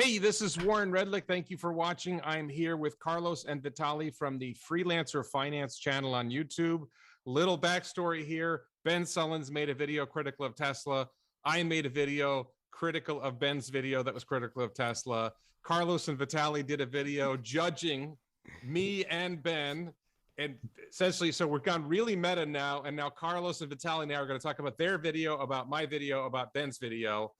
Hey, this is Warren Redlick. Thank you for watching. I'm here with Carlos and Vitaly from the Freelancer Finance channel on YouTube. Little backstory here. Ben Sullins made a video critical of Tesla. I made a video critical of Ben's video that was critical of Tesla. Carlos and Vitaly did a video judging me and Ben. And essentially, so we've gone really meta now. And now Carlos and Vitaly now are going to talk about their video, about my video, about Ben's video.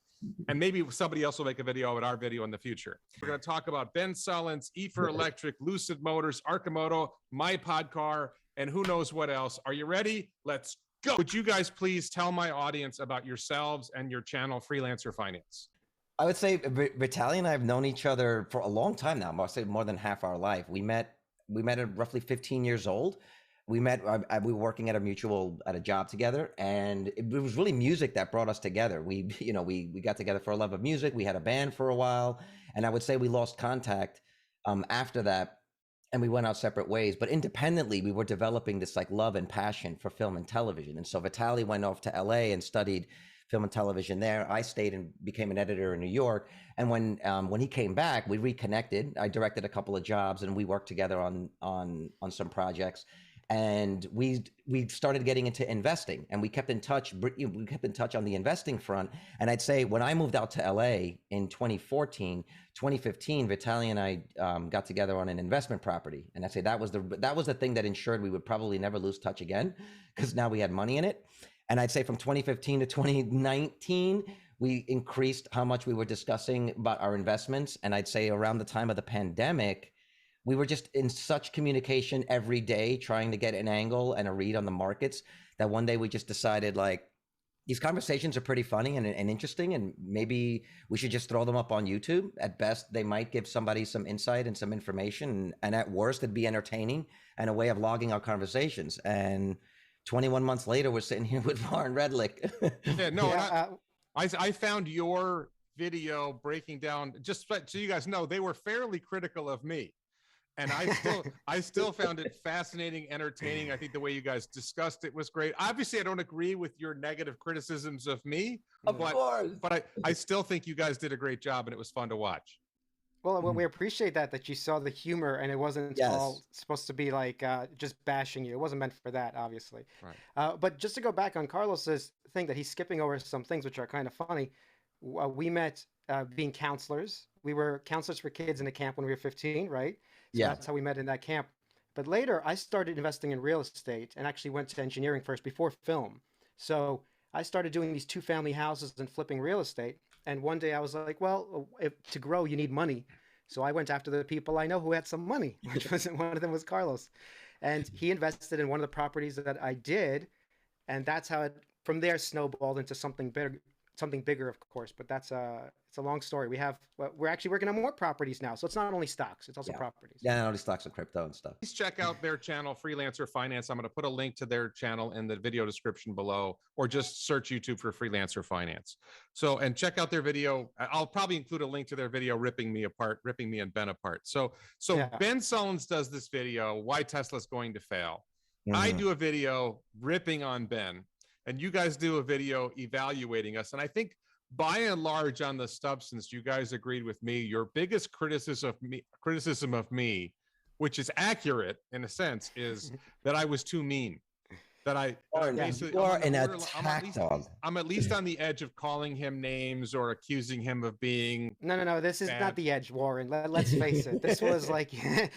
And maybe somebody else will make a video about our video in the future. We're going to talk about Ben Sullins, E4 Electric, Lucid Motors, Arcimoto, my pod car, and who knows what else. Are you ready? Let's go. Would you guys please tell my audience about yourselves and your channel, Freelancer Finance? I would say Vitaly and I have known each other for a long time now. I'll say more than half our life. We met at roughly 15 years old. We met, we were working at a job together, and it was really music that brought us together. We got together for a love of music. We had a band for a while, and I would say we lost contact after that, and we went our separate ways. But independently, we were developing this like love and passion for film and television. And so Vitaly went off to LA and studied film and television there. I stayed and became an editor in New York. And when he came back, we reconnected. I directed a couple of jobs, and we worked together on some projects. And we started getting into investing, and we kept in touch. We kept in touch on the investing front. And I'd say when I moved out to LA in 2015, Vitaly and I got together on an investment property. And I'd say that was the thing that ensured we would probably never lose touch again, because now we had money in it. And I'd say from 2015 to 2019, we increased how much we were discussing about our investments. And I'd say around the time of the pandemic, we were just in such communication every day, trying to get an angle and a read on the markets, that one day we just decided, like, these conversations are pretty funny and interesting, and maybe we should just throw them up on YouTube. At best, they might give somebody some insight and some information, and at worst, it'd be entertaining and a way of logging our conversations. And 21 months later, we're sitting here with Warren Redlick. Yeah, no, I found your video breaking down, just so you guys know, they were fairly critical of me. And I still found it fascinating, entertaining. I think the way you guys discussed it was great. Obviously, I don't agree with your negative criticisms of me, but I still think you guys did a great job, and it was fun to watch. Well, we appreciate that you saw the humor, and it wasn't all supposed to be like just bashing you. It wasn't meant for that, obviously. Right. But just to go back on Carlos's thing, that he's skipping over some things which are kind of funny. We met being counselors. We were counselors for kids in a camp when we were 15, right? So that's how we met in that camp. But later, I started investing in real estate and actually went to engineering first before film. So I started doing these 2-family houses and flipping real estate. And one day I was like, well, to grow, you need money. So I went after the people I know who had some money, which was one of them was Carlos. And he invested in one of the properties that I did. And that's how it, from there, snowballed into something bigger, of course. But that's it's a long story. We're actually working on more properties now. So it's not only stocks, it's also properties. Yeah, not only stocks and crypto and stuff. Please check out their channel, Freelancer Finance. I'm going to put a link to their channel in the video description below, or just search YouTube for Freelancer Finance. So, and check out their video. I'll probably include a link to their video, ripping me and Ben apart. So Ben Sullins does this video, why Tesla's going to fail. I do a video ripping on Ben, and you guys do a video evaluating us. And I think by and large on the substance, you guys agreed with me. Your biggest criticism of me, which is accurate in a sense, is that I was too mean. That you are an attack dog. I'm at least on the edge of calling him names or accusing him of being No. This is not the edge, Warren. Let's face it. This was like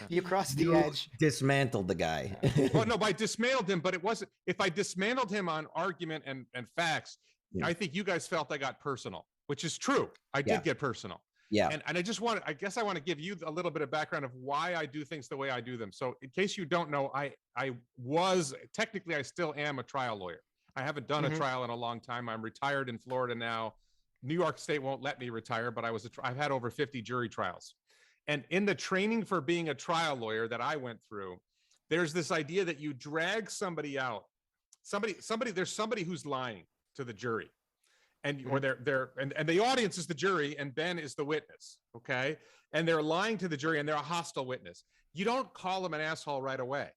you crossed the edge. Dismantled the guy. Well, no, I dismantled him, but it wasn't. If I dismantled him on argument and facts, I think you guys felt I got personal, which is true. I did get personal. Yeah. And I guess I want to give you a little bit of background of why I do things the way I do them. So in case you don't know, I still am a trial lawyer. I haven't done a trial in a long time. I'm retired in Florida now. New York State won't let me retire, but I've had over 50 jury trials. And in the training for being a trial lawyer that I went through, there's this idea that you drag somebody out. There's somebody who's lying to the jury. And the audience is the jury, and Ben is the witness, okay? And they're lying to the jury, and they're a hostile witness. You don't call them an asshole right away.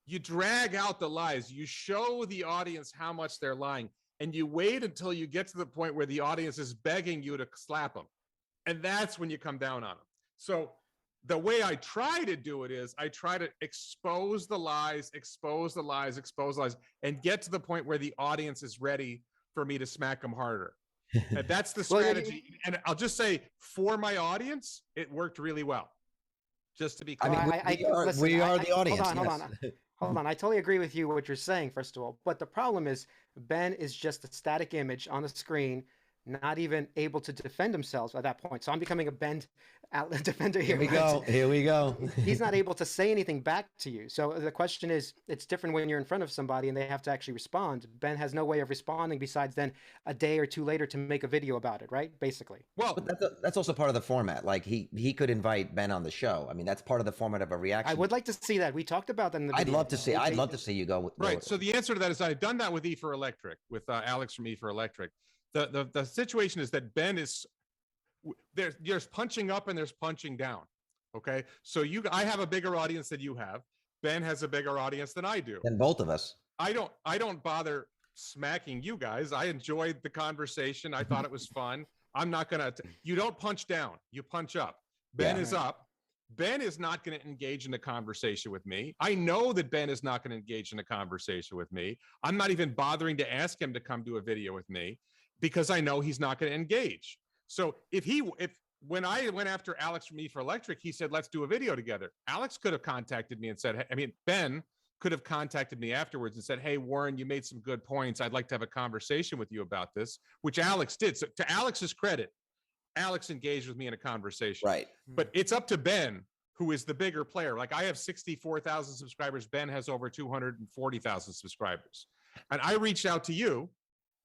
You drag out the lies. You show the audience how much they're lying, and you wait until you get to the point where the audience is begging you to slap them. And that's when you come down on them. So the way I try to do it is I try to expose the lies, and get to the point where the audience is ready for me to smack them harder. And that's the strategy. And I'll just say, for my audience, it worked really well. Just to be clear. We are the audience. Hold on. I totally agree with you what you're saying, first of all. But the problem is Ben is just a static image on the screen, not even able to defend himself at that point. So I'm becoming a Ben defender here. Here we go. He's not able to say anything back to you. So the question is, it's different when you're in front of somebody and they have to actually respond. Ben has no way of responding besides then a day or two later to make a video about it, right? Basically. Well, but that's also part of the format. Like he could invite Ben on the show. I mean, that's part of the format of a reaction. I would like to see that. We talked about that in the video. I'd love to see you go. Right. So the answer to that is I've done that with E4 Electric, with Alex from E4 Electric. The situation is that Ben is there's punching up and there's punching down. Okay. So I have a bigger audience than you have. Ben has a bigger audience than I do. And both of us. I don't bother smacking you guys. I enjoyed the conversation. I thought it was fun. I'm not going to, you don't punch down, you punch up. Ben is up. Ben is not going to engage in a conversation with me. I know that Ben is not going to engage in a conversation with me. I'm not even bothering to ask him to come do a video with me, because I know he's not going to engage. So when I went after Alex from E4 Electric, he said, let's do a video together. Alex could have contacted me and said, Ben could have contacted me afterwards and said, hey, Warren, you made some good points. I'd like to have a conversation with you about this, which Alex did. So to Alex's credit, Alex engaged with me in a conversation. Right. But it's up to Ben, who is the bigger player. Like, I have 64,000 subscribers. Ben has over 240,000 subscribers. And I reached out to you,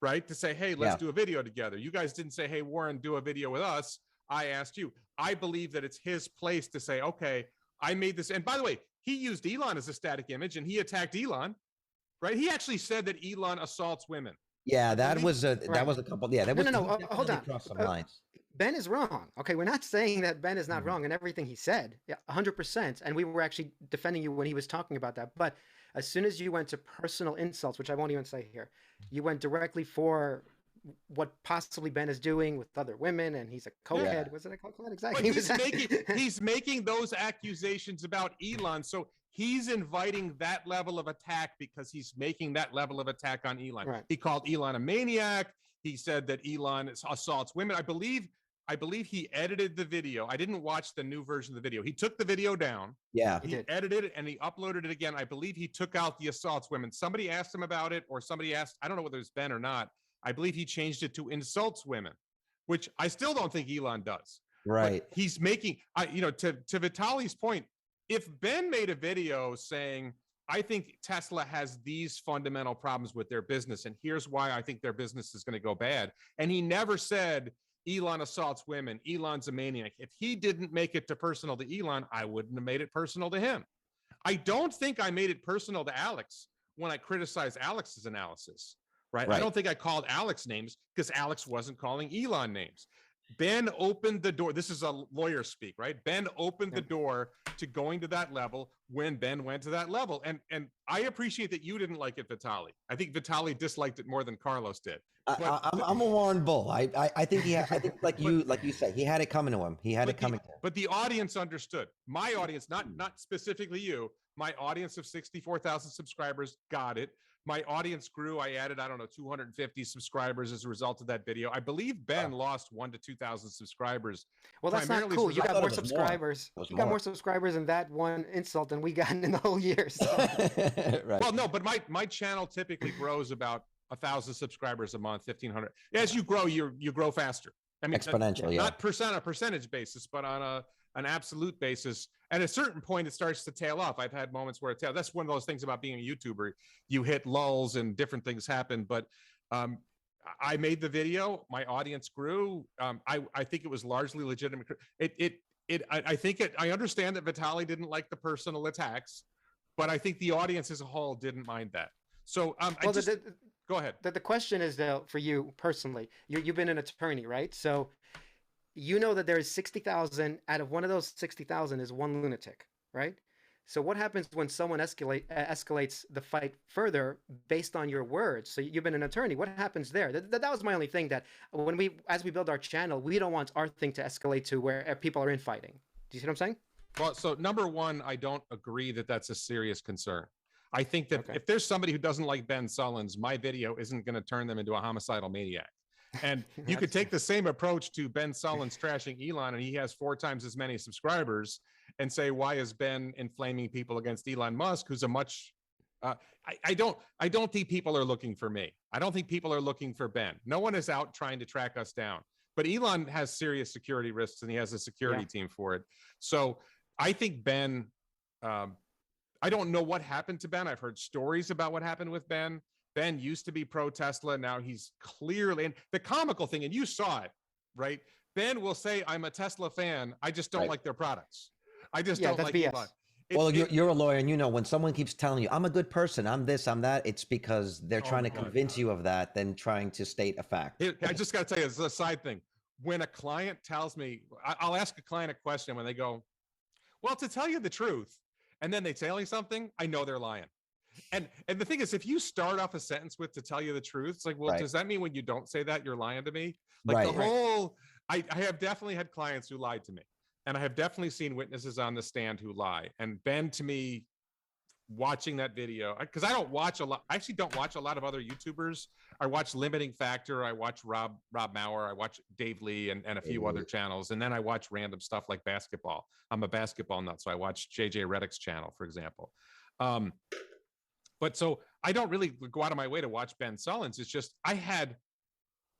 right, to say, hey, let's do a video together. You guys didn't say, hey, Warren, do a video with us. I asked you. I believe that it's his place to say, okay, I made this. And by the way, he used Elon as a static image and he attacked Elon, right? He actually said that Elon assaults women. Yeah, that was a couple. Yeah, that was no. Hold on. Cross some lines. Ben is wrong. Okay, we're not saying that Ben is not wrong in everything he said. Yeah, 100%. And we were actually defending you when he was talking about that. But as soon as you went to personal insults, which I won't even say here, you went directly for what possibly Ben is doing with other women, and he's a cokehead. Was it a cokehead? Exactly. But he's making those accusations about Elon. So he's inviting that level of attack because he's making that level of attack on Elon. Right. He called Elon a maniac. He said that Elon assaults women. I believe he edited the video. I didn't watch the new version of the video. He took the video down. Yeah. He edited it and he uploaded it again. I believe he took out the assaults women. Somebody asked him about it, or somebody asked, I don't know whether it's Ben or not. I believe he changed it to insults women, which I still don't think Elon does. Right. But he's making, to Vitaly's point, if Ben made a video saying, I think Tesla has these fundamental problems with their business, and here's why I think their business is going to go bad, and he never said Elon assaults women, Elon's a maniac. If he didn't make it to personal to Elon, I wouldn't have made it personal to him. I don't think I made it personal to Alex when I criticized Alex's analysis, right? I don't think I called Alex names because Alex wasn't calling Elon names. Ben opened the door. This is a lawyer speak, right? Ben opened the door to going to that level when Ben went to that level. And I appreciate that you didn't like it, Vitaly. I think Vitaly disliked it more than Carlos did. I'm a Warren Bull. I think like you said, he had it coming to him. He had it coming to him. But the audience understood. My audience, not specifically you, my audience of 64,000 subscribers got it. My audience grew. I added, 250 subscribers as a result of that video. I believe Ben lost 1,000 to 2,000 subscribers. Well, that's not cool. You got more subscribers. You got more subscribers in that one insult than we got in the whole year. So. Right. Well, no, but my channel typically grows about 1,000 subscribers a month, 1,500. As you grow, you grow faster. I mean, exponential, not on a percentage basis, but on an absolute basis. At a certain point, it starts to tail off. I've had moments where it tails. That's one of those things about being a YouTuber. You hit lulls and different things happen. But I made the video. My audience grew. I think it was largely legitimate. I understand that Vitaly didn't like the personal attacks, but I think the audience as a whole didn't mind that. So go ahead. The question is, though, for you personally, you've been an attorney, right? So you know that there is 60,000 out of one of those 60,000 is one lunatic, right? So what happens when someone escalates the fight further based on your words? So you've been an attorney. What happens there? That was my only thing, that as we build our channel, we don't want our thing to escalate to where people are infighting. Do you see what I'm saying? Well, so number one, I don't agree that that's a serious concern. I think that if there's somebody who doesn't like Ben Sullins, my video isn't going to turn them into a homicidal maniac. And you could take the same approach to Ben Sullins trashing Elon, and he has 4 times as many subscribers, and say, why is Ben inflaming people against Elon Musk, who's a much I don't think people are looking for me. I don't think people are looking for Ben. No one is out trying to track us down. But Elon has serious security risks, and he has a security team for it. So I think Ben, I don't know what happened to Ben. I've heard stories about what happened with Ben. Ben used to be pro-Tesla. Now he's clearly, and the comical thing, and you saw it, right? Ben will say, I'm a Tesla fan. I just don't like their products. I just don't like Elon. Well, you're a lawyer, and you know, when someone keeps telling you, I'm a good person, I'm this, I'm that, it's because they're trying to convince you of that than trying to state a fact. I just got to tell you, it's a side thing. When a client tells me, I'll ask a client a question when they go, well, to tell you the truth, and then they tell you something, I know they're lying. And the thing is, if you start off a sentence with, to tell you the truth, it's like, well, does that mean when you don't say that, you're lying to me? Like the whole, I have definitely had clients who lied to me. And I have definitely seen witnesses on the stand who lie. And Ben, to me, watching that video, because I don't watch a lot. I actually don't watch a lot of other YouTubers. I watch Limiting Factor. I watch Rob Maurer. I watch Dave Lee and a few other channels. And then I watch random stuff like basketball. I'm a basketball nut, so I watch JJ Redick's channel, for example. But so I don't really go out of my way to watch Ben Sullins. It's just I had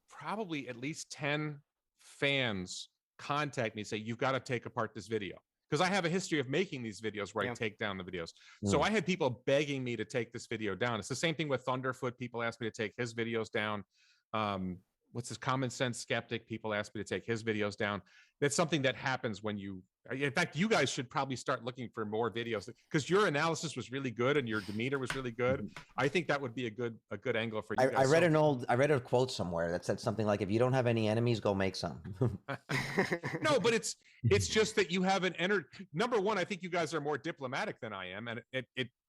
probably at least 10 fans contact me, say, you've got to take apart this video, because I have a history of making these videos where I take down the videos. So I had people begging me to take this video down. It's the same thing with Thunderfoot. People asked me to take his videos down. What's this, Common Sense Skeptic? People asked me to take his videos down. That's something that happens when you, in fact, you guys should probably start looking for more videos, because your analysis was really good and your demeanor was really good. I think that would be a good angle for you guys. I read a quote somewhere that said something like, if you don't have any enemies, go make some. No, but it's just that you haven't entered. Number one, I think you guys are more diplomatic than I am, and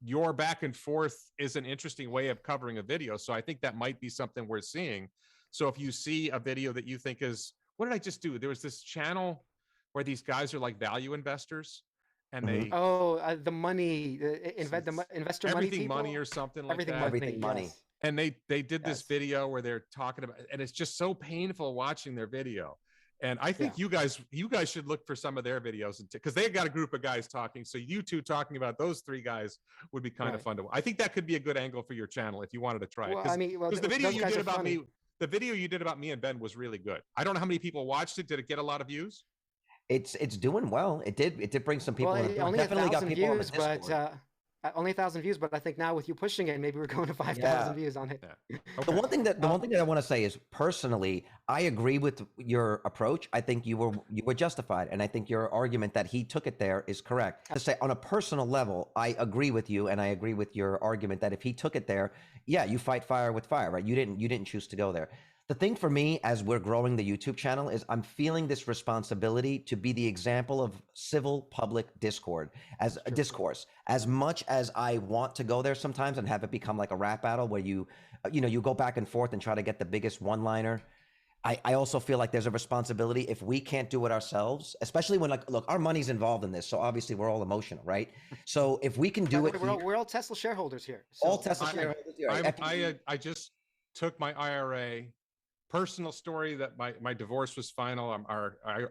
your back and forth is an interesting way of covering a video. So I think that might be something we're seeing. So if you see a video that you think is, what did I just do? There was this channel where these guys are like value investors, and they the money, investor everything money or something like that. Everything money. And they did this video where they're talking about, and it's just so painful watching their video. And I think you guys should look for some of their videos, because they got a group of guys talking. So you two talking about those 3 guys would be kind of fun to. I think that could be a good angle for your channel if you wanted to try it. Because the video you did about me. The video you did about me and Ben was really good. I don't know how many people watched it. Did it get a lot of views? It's doing well. It did bring some people. Well, only definitely got people views, but only 1,000 views. But I think now with you pushing it, maybe we're going to 5,000 views on it. Yeah. Okay. The one thing that I want to say is, personally, I agree with your approach. I think you were justified, and I think your argument that he took it there is correct. To say, on a personal level, I agree with you, and I agree with your argument that if he took it there, you fight fire with fire, right? You didn't choose to go there. The thing for me, as we're growing the YouTube channel, is I'm feeling this responsibility to be the example of civil public discourse. As much as I want to go there sometimes and have it become like a rap battle where you go back and forth and try to get the biggest one-liner, I also feel like there's a responsibility, if we can't do it ourselves, especially when, like, look, our money's involved in this, so obviously we're all emotional, right? So if we can do it, we're all Tesla shareholders here. So all Tesla shareholders here. I just took my IRA. Personal story that my divorce was final.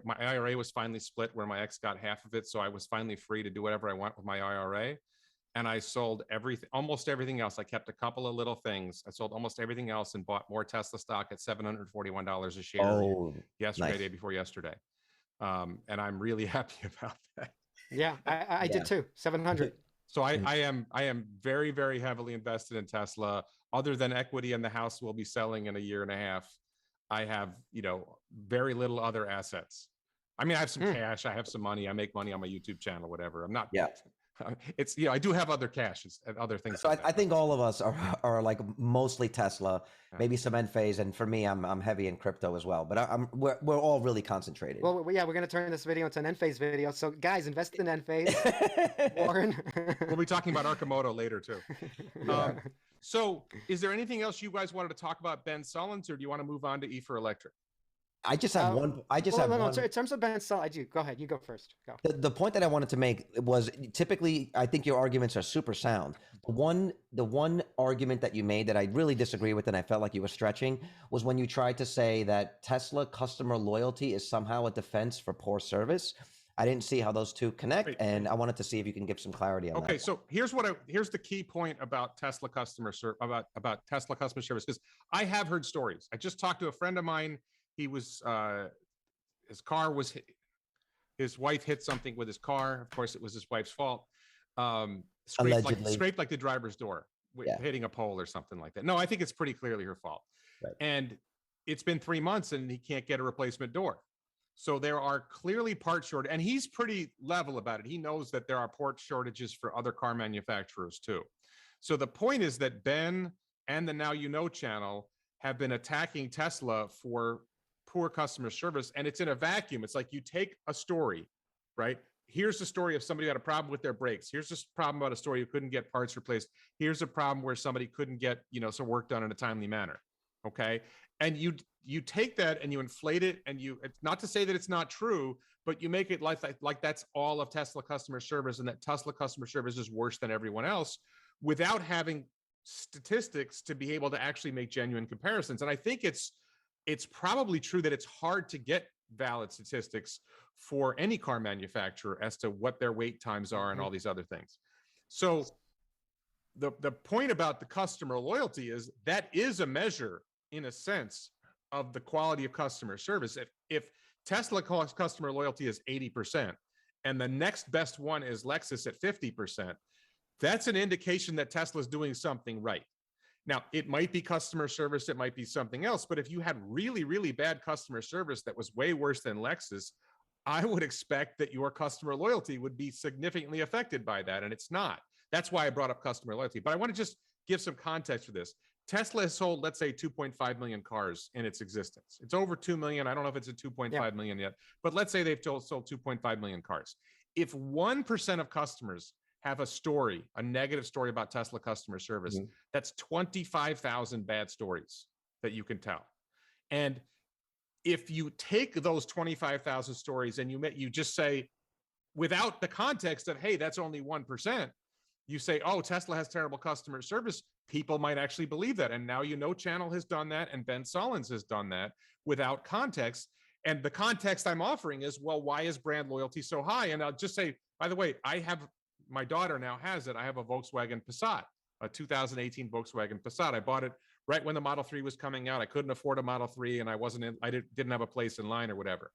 My IRA was finally split, where my ex got half of it, so I was finally free to do whatever I want with my IRA. And I sold almost everything else. I kept a couple of little things. I sold almost everything else and bought more Tesla stock at $741 a share yesterday, day before yesterday. And I'm really happy about that. Yeah, I did too. 700. So I am very, very heavily invested in Tesla. Other than equity in the house we'll be selling in a year and a half, I have, very little other assets. I mean, I have some cash, I have some money, I make money on my YouTube channel, whatever. I'm not It's, I do have other caches and other things. So like I think all of us are like mostly Tesla, maybe some Enphase, and for me, I'm heavy in crypto as well. But we're all really concentrated. Well, yeah, we're going to turn this video into an Enphase video. So guys, invest in Enphase. Warren. We'll be talking about Arcimoto later too. So is there anything else you guys wanted to talk about Ben Sullins, or do you want to move on to E4Electric? I just have one. In terms of Ben Sullins, I do. Go ahead. You go first. Go. The point that I wanted to make was, typically, I think your arguments are super sound. The one argument that you made that I really disagree with, and I felt like you were stretching, was when you tried to say that Tesla customer loyalty is somehow a defense for poor service. I didn't see how those two connect, and I wanted to see if you can give some clarity on that. Okay, so here's the key point about Tesla customer about Tesla customer service, because I have heard stories. I just talked to a friend of mine. He was his wife hit something with his car. Of course, it was his wife's fault. Scraped like the driver's door, hitting a pole or something like that. No, I think it's pretty clearly her fault. Right. And it's been 3 months and he can't get a replacement door. So there are clearly part shortages, and he's pretty level about it. He knows that there are part shortages for other car manufacturers too. So the point is that Ben and the Now You Know channel have been attacking Tesla for poor customer service, and it's in a vacuum. It's like you take a story, right? Here's the story of somebody who had a problem with their brakes. Here's this problem about a story who couldn't get parts replaced. Here's a problem where somebody couldn't get, some work done in a timely manner. Okay. And you take that and you inflate it, and it's not to say that it's not true, but you make it like that's all of Tesla customer service, and that Tesla customer service is worse than everyone else, without having statistics to be able to actually make genuine comparisons. And I think it's probably true that it's hard to get valid statistics for any car manufacturer as to what their wait times are and all these other things. So the point about the customer loyalty is that is a measure, in a sense, of the quality of customer service. If Tesla customer loyalty is 80% and the next best one is Lexus at 50%, that's an indication that Tesla's doing something right. Now, it might be customer service, it might be something else, but if you had really, really bad customer service that was way worse than Lexus, I would expect that your customer loyalty would be significantly affected by that, and it's not. That's why I brought up customer loyalty. But I want to just give some context for this. Tesla has sold, let's say, 2.5 million cars in its existence. It's over 2 million. I don't know if it's at 2.5 million yet, but let's say they've sold 2.5 million cars. If 1% of customers have a negative story about Tesla customer service, that's 25,000 bad stories that you can tell. And if you take those 25,000 stories and you just say, without the context of, hey, that's only 1%, you say, oh, Tesla has terrible customer service, people might actually believe that. And Now You Know channel has done that, and Ben Sullins has done that without context. And the context I'm offering is, well, why is brand loyalty so high? And I'll just say, by the way, my daughter now has it. I have a Volkswagen Passat, a 2018 Volkswagen Passat. I bought it right when the Model 3 was coming out. I couldn't afford a Model 3, and I didn't have a place in line or whatever.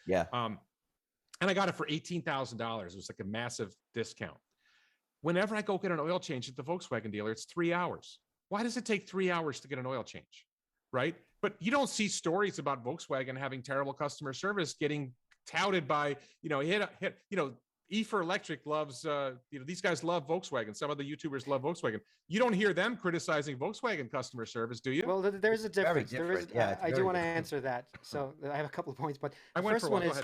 Yeah. And I got it for $18,000. It was like a massive discount. Whenever I go get an oil change at the Volkswagen dealer, it's 3 hours. Why does it take 3 hours to get an oil change? Right? But you don't see stories about Volkswagen having terrible customer service getting touted by, E4Electric loves, these guys love Volkswagen. Some of the YouTubers love Volkswagen. You don't hear them criticizing Volkswagen customer service, do you? Well, there's a difference. Very different. I do want to answer that. So I have a couple of points, but the first one is,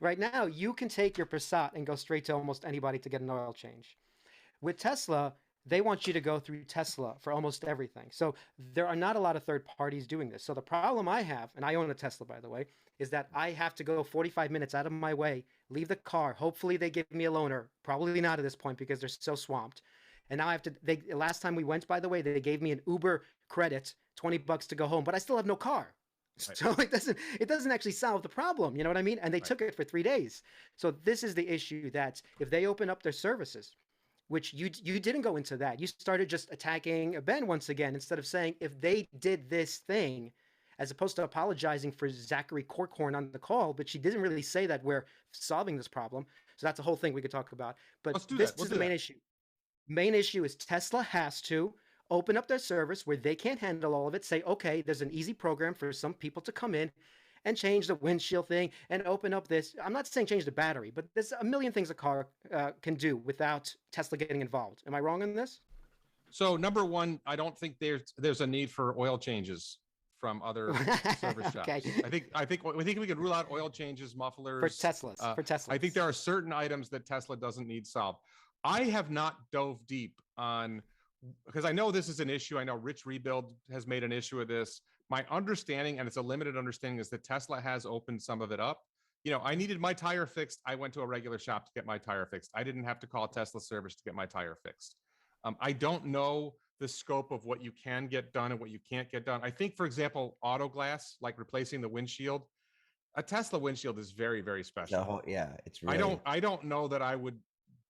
right now, you can take your Passat and go straight to almost anybody to get an oil change. With Tesla, they want you to go through Tesla for almost everything. So there are not a lot of third parties doing this. So the problem I have, and I own a Tesla, by the way, is that I have to go 45 minutes out of my way, leave the car. Hopefully they give me a loaner. Probably not at this point because they're so swamped. And now I have to, last time we went, by the way, they gave me an Uber credit, $20 to go home, but I still have no car. Right. So it doesn't actually solve the problem. You know what I mean? And they took it for 3 days. So this is the issue, that if they open up their services, which you didn't go into that. You started just attacking Ben once again, instead of saying, if they did this thing, as opposed to apologizing for Zachary Corkhorn on the call, but she didn't really say that we're solving this problem. So that's a whole thing we could talk about. But this is the main issue. Main issue is Tesla has to open up their service where they can't handle all of it. Say, okay, there's an easy program for some people to come in and change the windshield thing and open up this. I'm not saying change the battery, but there's a million things a car can do without Tesla getting involved. Am I wrong in this? So number one, I don't think there's a need for oil changes from other service shops. Okay. I think we could rule out oil changes, mufflers For Teslas. For Teslas. I think there are certain items that Tesla doesn't need solved. I have not dove deep on, because I know this is an issue. I know Rich Rebuild has made an issue of this. My understanding, and it's a limited understanding, is that Tesla has opened some of it up. You know, I needed my tire fixed. I went to a regular shop to get my tire fixed. I didn't have to call Tesla service to get my tire fixed. I don't know the scope of what you can get done and what you can't get done. I think, for example, auto glass, like replacing the windshield, a Tesla windshield is very, very special. Yeah, it's really... I don't know that I would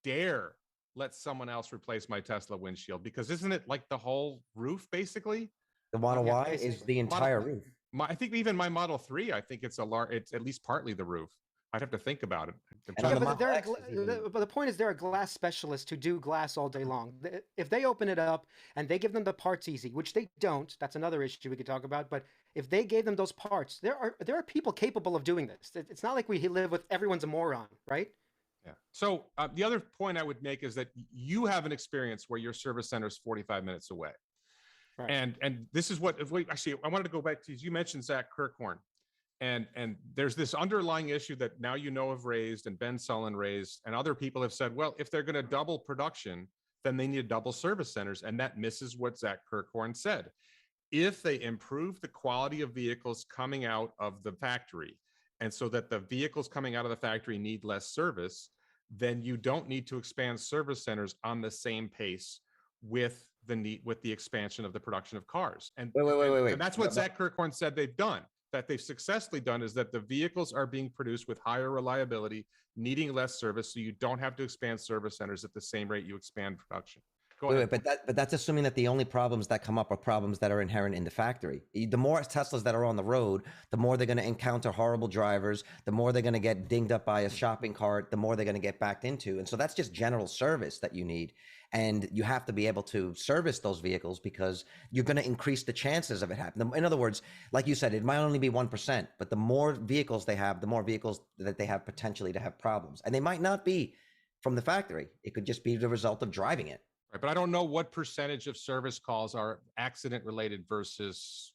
dare let someone else replace my Tesla windshield, because isn't it like the whole roof basically? The Model Y is the entire roof. I think even my Model 3, I think it's it's at least partly the roof. I'd have to think about it. Yeah, but the point is, there are glass specialists who do glass all day long. If they open it up and they give them the parts easy, which they don't, that's another issue we could talk about. But if they gave them those parts, there are people capable of doing this. It's not like we live with everyone's a moron, right? Yeah. So the other point I would make is that you have an experience where your service center is 45 minutes away. Right. And this is what, actually, I wanted to go back to, you mentioned Zach Kirkhorn. And there's this underlying issue that now have raised, and Ben Sullins raised, and other people have said, well, if they're going to double production, then they need to double service centers. And that misses what Zach Kirkhorn said. If they improve the quality of vehicles coming out of the factory, and so that the vehicles coming out of the factory need less service, then you don't need to expand service centers on the same pace with the expansion of the production of cars. And wait. And that's what Zach Kirkhorn said they've done. That they've successfully done is that the vehicles are being produced with higher reliability, needing less service, so you don't have to expand service centers at the same rate you expand production. Wait, but that's assuming that the only problems that come up are problems that are inherent in the factory. The more Teslas that are on the road, the more they're going to encounter horrible drivers, the more they're going to get dinged up by a shopping cart, the more they're going to get backed into. And so that's just general service that you need. And you have to be able to service those vehicles because you're going to increase the chances of it happening. In other words, like you said, it might only be 1%, but the more vehicles they have, the more vehicles that they have potentially to have problems. And they might not be from the factory. It could just be the result of driving it. Right, but I don't know what percentage of service calls are accident related versus,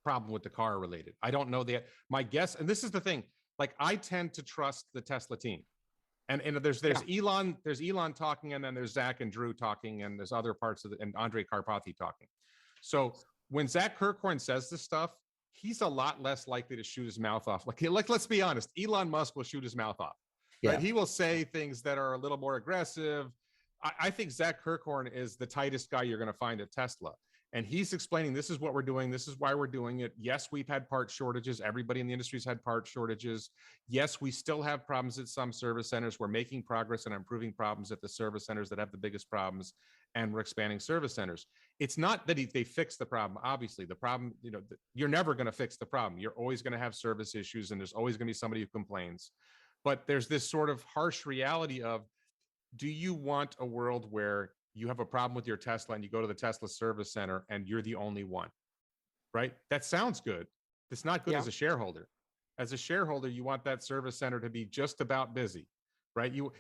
problem with the car related. I don't know that. My guess, and this is the thing, like I tend to trust the Tesla team. And there's Elon talking, and then there's Zach and Drew talking, and there's other parts of and Andre Karpathy talking. So when Zach Kirkhorn says this stuff, he's a lot less likely to shoot his mouth off. Like let's be honest, Elon Musk will shoot his mouth off. Right? He will say things that are a little more aggressive. I think Zach Kirkhorn is the tightest guy you're going to find at Tesla. And he's explaining, this is what we're doing. This is why we're doing it. Yes, we've had part shortages. Everybody in the industry's had part shortages. Yes, we still have problems at some service centers. We're making progress and improving problems at the service centers that have the biggest problems. And we're expanding service centers. It's not that they fix the problem. Obviously, the problem, you're never going to fix the problem. You're always going to have service issues, and there's always going to be somebody who complains. But there's this sort of harsh reality of, do you want a world where you have a problem with your Tesla and you go to the Tesla service center and you're the only one, right? That sounds good. It's not good as a shareholder. As a shareholder, you want that service center to be just about busy, right? You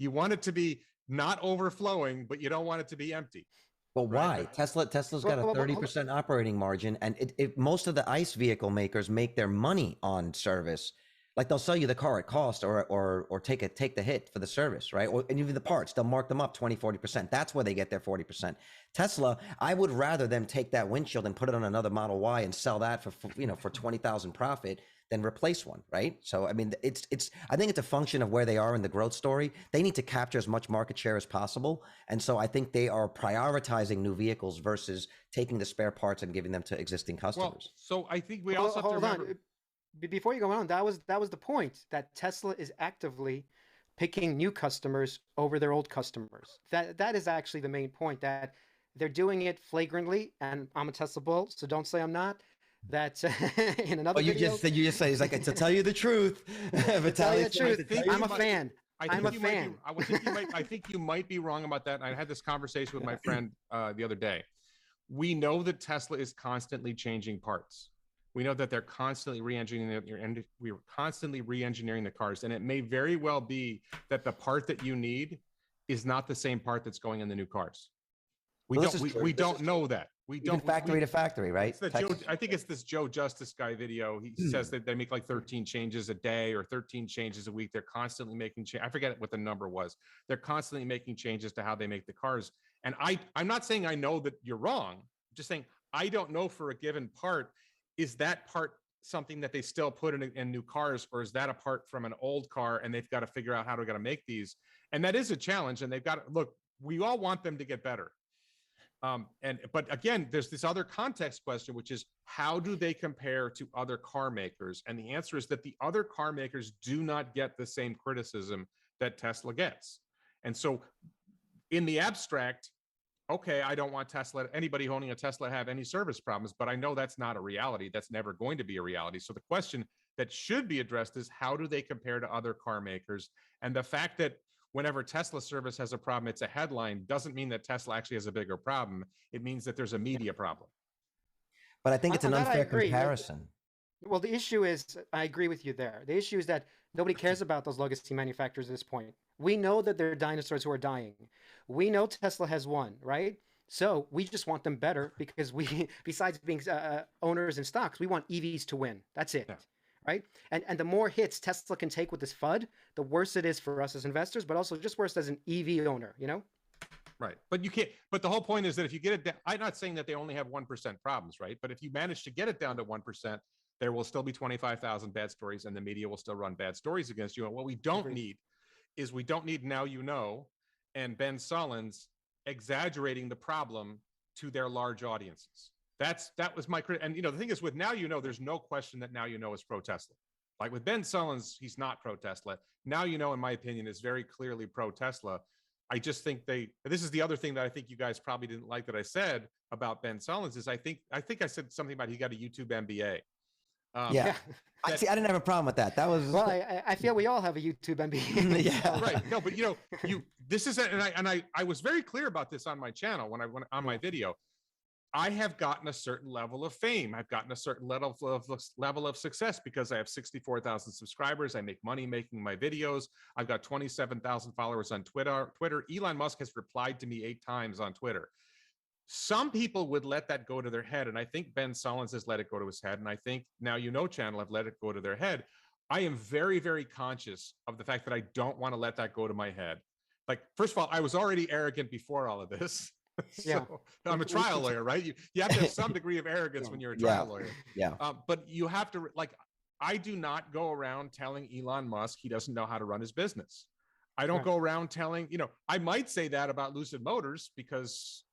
want it to be not overflowing, but you don't want it to be empty. Well, why? Tesla's got a 30% operating margin, and most of the ICE vehicle makers make their money on service. Like they'll sell you the car at cost or take the hit for the service, right? And even the parts, they'll mark them up 20, 40%. That's where they get their 40%. Tesla, I would rather them take that windshield and put it on another Model Y and sell that for 20,000 profit than replace one, right? So, I mean, I think it's a function of where they are in the growth story. They need to capture as much market share as possible. And so I think they are prioritizing new vehicles versus taking the spare parts and giving them to existing customers. Well, so I think we also have to remember... Before you go on, that was the point, that Tesla is actively picking new customers over their old customers. That is actually the main point, that they're doing it flagrantly, and I'm a Tesla bull, so don't say I'm not. That in another video... You just say, it's like, to tell you the truth. Vitaly, I'm a fan. I'm a fan. I think you might be wrong about that. I had this conversation with my friend the other day. We know that Tesla is constantly changing parts. We know that they're constantly we're constantly re-engineering the cars, and it may very well be that the part that you need is not the same part that's going in the new cars. We don't know that. We Even don't factory to factory, right? I think it's this Joe Justice guy video. He says that they make like 13 changes a day or 13 changes a week. They're constantly making change. I forget what the number was. They're constantly making changes to how they make the cars. And I'm not saying I know that you're wrong. I'm just saying I don't know for a given part. Is that part something that they still put in new cars, or is that a part from an old car and they've got to figure out how to make these? And that is a challenge. And they've got to look. We all want them to get better. But again, there's this other context question, which is how do they compare to other car makers? And the answer is that the other car makers do not get the same criticism that Tesla gets. And so in the abstract, okay, I don't want anybody owning a Tesla have any service problems, but I know that's not a reality. That's never going to be a reality. So the question that should be addressed is how do they compare to other car makers? And the fact that whenever Tesla service has a problem, it's a headline, doesn't mean that Tesla actually has a bigger problem. It means that there's a media problem. But I think it's an unfair comparison. Well, the issue is, I agree with you there. The issue is that nobody cares about those legacy manufacturers at this point. We know that they're dinosaurs who are dying. We know Tesla has won, right? So we just want them better because besides being owners in stocks, we want EVs to win. That's it. Yeah. Right. And the more hits Tesla can take with this FUD, the worse it is for us as investors, but also just worse as an EV owner, Right. But you can't. But the whole point is that if you get it down, I'm not saying that they only have 1% problems, right? But if you manage to get it down to 1%, there will still be 25,000 bad stories and the media will still run bad stories against you. And what we don't need is Now You Know and Ben Sullins exaggerating the problem to their large audiences. That was my critique. And the thing is, with Now You Know, there's no question that Now You Know is pro-Tesla. Like with Ben Sullins, he's not pro-Tesla. Now You Know, in my opinion, is very clearly pro-Tesla. I just think this is the other thing that I think you guys probably didn't like that I said about Ben Sullins is I think I said something about he got a YouTube MBA. Yeah. I didn't have a problem with that. That was well. I feel we all have a YouTube MBA. Yeah, right. No, but this is I was very clear about this on my channel when I went on my video. I have gotten a certain level of fame. I've gotten a certain level of success because I have 64,000 subscribers. I make money making my videos. I've got 27,000 followers on Twitter. Elon Musk has replied to me 8 times on Twitter. Some people would let that go to their head. And I think Ben Sullins has let it go to his head. And I think Now You Know channel have let it go to their head. I am very, very conscious of the fact that I don't want to let that go to my head. Like, first of all, I was already arrogant before all of this. So I'm a trial lawyer, right? You have to have some degree of arrogance when you're a trial lawyer. Yeah. But you have to, I do not go around telling Elon Musk he doesn't know how to run his business. I don't go around telling, I might say that about Lucid Motors because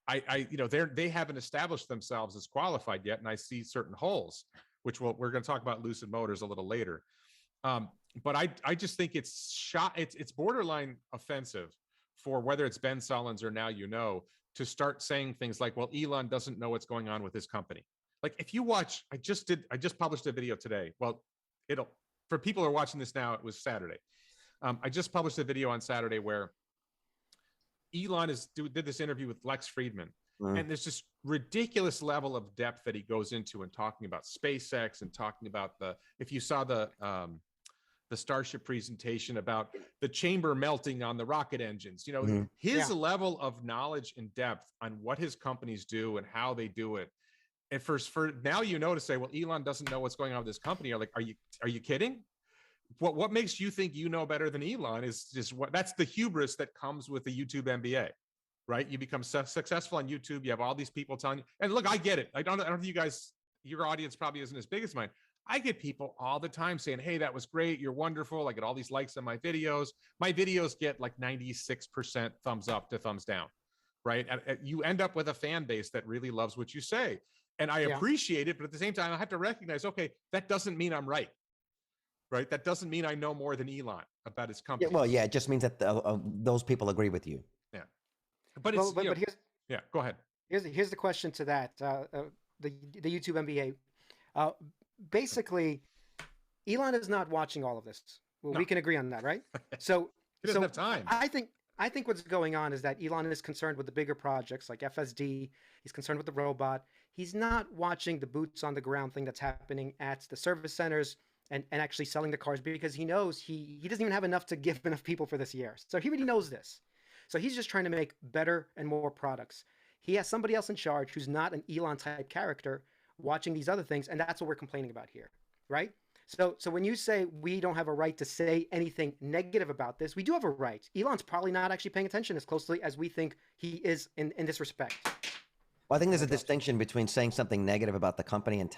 they haven't established themselves as qualified yet. And I see certain holes, which we're going to talk about Lucid Motors a little later. But I just think it's borderline offensive for whether it's Ben Sullins or Now You Know to start saying things like, well, Elon doesn't know what's going on with his company. Like if you watch, I just published a video today. Well, for people who are watching this now, it was Saturday. I just published a video on Saturday where Elon did this interview with Lex Friedman. And there's this ridiculous level of depth that he goes into and talking about SpaceX and talking about if you saw the Starship presentation about the chamber melting on the rocket engines, his level of knowledge and depth on what his companies do and how they do it. And for Now You Know to say, well, Elon doesn't know what's going on with this company. Are you kidding? What makes you think you know better than Elon is just that's the hubris that comes with the YouTube MBA, right? You become successful on YouTube. You have all these people telling you, and look, I get it. I don't think you guys, your audience probably isn't as big as mine. I get people all the time saying, hey, that was great. You're wonderful. I get all these likes on my videos. My videos get like 96% thumbs up to thumbs down, right? You end up with a fan base that really loves what you say. And I appreciate it. But at the same time, I have to recognize, okay, that doesn't mean I'm right. Right? That doesn't mean I know more than Elon about his company. Yeah, it just means that those people agree with you. Yeah. But it's, but here's, go ahead. Here's the question to that. The YouTube MBA. Basically, Elon is not watching all of this. Well, no. We can agree on that, right? So he doesn't have time. I think what's going on is that Elon is concerned with the bigger projects like FSD. He's concerned with the robot. he's not watching the boots on the ground thing that's happening at the service centers and actually selling the cars, because he knows he doesn't even have enough to give enough people for this year. So he really knows this. So he's just trying to make better and more products. He has somebody else in charge who's not an Elon type character watching these other things, and that's what we're complaining about here, right? So when you say we don't have a right to say anything negative about this, we do have a right. Elon's probably not actually paying attention as closely as we think he is in this respect. Well, I think there's a distinction between saying something negative about the company and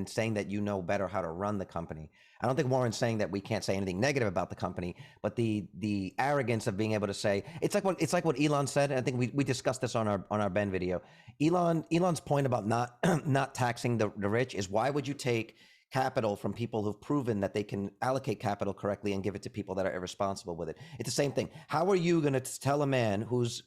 saying that you know better how to run the company. I don't think Warren's saying that we can't say anything negative about the company, but the arrogance of being able to say it's like what Elon said. And I think we discussed this on our Ben video. Elon's point about not taxing the rich is, why would you take capital from people who've proven that they can allocate capital correctly and give it to people that are irresponsible with it? It's the same thing. How are you going to tell a man who's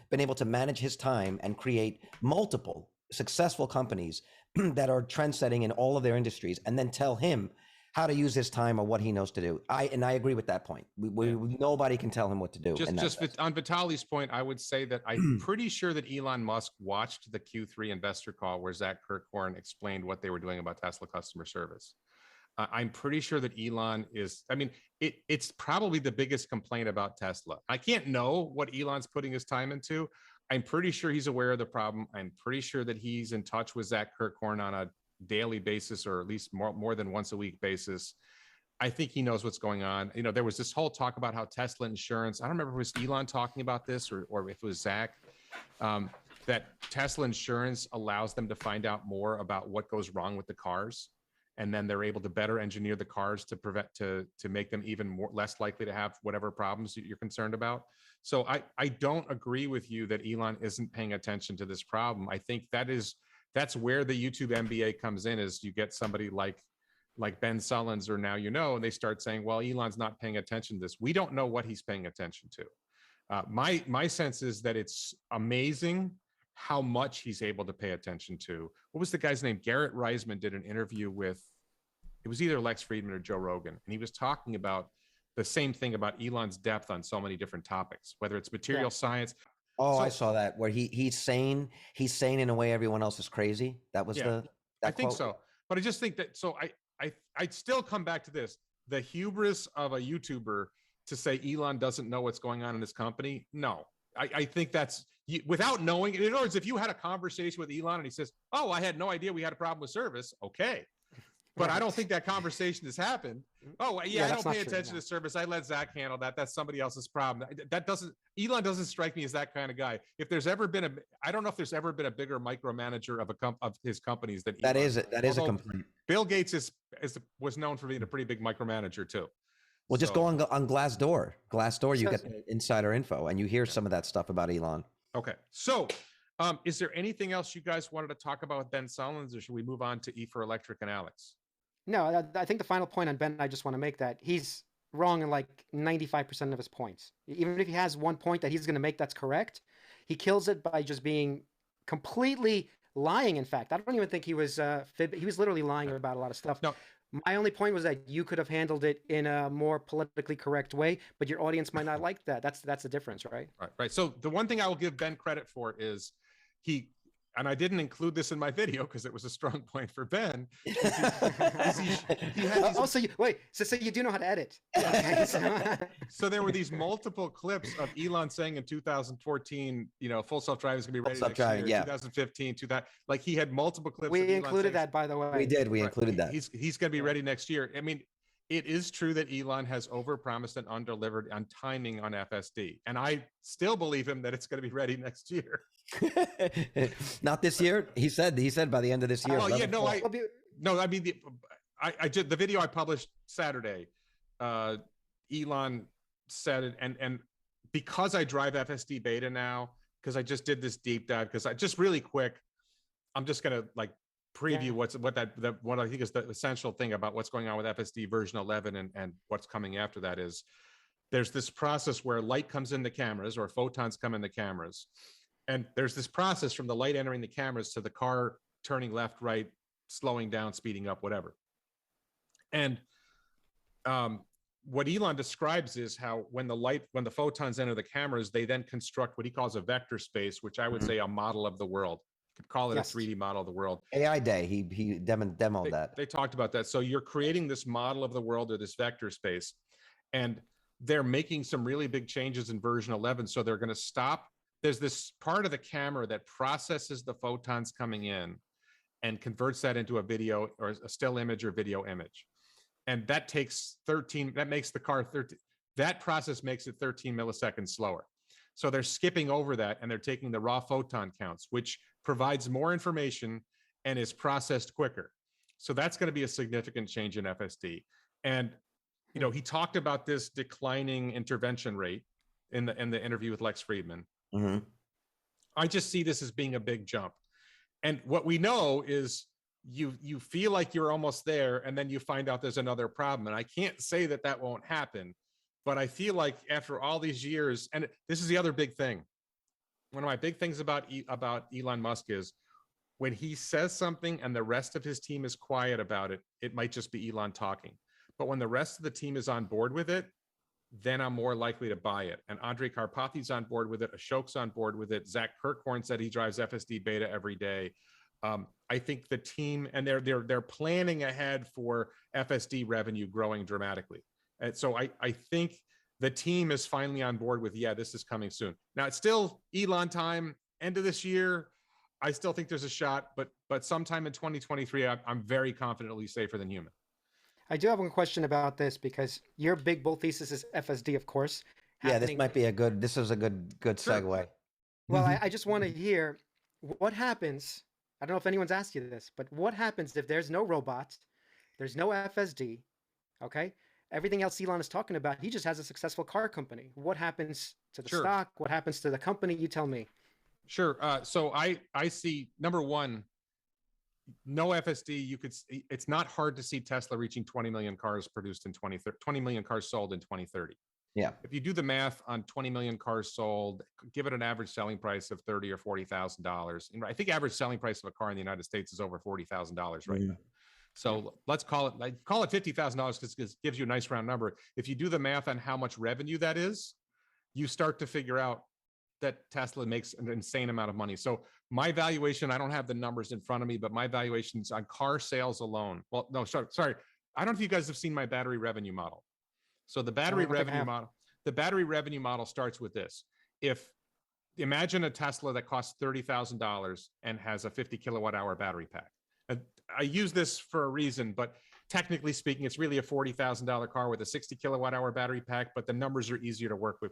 been able to manage his time and create multiple successful companies that are trend setting in all of their industries, and then tell him how to use his time or what he knows to do? I agree with that point. Nobody can tell him what to do. Just on Vitaly's point, I would say that I'm pretty sure that Elon Musk watched the Q3 investor call where Zach Kirkhorn explained what they were doing about Tesla customer service. I'm pretty sure that Elon is, I mean, it's probably the biggest complaint about Tesla. I can't know what Elon's putting his time into. I'm pretty sure he's aware of the problem. I'm pretty sure that he's in touch with Zach Kirkhorn on a daily basis, or at least more than once a week basis. I think he knows what's going on. You know, there was this whole talk about how Tesla insurance, I don't remember if it was Elon talking about this or if it was Zach, that Tesla insurance allows them to find out more about what goes wrong with the cars. And then they're able to better engineer the cars to make them even less likely to have whatever problems you're concerned about. So I don't agree with you that Elon isn't paying attention to this problem. I think that's where the YouTube MBA comes in, is you get somebody like Ben Sullins, or now, and they start saying, well, Elon's not paying attention to this. We don't know what he's paying attention to. My sense is that it's amazing how much he's able to pay attention to. What was the guy's name? Garrett Reisman did an interview with, it was either Lex Friedman or Joe Rogan, and he was talking about the same thing about Elon's depth on so many different topics, whether it's material science. Oh, I saw that, where he's sane in a way everyone else is crazy. That was I think so. But I just think that, so I'd still come back to this, the hubris of a YouTuber to say Elon doesn't know what's going on in his company. No, I think that's, without knowing. In other words, if you had a conversation with Elon and he says, oh, I had no idea we had a problem with service. Okay. But I don't think that conversation has happened. Oh, yeah, I don't pay attention to service. I let Zach handle that. That's somebody else's problem. Elon doesn't strike me as that kind of guy. If there's ever been I don't know if there's ever been a bigger micromanager of his companies than Elon. That is a complaint. Bill Gates was known for being a pretty big micromanager too. Well, just go on Glassdoor. Glassdoor, you get the insider info, and you hear some of that stuff about Elon. Okay. So is there anything else you guys wanted to talk about with Ben Sullins, or should we move on to E for Electric and Alex? No, I think the final point on Ben, I just want to make that he's wrong in like 95% of his points. Even if he has one point that he's going to make that's correct, he kills it by just being completely lying. In fact, I don't even think he was he was literally lying about a lot of stuff. No. My only point was that you could have handled it in a more politically correct way, but your audience might not like that. That's the difference, right? Right. So the one thing I will give Ben credit for is and I didn't include this in my video because it was a strong point for Ben. So you do know how to edit. Okay, so there were these multiple clips of Elon saying in 2014, full self-driving is going to be ready next year. Yeah. 2015, like he had multiple clips. We included that, by the way. We did. We included that. He's going to be ready next year. I mean, it is true that Elon has overpromised and undelivered on timing on FSD. And I still believe him that it's going to be ready next year. Not this year. He said by the end of this year. Oh, yeah, I mean, I did the video I published Saturday. Elon said it. And because I drive FSD beta now, because I just did this deep dive, because I just really quick, I'm just going to preview what I think is the essential thing about what's going on with FSD version 11 and what's coming after that is there's this process where light comes in the cameras, or photons come in the cameras. And there's this process from the light entering the cameras to the car turning left, right, slowing down, speeding up, whatever. And what Elon describes is how when the photons enter the cameras, they then construct what he calls a vector space, which I would say a model of the world. Could call it Yes. a 3D model of the world. AI Day, he demoed that. They talked about that. So you're creating this model of the world, or this vector space, and they're making some really big changes in version 11. So they're going to stop. There's this part of the camera that processes the photons coming in and converts that into a video or a still image or video image. And that takes 13, that makes the car 13, that process makes it 13 milliseconds slower. So they're skipping over that, and they're taking the raw photon counts, which provides more information and is processed quicker. So that's going to be a significant change in FSD. And, you know, he talked about this declining intervention rate in the interview with Lex Friedman. Mm-hmm. I just see this as being a big jump. And what we know is you feel like you're almost there, and then you find out there's another problem. And I can't say that that won't happen, but I feel like after all these years, and this is the other big thing. One of my big things about Elon Musk is when he says something and the rest of his team is quiet about it, it might just be Elon talking. But when the rest of the team is on board with it, then I'm more likely to buy it. And Andrei Karpathy's on board with it. Ashok's on board with it. Zach Kirkhorn said he drives FSD beta every day. I think the team, and they're planning ahead for FSD revenue growing dramatically. And so I think the team is finally on board with, yeah, this is coming soon. Now it's still Elon time, end of this year. I still think there's a shot, but sometime in 2023, I'm very confidently safer than human. I do have one question about this, because your big bull thesis is FSD, of course. Yeah, this might be this is a good segue. Sure. Well, I just want to hear what happens. I don't know if anyone's asked you this, but what happens if there's no robots, there's no FSD, okay? Everything else Elon is talking about, he just has a successful car company. What happens to the stock? What happens to the company? You tell me. Sure. So I see, number one, no FSD. It's not hard to see Tesla reaching 20 million cars produced in 2030, 20 million cars sold in 2030. Yeah. If you do the math on 20 million cars sold, give it an average selling price of $30,000 or $40,000. I think average selling price of a car in the United States is over $40,000 right now. So let's call it $50,000 because it gives you a nice round number. If you do the math on how much revenue that is, you start to figure out that Tesla makes an insane amount of money. So my valuation, I don't have the numbers in front of me, but my valuations on car sales alone. Well, no, sorry. I don't know if you guys have seen my battery revenue model. So the battery revenue model starts with this. Imagine a Tesla that costs $30,000 and has a 50 kilowatt hour battery pack. I use this for a reason, but technically speaking, it's really a $40,000 car with a 60 kilowatt hour battery pack, but the numbers are easier to work with.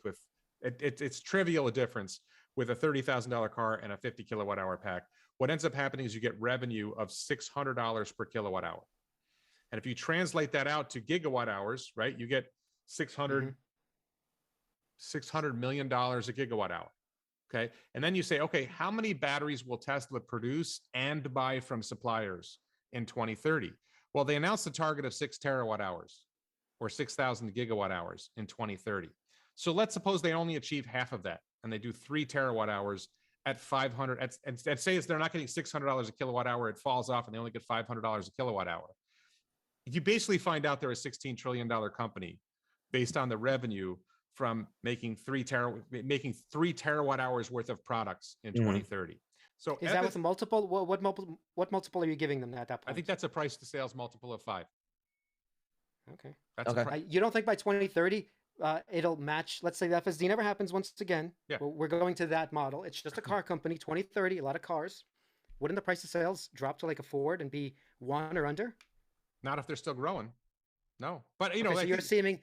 It's trivial a difference with a $30,000 car and a 50 kilowatt hour pack. What ends up happening is you get revenue of $600 per kilowatt hour. And if you translate that out to gigawatt hours, right, you get $600 million a gigawatt hour. Okay. And then you say, okay, how many batteries will Tesla produce and buy from suppliers in 2030? Well, they announced a target of 6 terawatt hours or 6,000 gigawatt hours in 2030. So let's suppose they only achieve half of that and they do 3 terawatt hours at 500. And say they're not getting $600 a kilowatt hour, it falls off and they only get $500 a kilowatt hour. You basically find out they're a $16 trillion company based on the revenue from making 3 terawatt hours worth of products in 2030. So is that with a multiple? What multiple are you giving them at that point? I think that's a price to sales multiple of 5. Okay. That's you don't think by 2030 it'll match? Let's say the FSD never happens once again. Yeah. We're going to that model. It's just a car company. 2030, a lot of cars. Wouldn't the price of sales drop to like a Ford and be 1 or under? Not if they're still growing. No, but you know, so you're assuming.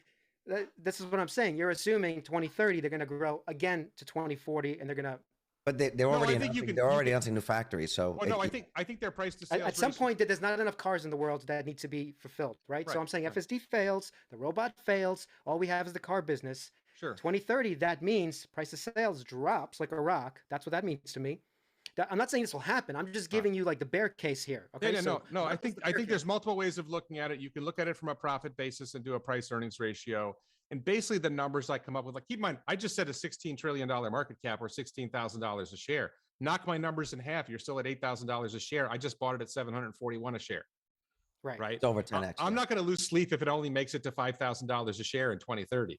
This is what I'm saying. You're assuming 2030 they're going to grow again to 2040, and they're going to. But they're already announcing new factories. So I think their price to sales. At some point, there's not enough cars in the world that need to be fulfilled, right? So I'm saying FSD fails, the robot fails. All we have is the car business. Sure. 2030, that means price of sales drops like a rock. That's what that means to me. I'm not saying this will happen. I'm just giving you like the bear case here. Okay. No. I think there's multiple ways of looking at it. You can look at it from a profit basis and do a price earnings ratio. And basically the numbers I come up with, like, keep in mind, I just said a $16 trillion market cap or $16,000 a share. Knock my numbers in half. You're still at $8,000 a share. I just bought it at $741 a share. Right. It's over 10x. I'm not going to lose sleep if it only makes it to $5,000 a share in 2030.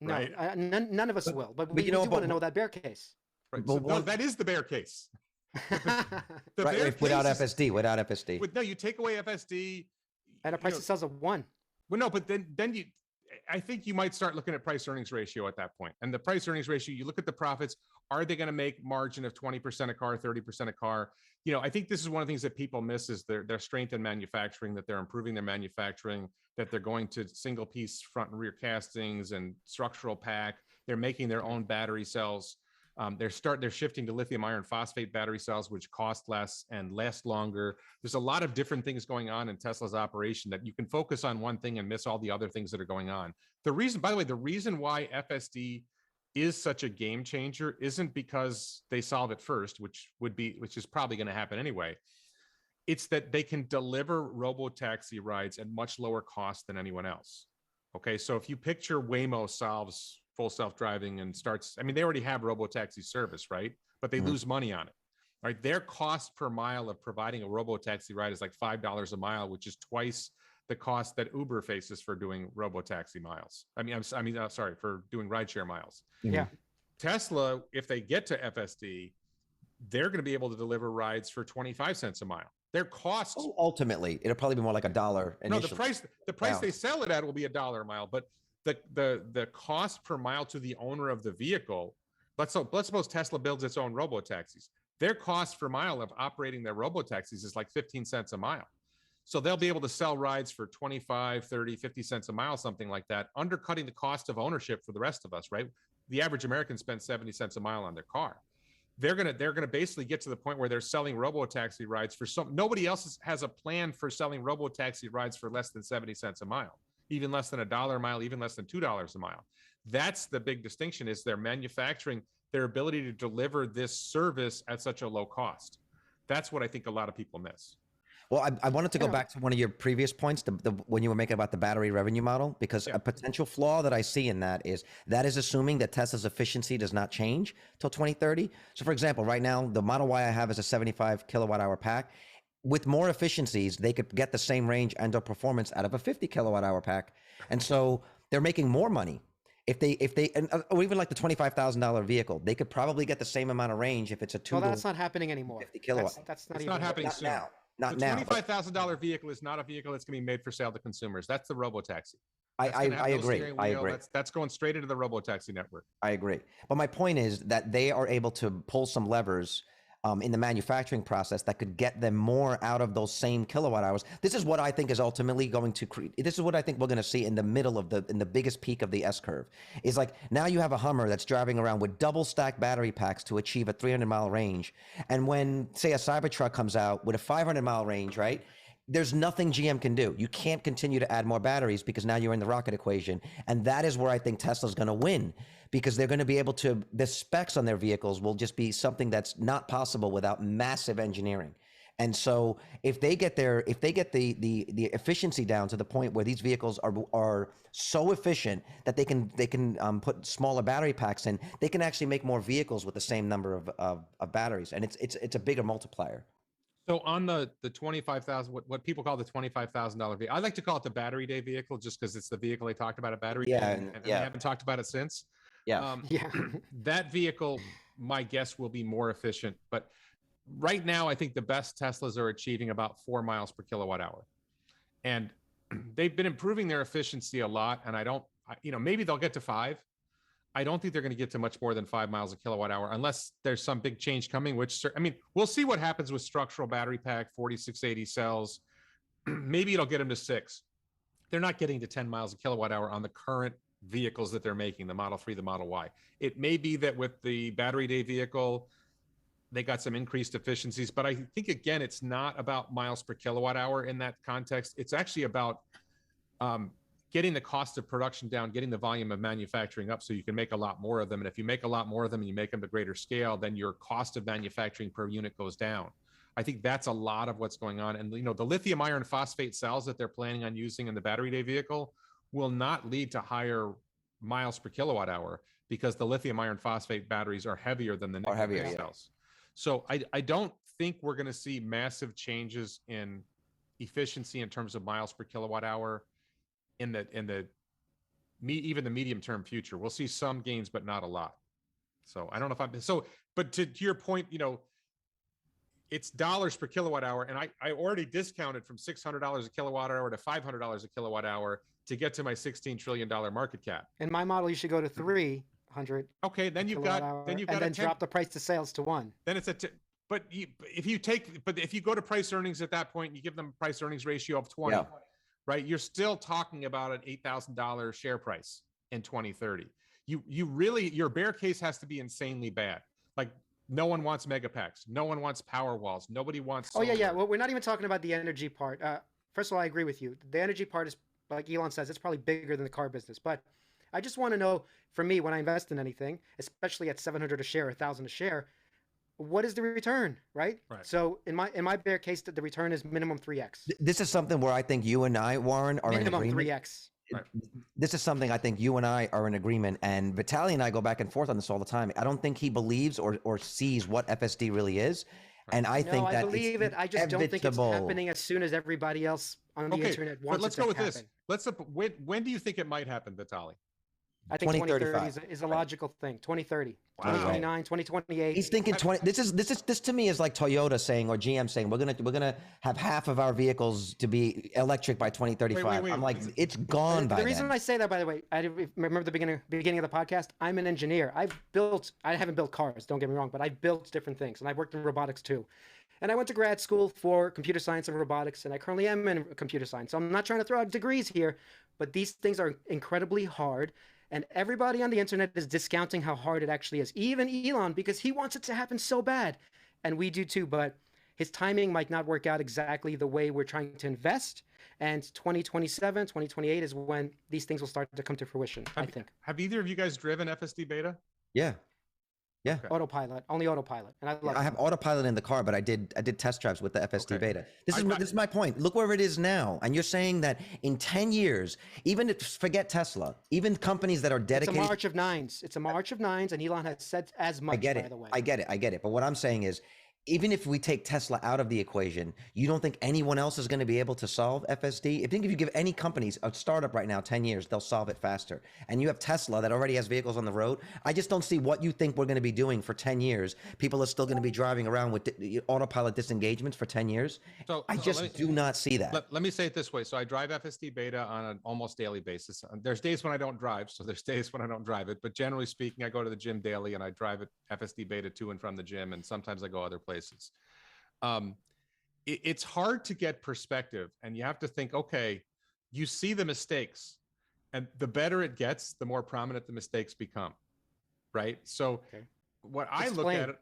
No, right? None of us will. But we do want to know that bear case. Right. So, no, that is the bear case. The Right, without FSD, without FSD. No, you take away FSD. At a price of sales of 1. Well, no, but then I think you might start looking at price earnings ratio at that point. And the price earnings ratio, you look at the profits, are they going to make margin of 20% a car, 30% a car? I think this is one of the things that people miss is their strength in manufacturing, that they're improving their manufacturing, that they're going to single piece front and rear castings and structural pack. They're making their own battery cells. They're shifting to lithium iron phosphate battery cells, which cost less and last longer. There's a lot of different things going on in Tesla's operation that you can focus on one thing and miss all the other things that are going on. By the way, the reason why FSD is such a game changer isn't because they solve it first, which is probably going to happen anyway. It's that they can deliver robo-taxi rides at much lower cost than anyone else. Okay, so if you picture Waymo solves full self-driving and they already have robo-taxi service, right? But they lose money on it, right? Their cost per mile of providing a robo-taxi ride is like $5 a mile, which is twice the cost that Uber faces for doing robo-taxi miles. For doing rideshare miles. Yeah. Tesla, if they get to FSD, they're going to be able to deliver rides for 25 cents a mile. Their cost ultimately, it'll probably be more like $1 initially. No, the price they sell it at will be $1 a mile, but the cost per mile to the owner of the vehicle, let's suppose Tesla builds its own robo-taxis. Their cost per mile of operating their robo-taxis is like 15 cents a mile. So they'll be able to sell rides for 25, 30, 50 cents a mile, something like that, undercutting the cost of ownership for the rest of us, right? The average American spends 70 cents a mile on their car. They're gonna basically get to the point where they're selling robo-taxi rides nobody else has a plan for selling robo-taxi rides for less than 70 cents a mile, even less than $1 a mile, even less than $2 a mile. That's the big distinction, is their manufacturing, their ability to deliver this service at such a low cost. That's what I think a lot of people miss. Well, I wanted to go back to one of your previous points, when you were making about the battery revenue model, because a potential flaw that I see in that is assuming that Tesla's efficiency does not change till 2030. So for example, right now, the Model Y I have is a 75 kilowatt hour pack. With more efficiencies, they could get the same range and or performance out of a 50 kilowatt hour pack. And so they're making more money. Or even like the $25,000 vehicle, they could probably get the same amount of range if it's a 2. Well, that's not happening anymore. 50 kilowatt. That's not it's even not happening soon. Now. Not now. The $25,000 vehicle is not a vehicle that's going to be made for sale to consumers. That's the robo-taxi. I agree. I agree. That's going straight into the robo-taxi network. I agree. But my point is that they are able to pull some levers in the manufacturing process that could get them more out of those same kilowatt hours. This is what I think is ultimately going to create. This is what I think we're going to see in the middle of in the biggest peak of the S curve. Is like now you have a Hummer that's driving around with double stacked battery packs to achieve a 300-mile range. And when, say, a Cybertruck comes out with a 500-mile range, right? There's nothing GM can do. You can't continue to add more batteries because now you're in the rocket equation. And that is where I think Tesla's going to win, because they're going to be able to, the specs on their vehicles will just be something that's not possible without massive engineering. And so if they get the efficiency down to the point where these vehicles are so efficient that they can put smaller battery packs in, they can actually make more vehicles with the same number of batteries. And it's a bigger multiplier. So on the 25,000, what people call the $25,000 vehicle, I like to call it the battery day vehicle, just because it's the vehicle they talked about at battery day, and we haven't talked about it since. That vehicle, my guess, will be more efficient. But right now, I think the best Teslas are achieving about 4 miles per kilowatt hour, and they've been improving their efficiency a lot. And maybe they'll get to 5. I don't think they're going to get to much more than 5 miles a kilowatt hour unless there's some big change coming, we'll see what happens with structural battery pack, 4680 cells. Maybe it'll get them to 6. They're not getting to 10 miles a kilowatt hour on the current vehicles that they're making, the Model 3, the Model Y. It may be that with the battery day vehicle, they got some increased efficiencies, but I think, again, it's not about miles per kilowatt hour in that context. It's actually about getting the cost of production down, getting the volume of manufacturing up so you can make a lot more of them. And if you make a lot more of them and you make them to greater scale, then your cost of manufacturing per unit goes down. I think that's a lot of what's going on. And the lithium iron phosphate cells that they're planning on using in the battery day vehicle will not lead to higher miles per kilowatt hour, because the lithium iron phosphate batteries are heavier than the nickel cells. So I don't think we're going to see massive changes in efficiency in terms of miles per kilowatt hour in the even the medium term future. We'll see some gains, but not a lot. So I don't know if but to your point, it's dollars per kilowatt hour. And I already discounted from $600 a kilowatt hour to $500 a kilowatt hour to get to my $16 trillion market cap. In my model, you should go to 300. Okay, then you've got drop the price to sales to 1. Then it's but if you go to price earnings at that point, you give them a price earnings ratio of 20, right? You're still talking about an $8,000 share price in 2030. You really, your bear case has to be insanely bad. Like, no one wants mega packs. No one wants power walls. Nobody wants solar. Oh yeah. Well, we're not even talking about the energy part. First of all, I agree with you. The energy part is, like Elon says, it's probably bigger than the car business. But I just want to know, for me, when I invest in anything, especially at 700 a share, 1,000 a share, what is the return, right? So in my bear case, the return is minimum 3x. This is something where I think you and I, Warren, are minimum in agreement. 3x. Right. This is something I think you and I are in agreement, and Vitaly and I go back and forth on this all the time. I don't think he believes or sees what FSD really is. And I think that I believe it. I just don't think it's happening as soon as everybody else on the internet wants it to happen. Let's go with this. When do you think it might happen, Vitaly? I think 2030 is a logical thing. 2030, 2029, 2028. He's thinking 20. This to me is like Toyota saying, or GM saying, we're gonna have half of our vehicles to be electric by 2035. I'm like, it's gone by then. The reason I say that, by the way, I remember the beginning of the podcast. I'm an engineer. I haven't built cars. Don't get me wrong, but I've built different things, and I've worked in robotics too. And I went to grad school for computer science and robotics, and I currently am in computer science. So I'm not trying to throw out degrees here, but these things are incredibly hard. And everybody on the internet is discounting how hard it actually is. Even Elon, because he wants it to happen so bad. And we do too, but his timing might not work out exactly the way we're trying to invest. And 2027, 2028 is when these things will start to come to fruition, I think. Have either of you guys driven FSD beta? Yeah. Yeah. Okay. Autopilot, only autopilot. And I have autopilot in the car, but I did test drives with the FSD beta. This is my point. Look where it is now. And you're saying that in 10 years, even forget Tesla, even companies that are dedicated. It's a march of nines. It's a march of nines, and Elon has said as much, by the way. I get it. But what I'm saying is, even if we take Tesla out of the equation, you don't think anyone else is going to be able to solve FSD? I think if you give any companies a startup right now 10 years, they'll solve it faster. And you have Tesla that already has vehicles on the road. I just don't see what you think we're going to be doing for 10 years. People are still going to be driving around with autopilot disengagements for 10 years. I just do not see that. Let me say it this way. So I drive FSD beta on an almost daily basis. There's days when I don't drive, so there's days when I don't drive it. But generally speaking, I go to the gym daily and I drive it FSD beta to and from the gym, and sometimes I go other places. It's hard to get perspective, and you have to think, okay, you see the mistakes, and the better it gets, the more prominent the mistakes become, right? So what I look at it,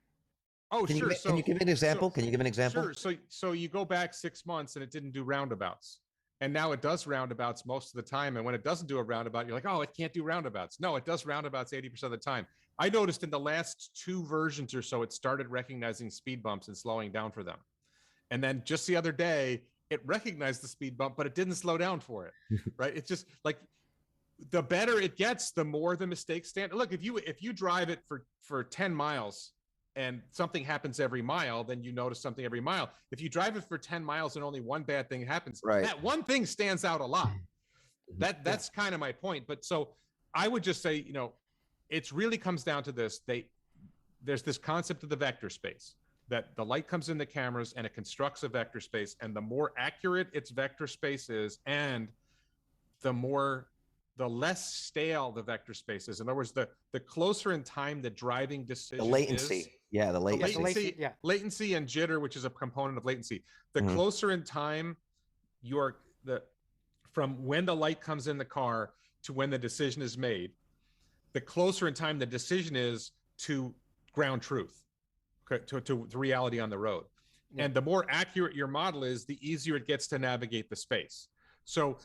can you give an example? Can you give an example? Sure. So you go back 6 months and it didn't do roundabouts, and now it does roundabouts most of the time. And when it doesn't do a roundabout, you're like, oh, it can't do roundabouts. No, it does roundabouts 80% of the time. I noticed in the last 2 versions or so, it started recognizing speed bumps and slowing down for them. And then just the other day, it recognized the speed bump, but it didn't slow down for it, right? It's just like, the better it gets, the more the mistakes stand. Look, if you drive it for 10 miles and something happens every mile, then you notice something every mile. If you drive it for 10 miles and only one bad thing happens, that one thing stands out a lot. That's kind of my point. But so I would just say, it really comes down to this. There's this concept of the vector space, that the light comes in the cameras and it constructs a vector space. And the more accurate its vector space is, and the less stale the vector space is. In other words, the closer in time the driving decision the latency is, the latency. Latency and jitter, which is a component of latency. The closer in time from when the light comes in the car to when the decision is made, the closer in time the decision is to ground truth, to reality on the road. And the more accurate your model is, the easier it gets to navigate the space. So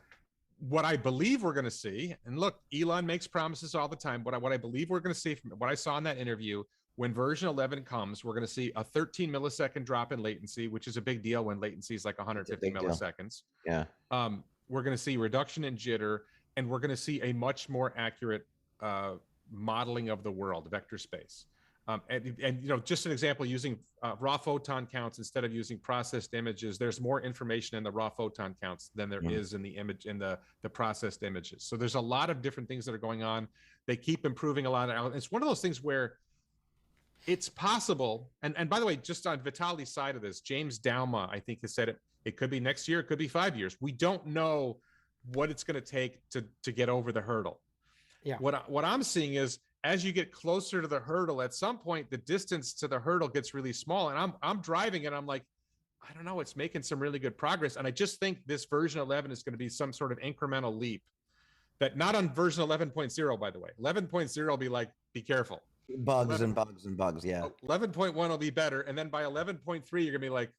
what I believe we're going to see, and look, Elon makes promises all the time, but what I believe we're going to see from what I saw in that interview, when version 11 comes, we're going to see a 13 millisecond drop in latency, which is a big deal when latency is like 150 milliseconds. Yeah. We're going to see reduction in jitter, and we're going to see a much more accurate modeling of the world, vector space. And just an example, using raw photon counts instead of using processed images, there's more information in the raw photon counts than there is in the image, in the processed images. So there's a lot of different things that are going on. They keep improving a lot. It's one of those things where It's possible. And by the way, just on Vitaly's side of this, James Dauma, I think, has said it could be next year, it could be 5 years. We don't know what it's going to take to get over the hurdle. Yeah. What I'm seeing is, as you get closer to the hurdle, at some point the distance to the hurdle gets really small. And I'm driving and I'm like, I don't know, it's making some really good progress. And I just think this version 11 is going to be some sort of incremental leap. That not on version 11.0, by the way. 11.0 will be like, be careful. Bugs and bugs, yeah. 11.1 will be better. And then by 11.3, you're going to be like,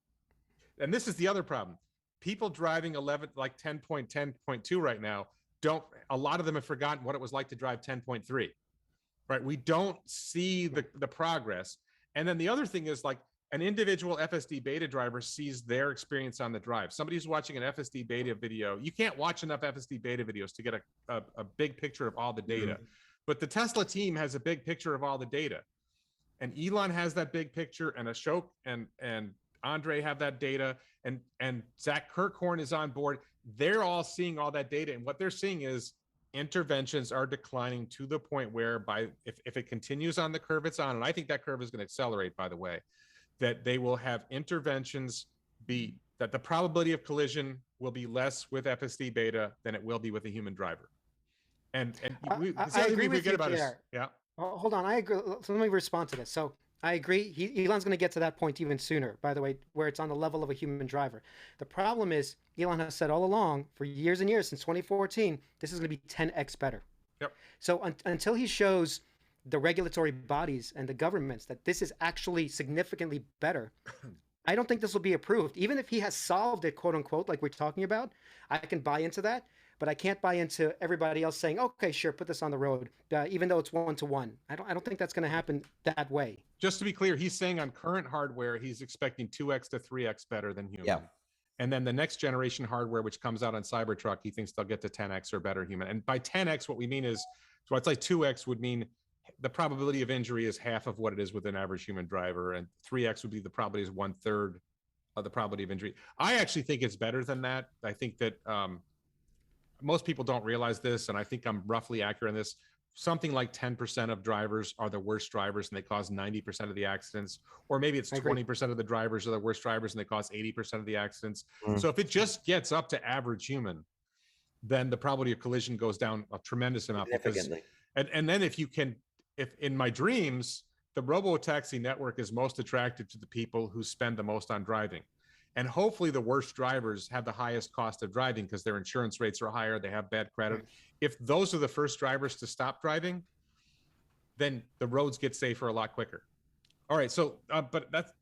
and this is the other problem. People driving 10.10.2 right now, a lot of them have forgotten what it was like to drive 10.3, right? We don't see the progress. And then the other thing is, like, an individual FSD beta driver sees their experience on the drive. Somebody who's watching an FSD beta video, you can't watch enough FSD beta videos to get a big picture of all the data. Mm-hmm. But the Tesla team has a big picture of all the data. And Elon has that big picture, and Ashok and Andre have that data, and Zach Kirkhorn is on board. They're all seeing all that data. And what they're seeing is interventions are declining to the point where if it continues on the curve it's on, and I think that curve is going to accelerate, by the way, that they will have interventions that the probability of collision will be less with FSD beta than it will be with a human driver. And I agree with you there. Yeah. Hold on, I agree. So let me respond to this. So I agree. Elon's going to get to that point even sooner, by the way, where it's on the level of a human driver. The problem is, Elon has said all along, for years and years, since 2014, this is going to be 10x better. Yep. So until he shows the regulatory bodies and the governments that this is actually significantly better, I don't think this will be approved. Even if he has solved it, quote unquote, like we're talking about, I can buy into that, but I can't buy into everybody else saying, okay, sure, put this on the road, even though it's 1-to-1. I don't think that's going to happen that way. Just to be clear, he's saying on current hardware, he's expecting 2x to 3x better than human. Yeah. And then the next generation hardware, which comes out on Cybertruck, he thinks they'll get to 10x or better human. And by 10x, what we mean is, so it's like 2x would mean the probability of injury is half of what it is with an average human driver, and 3x would be the probability is 1/3 of the probability of injury. I actually think it's better than that. I think that most people don't realize this, and I think I'm roughly accurate in this. Something like 10% of drivers are the worst drivers and they cause 90% of the accidents, or maybe it's 20% of the drivers are the worst drivers and they cause 80% of the accidents. So if it just gets up to average human, then the probability of collision goes down a tremendous amount. Significantly. And then if in my dreams, the robo-taxi network is most attractive to the people who spend the most on driving. And hopefully the worst drivers have the highest cost of driving because their insurance rates are higher, they have bad credit. If those are the first drivers to stop driving, then the roads get safer a lot quicker. All right, so but that's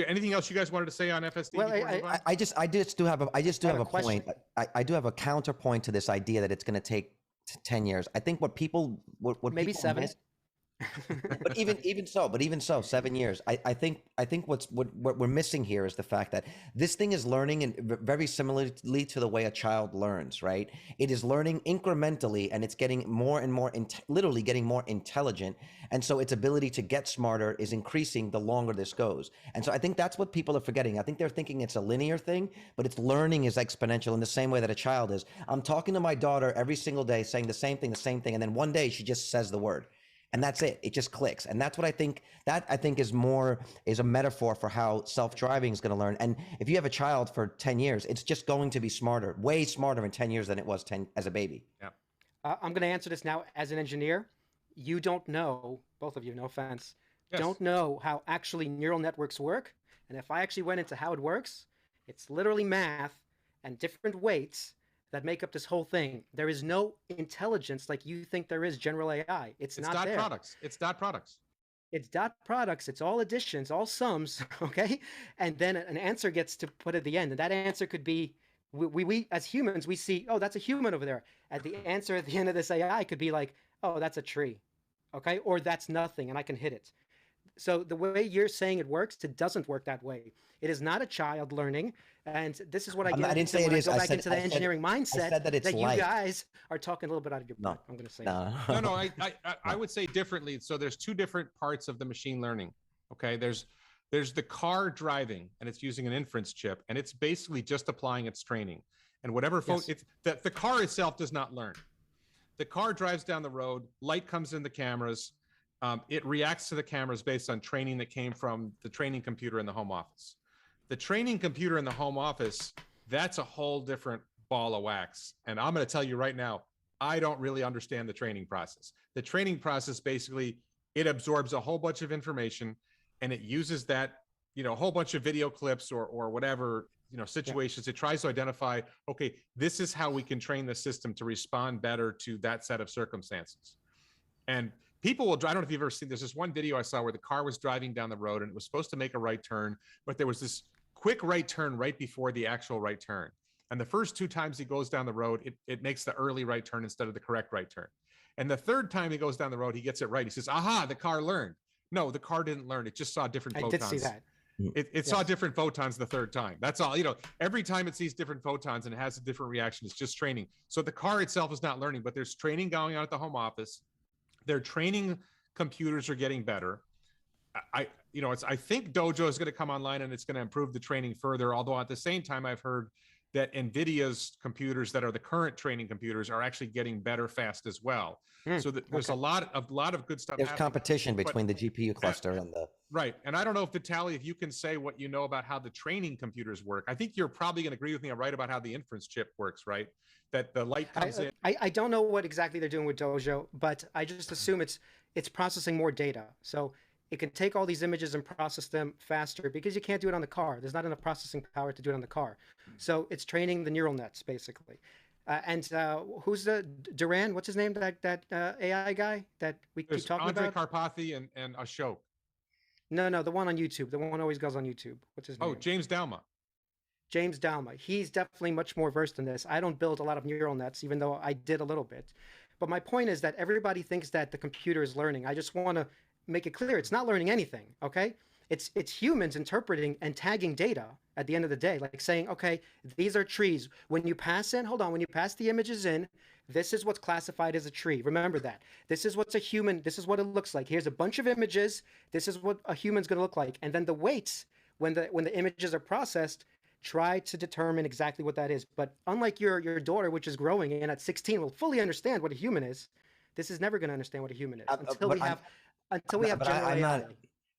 anything else you guys wanted to say on FSD? Well, I just do have a point. I do have a counterpoint to this idea that it's going to take 10 years. I think what maybe people 7. But even so 7 years. I think what we're missing here is the fact that this thing is learning, and very similarly to the way a child learns, right? It is learning incrementally, and it's getting more and more literally getting more intelligent, and so its ability to get smarter is increasing the longer this goes. And so I think that's what people are forgetting. I think they're thinking it's a linear thing, but its learning is exponential in the same way that a child is. I'm talking to my daughter every single day saying the same thing, and then one day she just says the word. And that's it. It just clicks. And that's what I think is a metaphor for how self-driving is going to learn. And if you have a child for 10 years, it's just going to be smarter, way smarter in 10 years than it was as a baby. Yeah. I'm going to answer this now as an engineer. You don't know, both of you, no offense, yes, don't know how actually neural networks work. And if I actually went into how it works, it's literally math and different weights that make up this whole thing. There is no intelligence like you think there is general AI. It's not there. It's dot products. It's dot products. It's all additions, all sums, okay? And then an answer gets to put at the end. And that answer could be, we as humans, we see, oh, that's a human over there. And the answer at the end of this AI could be like, oh, that's a tree, okay? Or that's nothing, and I can hit it. So the way you're saying it works, it doesn't work that way. It is not a child learning, and this is what I get into when I go back into the engineering mindset. That you guys are talking a little bit out of your butt. I'm going to say no. I would say differently. So there's two different parts of the machine learning. Okay, there's the car driving, and it's using an inference chip, and it's basically just applying its training. And whatever the car itself does not learn. The car drives down the road, light comes in the cameras, it reacts to the cameras based on training that came from the training computer in the home office. The training computer in the home office, that's a whole different ball of wax. And I'm going to tell you right now, I don't really understand the training process. The training process, basically, it absorbs a whole bunch of information and it uses that, you know, a whole bunch of video clips or whatever, you know, situations. It tries to identify, okay, this is how we can train the system to respond better to that set of circumstances. And people will, I don't know if you've ever seen, there's this one video I saw where the car was driving down the road and it was supposed to make a right turn, but there was this quick right turn right before the actual right turn. And the first 2 times he goes down the road, it makes the early right turn instead of the correct right turn. And the third time he goes down the road, he gets it right. He says, aha, the car learned. No, the car didn't learn. It just saw different photons. I did see that. It saw different photons the third time. That's all. You know, every time it sees different photons and it has a different reaction, it's just training. So the car itself is not learning, but there's training going on at the home office. Their training computers are getting better. I think Dojo is going to come online and it's going to improve the training further. Although at the same time, I've heard that NVIDIA's computers that are the current training computers are actually getting better fast as well. So there's a lot of good stuff. There's competition between the GPU cluster and the... Right. And I don't know if Vitaly, if you can say what you know about how the training computers work. I think you're probably going to agree with me. I'm right about how the inference chip works, right? That the light comes in. I don't know what exactly they're doing with Dojo, but I just assume it's processing more data. So it can take all these images and process them faster because you can't do it on the car. There's not enough processing power to do it on the car. So it's training the neural nets, basically. Who's the Duran? What's his name? That AI guy that we keep talking about? Andre Karpathy and Ashok. No, the one on YouTube. The one always goes on YouTube. What's his name? Oh, James Dalma. James Dalma. He's definitely much more versed in this. I don't build a lot of neural nets, even though I did a little bit. But my point is that everybody thinks that the computer is learning. I just want to make it clear it's not learning anything, okay? It's humans interpreting and tagging data at the end of the day, like saying, okay, these are trees. When you pass when you pass the images in, this is what's classified as a tree. Remember that. This is what's a human. This is what it looks like. Here's a bunch of images. This is what a human's going to look like. And then the weights, when the images are processed, try to determine exactly what that is. But unlike your daughter, which is growing and at 16 will fully understand what a human is, this is never going to understand what a human is until we have general AI.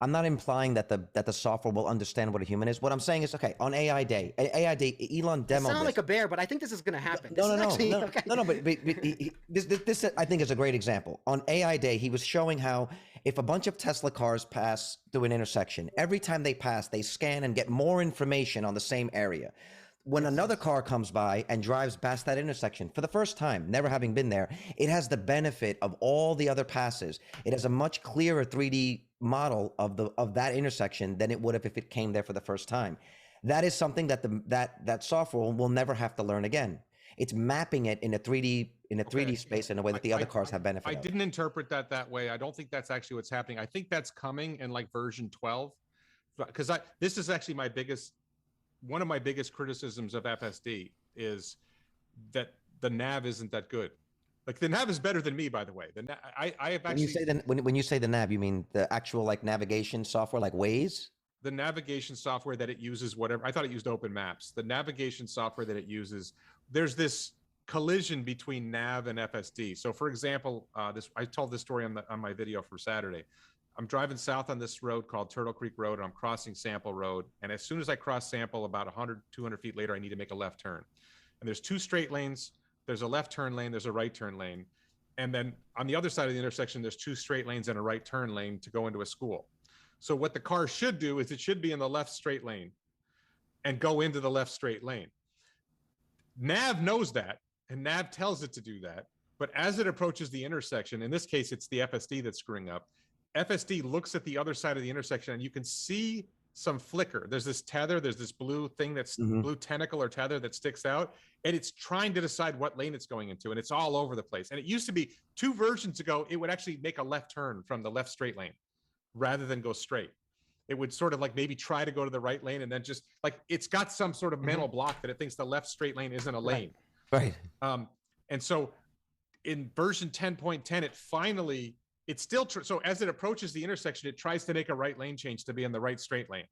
I'm not implying that the software will understand what a human is. What I'm saying is, okay, on AI Day, Elon demoed. Sound like a bear, but I think this is going to happen. No. But this I think is a great example. On AI Day, he was showing how if a bunch of Tesla cars pass through an intersection, every time they pass, they scan and get more information on the same area. When another car comes by and drives past that intersection for the first time, never having been there, it has the benefit of all the other passes. It has a much clearer 3D model of that intersection than it would have if it came there for the first time. That is something that that software will never have to learn again. It's mapping it in a 3D space in a way that the other cars have benefit. I didn't interpret that way. I don't think that's actually what's happening. I think that's coming in like version 12, because this is actually one of my biggest criticisms of FSD is that the nav isn't that good. Like the nav is better than me, by the way. I have actually. When you say the nav, you mean the actual like navigation software, like Waze? The navigation software that it uses, whatever. I thought it used Open Maps. The navigation software that it uses, there's collision between nav and FSD. So, for example, I told this story on my video for Saturday. I'm driving south on this road called Turtle Creek Road, and I'm crossing Sample Road. And as soon as I cross Sample, about 100, 200 feet later, I need to make a left turn. And there's 2 straight lanes. There's a left turn lane. There's a right turn lane. And then on the other side of the intersection, there's 2 straight lanes and a right turn lane to go into a school. So what the car should do is it should be in the left straight lane and go into the left straight lane. Nav knows that, and Nav tells it to do that. But as it approaches the intersection, in this case, it's the FSD that's screwing up. FSD looks at the other side of the intersection, and you can see some flicker. There's this tether. There's this blue thing that's blue tentacle or tether that sticks out, and it's trying to decide what lane it's going into, and it's all over the place. And it used to be 2 versions ago, it would actually make a left turn from the left straight lane rather than go straight. It would sort of like maybe try to go to the right lane and then just like it's got some sort of mental block that it thinks the left straight lane isn't a lane. Right. And so in version 10.10, it finally. It's still so as it approaches the intersection, it tries to make a right lane change to be in the right straight lane,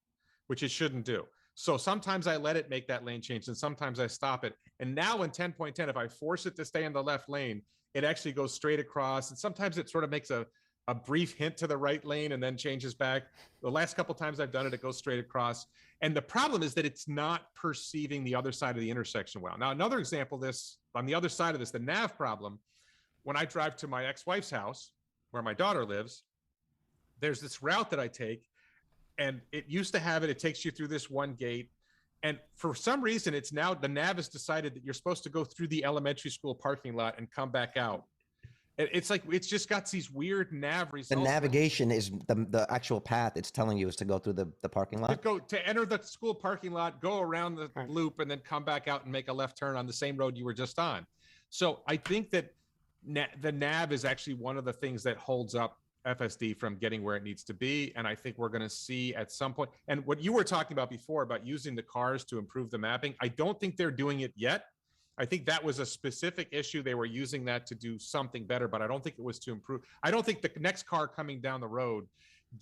which it shouldn't do. So sometimes I let it make that lane change and sometimes I stop it. And now in 10.10, if I force it to stay in the left lane, it actually goes straight across. And sometimes it sort of makes a a brief hint to the right lane and then changes back. The last couple times I've done it, it goes straight across. And the problem is that it's not perceiving the other side of the intersection well. Now, another example of this, on the other side of this, the nav problem, when I drive to my ex-wife's house, where my daughter lives, there's this route that I take, and it used to have it takes you through this one gate. And for some reason, it's now, the nav has decided that you're supposed to go through the elementary school parking lot and come back out. It's like, it's just got these weird nav results. The navigation is the actual path it's telling you is to go through the parking lot? To enter the school parking lot, go around the loop, and then come back out and make a left turn on the same road you were just on. So I think that the nav is actually one of the things that holds up FSD from getting where it needs to be. And I think we're going to see at some point, and what you were talking about before about using the cars to improve the mapping, I don't think they're doing it yet. I think that was a specific issue. They were using that to do something better, but I don't think it was to improve. I don't think the next car coming down the road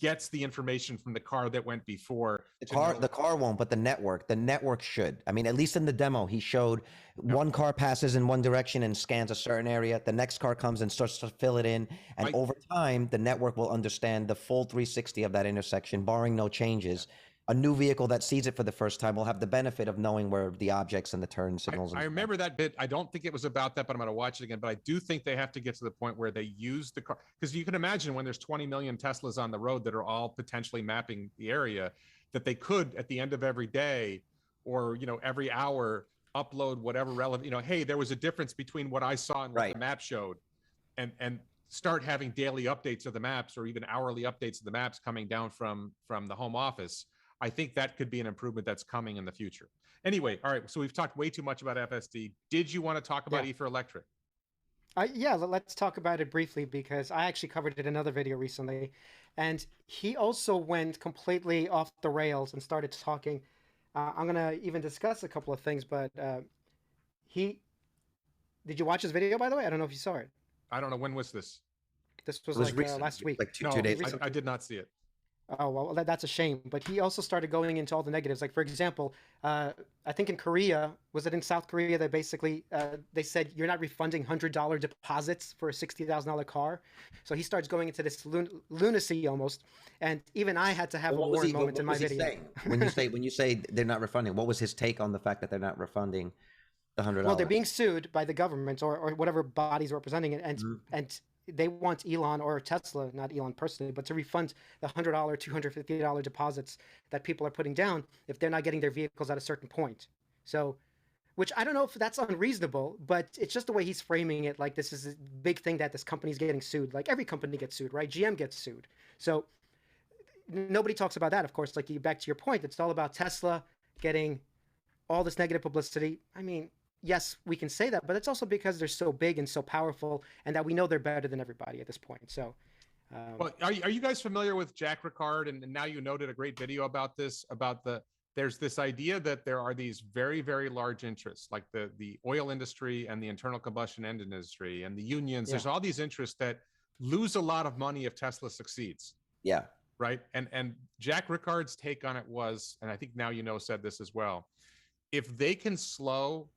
gets the information from the car that went before. The car won't, but the network should. I mean, at least in the demo, he showed one car passes in one direction and scans a certain area. The next car comes and starts to fill it in. And over time, the network will understand the full 360 of that intersection, barring no changes. A new vehicle that sees it for the first time will have the benefit of knowing where the objects and the turn signals. I remember that bit. I don't think it was about that, but I'm going to watch it again. But I do think they have to get to the point where they use the car, because you can imagine when there's 20 million Teslas on the road that are all potentially mapping the area, that they could at the end of every day or, you know, every hour upload whatever relevant, you know, hey, there was a difference between what I saw and what the map showed, and start having daily updates of the maps or even hourly updates of the maps coming down from the home office. I think that could be an improvement that's coming in the future. Anyway, all right, so we've talked way too much about FSD. Did you want to talk about E for Electric? Yeah, let's talk about it briefly, because I actually covered it in another video recently. And he also went completely off the rails and started talking. I'm going to even discuss a couple of things, but did you watch his video, by the way? I don't know if you saw it. I don't know. When was this? This was like last week. Like two days. I did not see it. Oh, well, that's a shame. But he also started going into all the negatives. Like, for example, I think in Korea, was it in South Korea, that basically they said you're not refunding $100 deposits for a $60,000 car. So he starts going into this lunacy almost. And even I had to have a warning moment in my video. When you say they're not refunding, what was his take on the fact that they're not refunding the $100? Well, they're being sued by the government or whatever bodies representing it. And they want Elon or Tesla, not Elon personally, but to refund the $100, $250 deposits that people are putting down if they're not getting their vehicles at a certain point. So, which I don't know if that's unreasonable, but it's just the way he's framing it. Like, this is a big thing that this company's getting sued. Like, every company gets sued, right? GM gets sued. So nobody talks about that, of course. Like, back to your point, it's all about Tesla getting all this negative publicity. I mean, yes, we can say that, but it's also because they're so big and so powerful, and that we know they're better than everybody at this point. So, well, are you guys familiar with Jack Ricard? And now you know did a great video about this. There's this idea that there are these very, very large interests, like the oil industry and the internal combustion engine industry and the unions. There's all these interests that lose a lot of money if Tesla succeeds. Yeah. Right. And Jack Ricard's take on it was, and I think now you know said this as well, if they can slow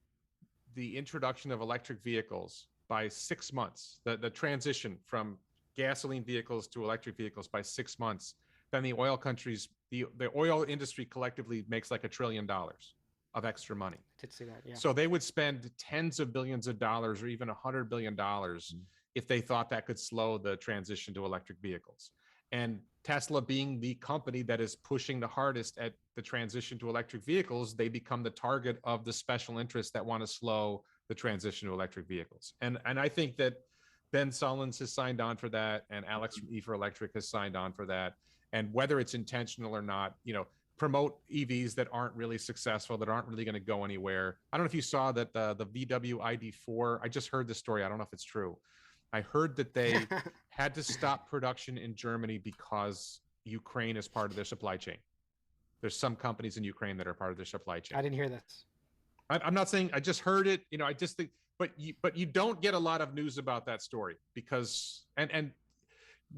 the introduction of electric vehicles by 6 months, the transition from gasoline vehicles to electric vehicles by 6 months, then the oil industry collectively makes like $1 trillion of extra money. I did see that, yeah. So they would spend tens of billions of dollars or even $100 billion if they thought that could slow the transition to electric vehicles. And Tesla being the company that is pushing the hardest at the transition to electric vehicles, they become the target of the special interests that want to slow the transition to electric vehicles. And I think that Ben Sullins has signed on for that, and Alex from E for Electric has signed on for that. And whether it's intentional or not, you know, promote EVs that aren't really successful, that aren't really going to go anywhere. I don't know if you saw that the VW ID4, I just heard the story. I don't know if it's true. I heard that they had to stop production in Germany because Ukraine is part of their supply chain. There's some companies in Ukraine that are part of their supply chain. I didn't hear this. I'm not saying, I just heard it. You know, I just think, but you don't get a lot of news about that story because, and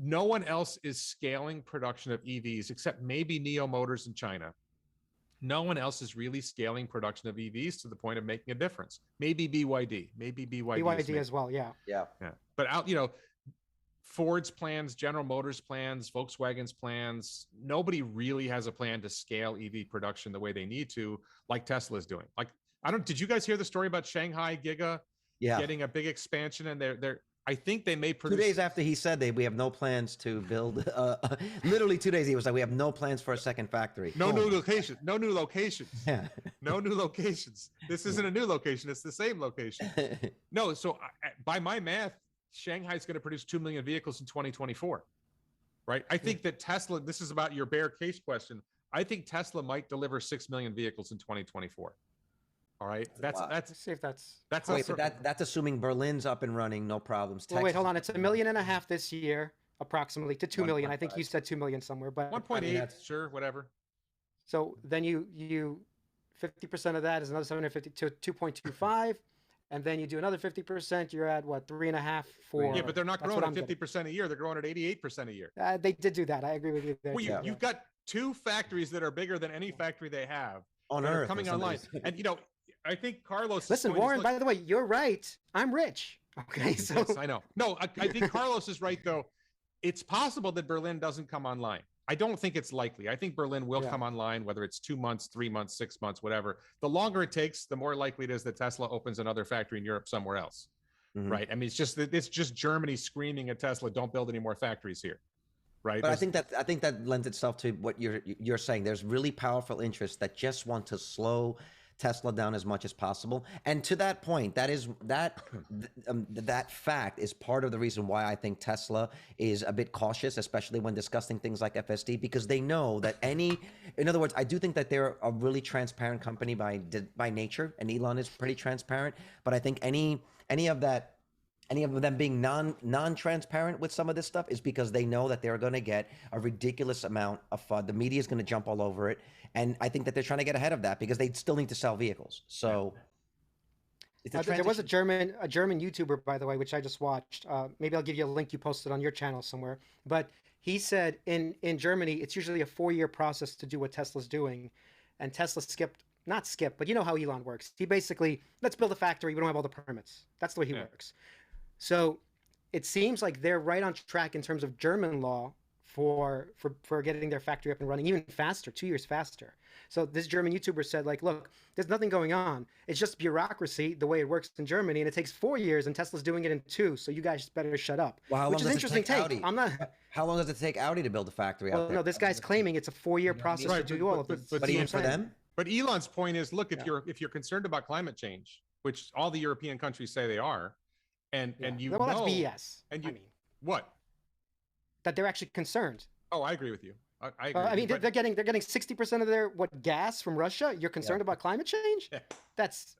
no one else is scaling production of EVs except maybe Neo Motors in China. No one else is really scaling production of EVs to the point of making a difference. Maybe BYD, BYD as well. Yeah. But out, you know, Ford's plans, General Motors plans, Volkswagen's plans, nobody really has a plan to scale EV production the way they need to, like Tesla is doing. Like, did you guys hear the story about Shanghai Giga getting a big expansion? And I think they may produce 2 days after he said we have no plans to build, literally 2 days, he was like, we have no plans for a second factory. No new locations. No new locations. Yeah. No new locations. This isn't a new location. It's the same location. No. So by my math, Shanghai's going to produce 2 million vehicles in 2024, right? I think that Tesla, this is about your bear case question. I think Tesla might deliver 6 million vehicles in 2024. All right. Let's see if that's wait, but that's assuming Berlin's up and running, no problems. Well, wait, hold on. It's 1.5 million this year, approximately, to 2 million. 1.5. I think you said 2 million somewhere, but 1.8, sure, whatever. So then you 50% of that is another 750 to 2.25. And then you do another 50%, you're at what, 3.5, 4. Yeah, but they're not growing at 50% a year. They're growing at 88% a year. They did do that. I agree with you there. Well, you've got 2 factories that are bigger than any factory they have on Earth coming online. And, I think Carlos. Listen, Warren, by the way, you're right. I'm rich. Okay. So yes, I know. No, I think Carlos is right, though. It's possible that Berlin doesn't come online. I don't think it's likely. I think Berlin will come online, whether it's 2 months, 3 months, 6 months, whatever. The longer it takes, the more likely it is that Tesla opens another factory in Europe somewhere else, right? I mean, it's just Germany screaming at Tesla, "Don't build any more factories here," right? But I think that lends itself to what you're saying. There's really powerful interests that just want to slow Tesla down as much as possible. And to that point, that fact is part of the reason why I think Tesla is a bit cautious, especially when discussing things like FSD, because they know that in other words, I do think that they're a really transparent company by nature, and Elon is pretty transparent. But I think any of them being non-transparent with some of this stuff is because they know that they're going to get a ridiculous amount of FUD. The media is going to jump all over it. And I think that they're trying to get ahead of that because they still need to sell vehicles. So there was a German YouTuber, by the way, which I just watched. Maybe I'll give you a link you posted on your channel somewhere. But he said in Germany, it's usually a 4-year process to do what Tesla's doing. And Tesla not skipped, but you know how Elon works. He basically, let's build a factory. We don't have all the permits. That's the way he works. So it seems like they're right on track in terms of German law for getting their factory up and running even faster, 2 years faster. So this German YouTuber said, like, look, there's nothing going on. It's just bureaucracy, the way it works in Germany, and it takes 4 years, and Tesla's doing it in 2. So you guys better shut up. Well, which is an interesting take. Audi? How long does it take Audi to build a factory out there? No, this guy's claiming it's a 4-year process to do all of this. But even for them? But Elon's point is, look, if you're concerned about climate change, which all the European countries say they are, and you well, that's BS. And you what? That they're actually concerned. Oh, I agree with you. I agree. I mean, they're getting 60% of their gas from Russia. You're concerned about climate change? That's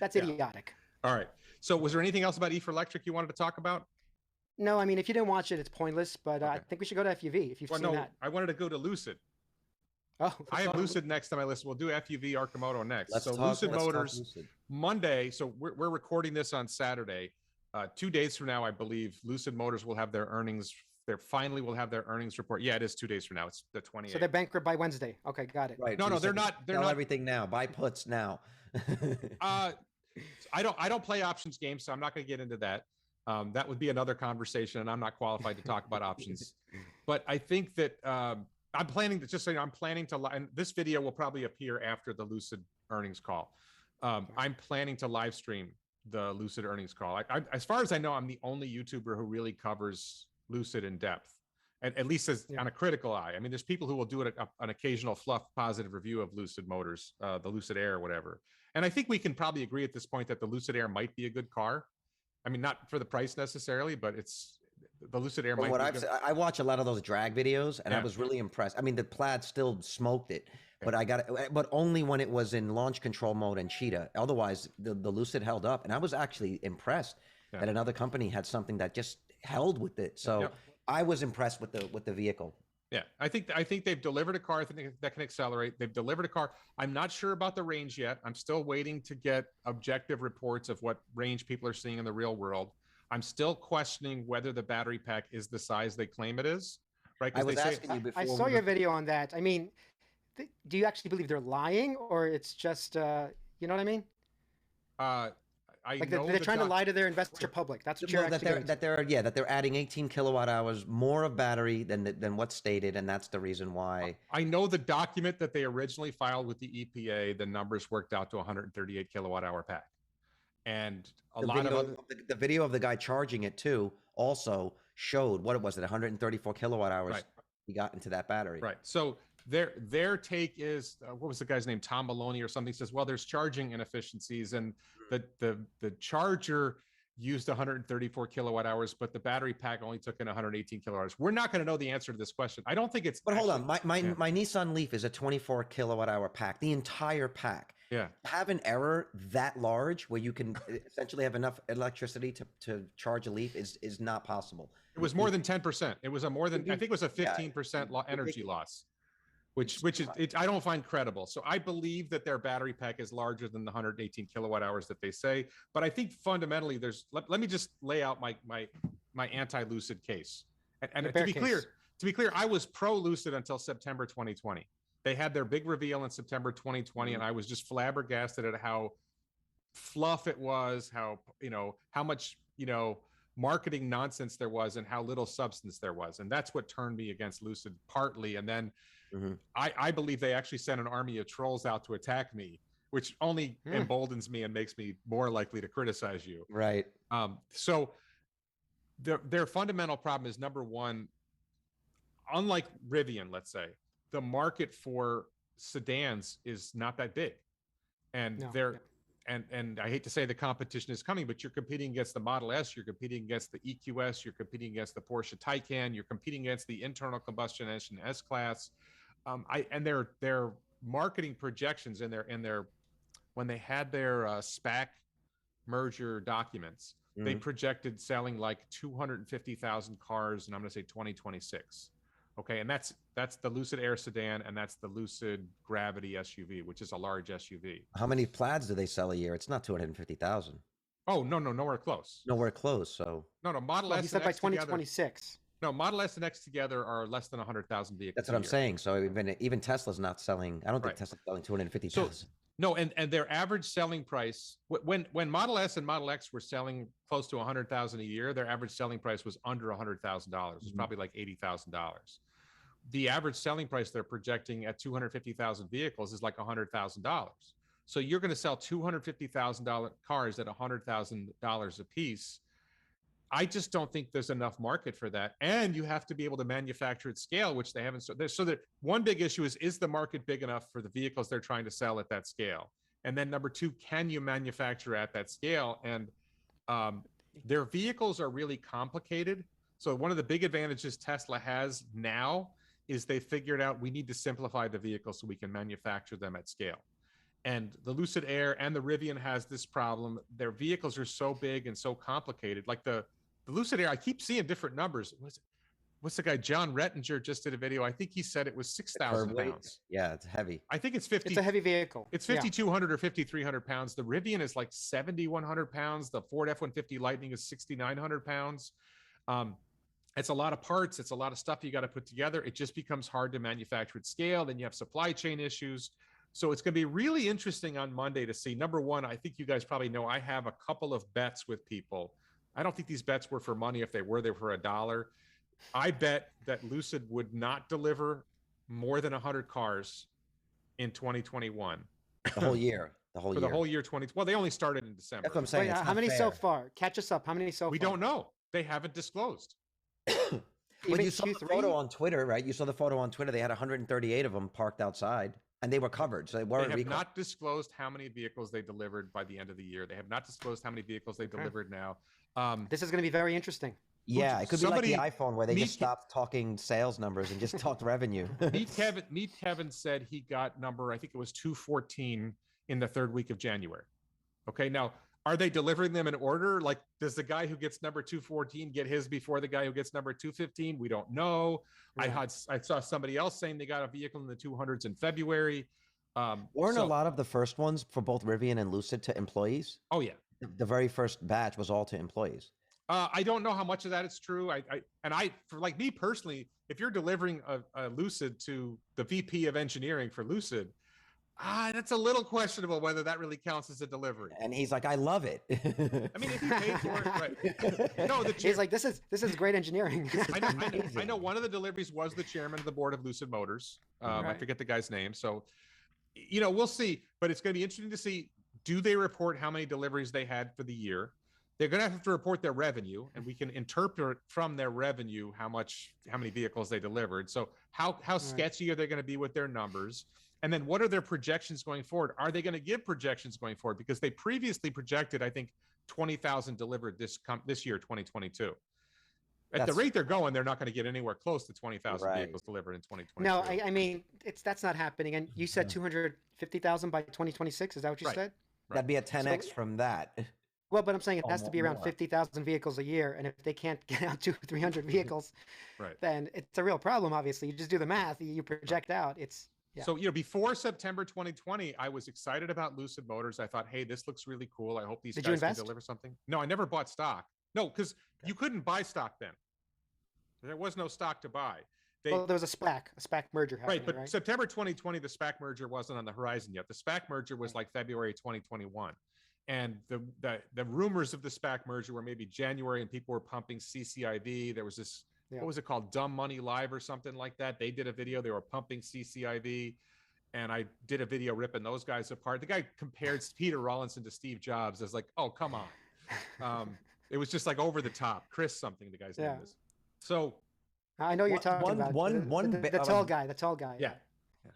idiotic. All right. So, was there anything else about E for Electric you wanted to talk about? No, I mean, if you didn't watch it, it's pointless. But I think we should go to FUV if you've seen that. I wanted to go to Lucid. Oh, I have Lucid next on my list. We'll do FUV Arcimoto next. Lucid Motors Monday. So we're recording this on Saturday. 2 days from now, I believe Lucid Motors will have their earnings. They finally will have their earnings report. Yeah, it is 2 days from now. It's the 28th. So they're bankrupt by Wednesday. Okay, got it. Right. No, they're not. They're sell not everything now. Buy puts now. I don't play options games, so I'm not going to get into that. That would be another conversation, and I'm not qualified to talk about options. But I think that I'm planning to and this video will probably appear after the Lucid earnings call. I'm planning to live stream the Lucid earnings call. As far as I know, I'm the only YouTuber who really covers Lucid in depth, at least on a critical eye. I mean, there's people who will do an occasional fluff positive review of Lucid Motors, the Lucid Air or whatever. And I think we can probably agree at this point that the Lucid Air might be a good car. I mean, not for the price necessarily, but the Lucid Air might be good. I watch a lot of those drag videos, and I was really impressed. I mean, the Plaid still smoked it, but only when it was in launch control mode and Cheetah. Otherwise, the Lucid held up, and I was actually impressed that another company had something that just held with it. So I was impressed with the vehicle. Yeah, I think they've delivered a car that can accelerate. They've delivered a car. I'm not sure about the range yet. I'm still waiting to get objective reports of what range people are seeing in the real world. I'm still questioning whether the battery pack is the size they claim it is. Right? I was asking you before. I saw your video on that. I mean, do you actually believe they're lying, or it's just you know what I mean? like know they're trying to lie to their investor public. That's what you're that they're adding 18 kilowatt hours more of battery than what's stated, and that's the reason why. I know the document that they originally filed with the EPA, the numbers worked out to 138 kilowatt hour pack, and the video of the guy charging it too also showed what it was at 134 kilowatt hours. Right. He got into that battery. Right. So their take is what was the guy's name? Tom Maloney or something, says, well, there's charging inefficiencies, and the charger used 134 kilowatt hours, but the battery pack only took in 118 kilowatt hours. We're not going to know the answer to this question. I don't think it's. But hold on, my Nissan Leaf is a 24 kilowatt hour pack, the entire pack. Yeah. Have an error that large where you can essentially have enough electricity to charge a Leaf is not possible. It was more than 10%. It was I think it was a 15% energy loss, which is I don't find credible. So I believe that their battery pack is larger than the 118 kilowatt hours that they say. But I think fundamentally let me just lay out my anti-Lucid case. And to be clear, I was pro-Lucid until September 2020. They had their big reveal in September 2020, and I was just flabbergasted at how fluff it was, how much, marketing nonsense there was, and how little substance there was. And that's what turned me against Lucid partly. And then I believe they actually sent an army of trolls out to attack me, which only emboldens me and makes me more likely to criticize you. Right. So their fundamental problem is, number one, unlike Rivian, let's say, the market for sedans is not that big, and and I hate to say the competition is coming, but you're competing against the Model S, you're competing against the EQS, you're competing against the Porsche Taycan, you're competing against the internal combustion engine S-Class, and their marketing projections in their when they had their SPAC merger documents, they projected selling like 250,000 cars, and I'm going to say 2026. Okay, and that's the Lucid Air sedan, and that's the Lucid Gravity SUV, which is a large SUV. How many Plaids do they sell a year? It's not 250,000. Oh, no, nowhere close. Nowhere close. So no, Model S. He said by 2026. No, Model S and X together are less than 100,000 vehicles. That's what I'm saying. So even Tesla's not selling. I don't think Tesla's selling 250,000. So, no, and their average selling price, when Model S and Model X were selling close to 100,000 a year, their average selling price was under $100,000. It was probably like $80,000. The average selling price they're projecting at 250,000 vehicles is like $100,000. So you're going to sell $250,000 cars at $100,000 a piece. I just don't think there's enough market for that. And you have to be able to manufacture at scale, which they haven't. So that one big issue is the market big enough for the vehicles they're trying to sell at that scale? And then number two, can you manufacture at that scale? And their vehicles are really complicated. So one of the big advantages Tesla has now is they figured out we need to simplify the vehicle so we can manufacture them at scale. And the Lucid Air and the Rivian has this problem. Their vehicles are so big and so complicated. Like the Lucid Air, I keep seeing different numbers. What's the guy? John Rettinger just did a video. I think he said it was 6,000 pounds. Yeah, it's heavy. I think it's 50. It's a heavy vehicle. It's 5,200 or 5,300 pounds. The Rivian is like 7,100 pounds. The Ford F-150 Lightning is 6,900 pounds. It's a lot of parts. It's a lot of stuff you got to put together. It just becomes hard to manufacture at scale. Then you have supply chain issues. So it's going to be really interesting on Monday to see. Number one, I think you guys probably know I have a couple of bets with people. I don't think these bets were for money. If they were for $1. I bet that Lucid would not deliver more than 100 cars in 2021. The whole year. The whole year 20. Well, they only started in December. That's what I'm saying. Wait, how many so far? Catch us up. How many so far? We don't know. They haven't disclosed. Well, you saw the photo on Twitter, right? You saw the photo on Twitter. They had 138 of them parked outside, and they were covered, so they weren't. They have not disclosed how many vehicles they delivered by the end of the year. They have not disclosed how many vehicles they delivered now. This is going to be very interesting. Yeah, it could be like the iPhone where they just stopped talking sales numbers and just talked revenue. Meet Kevin said he got number, I think it was 214 in the third week of January. Okay, now, are they delivering them in order? Like, does the guy who gets number 214 get his before the guy who gets number 215? We don't know. Right. I saw somebody else saying they got a vehicle in the 200s in February. Weren't a lot of the first ones for both Rivian and Lucid to employees? Oh, yeah. The very first batch was all to employees. I don't know how much of that is true. For like me personally, if you're delivering a Lucid to the VP of engineering for Lucid, That's a little questionable whether that really counts as a delivery. And he's like, I love it. I mean, if you paid for it, right? No, he's like, this is great engineering. I know one of the deliveries was the chairman of the board of Lucid Motors. I forget the guy's name. So, we'll see. But it's going to be interesting to see, do they report how many deliveries they had for the year? They're going to have to report their revenue, and we can interpret from their revenue how many vehicles they delivered. So how sketchy are they going to be with their numbers? And then what are their projections going forward? Are they going to give projections going forward? Because they previously projected, I think, 20,000 delivered this year, 2022. At the rate they're going, they're not going to get anywhere close to 20,000 vehicles delivered in 2022. No, I mean, that's not happening. And you said 250,000 by 2026. Is that what you said? That'd be a 10x from that. Well, but I'm saying it has to be around 50,000 vehicles a year. And if they can't get out 200 or 300 vehicles, then it's a real problem, obviously. You just do the math. You project out. Yeah. So, before September 2020, I was excited about Lucid Motors. I thought, hey, this looks really cool. I hope these guys can deliver something. No, I never bought stock. No, because you couldn't buy stock then. There was no stock to buy. Well, there was a SPAC merger happening, right? But September 2020, the SPAC merger wasn't on the horizon yet. The SPAC merger was like February 2021. And the rumors of the SPAC merger were maybe January, and people were pumping CCIV. There was this, what was it called? Dumb Money Live or something like that. They did a video. They were pumping CCIV. And I did a video ripping those guys apart. The guy compared Peter Rawlinson to Steve Jobs. I was like, oh, come on. It was just like over the top. Chris something, the guy's name is. So I know you're talking about the tall guy. The tall guy. Yeah.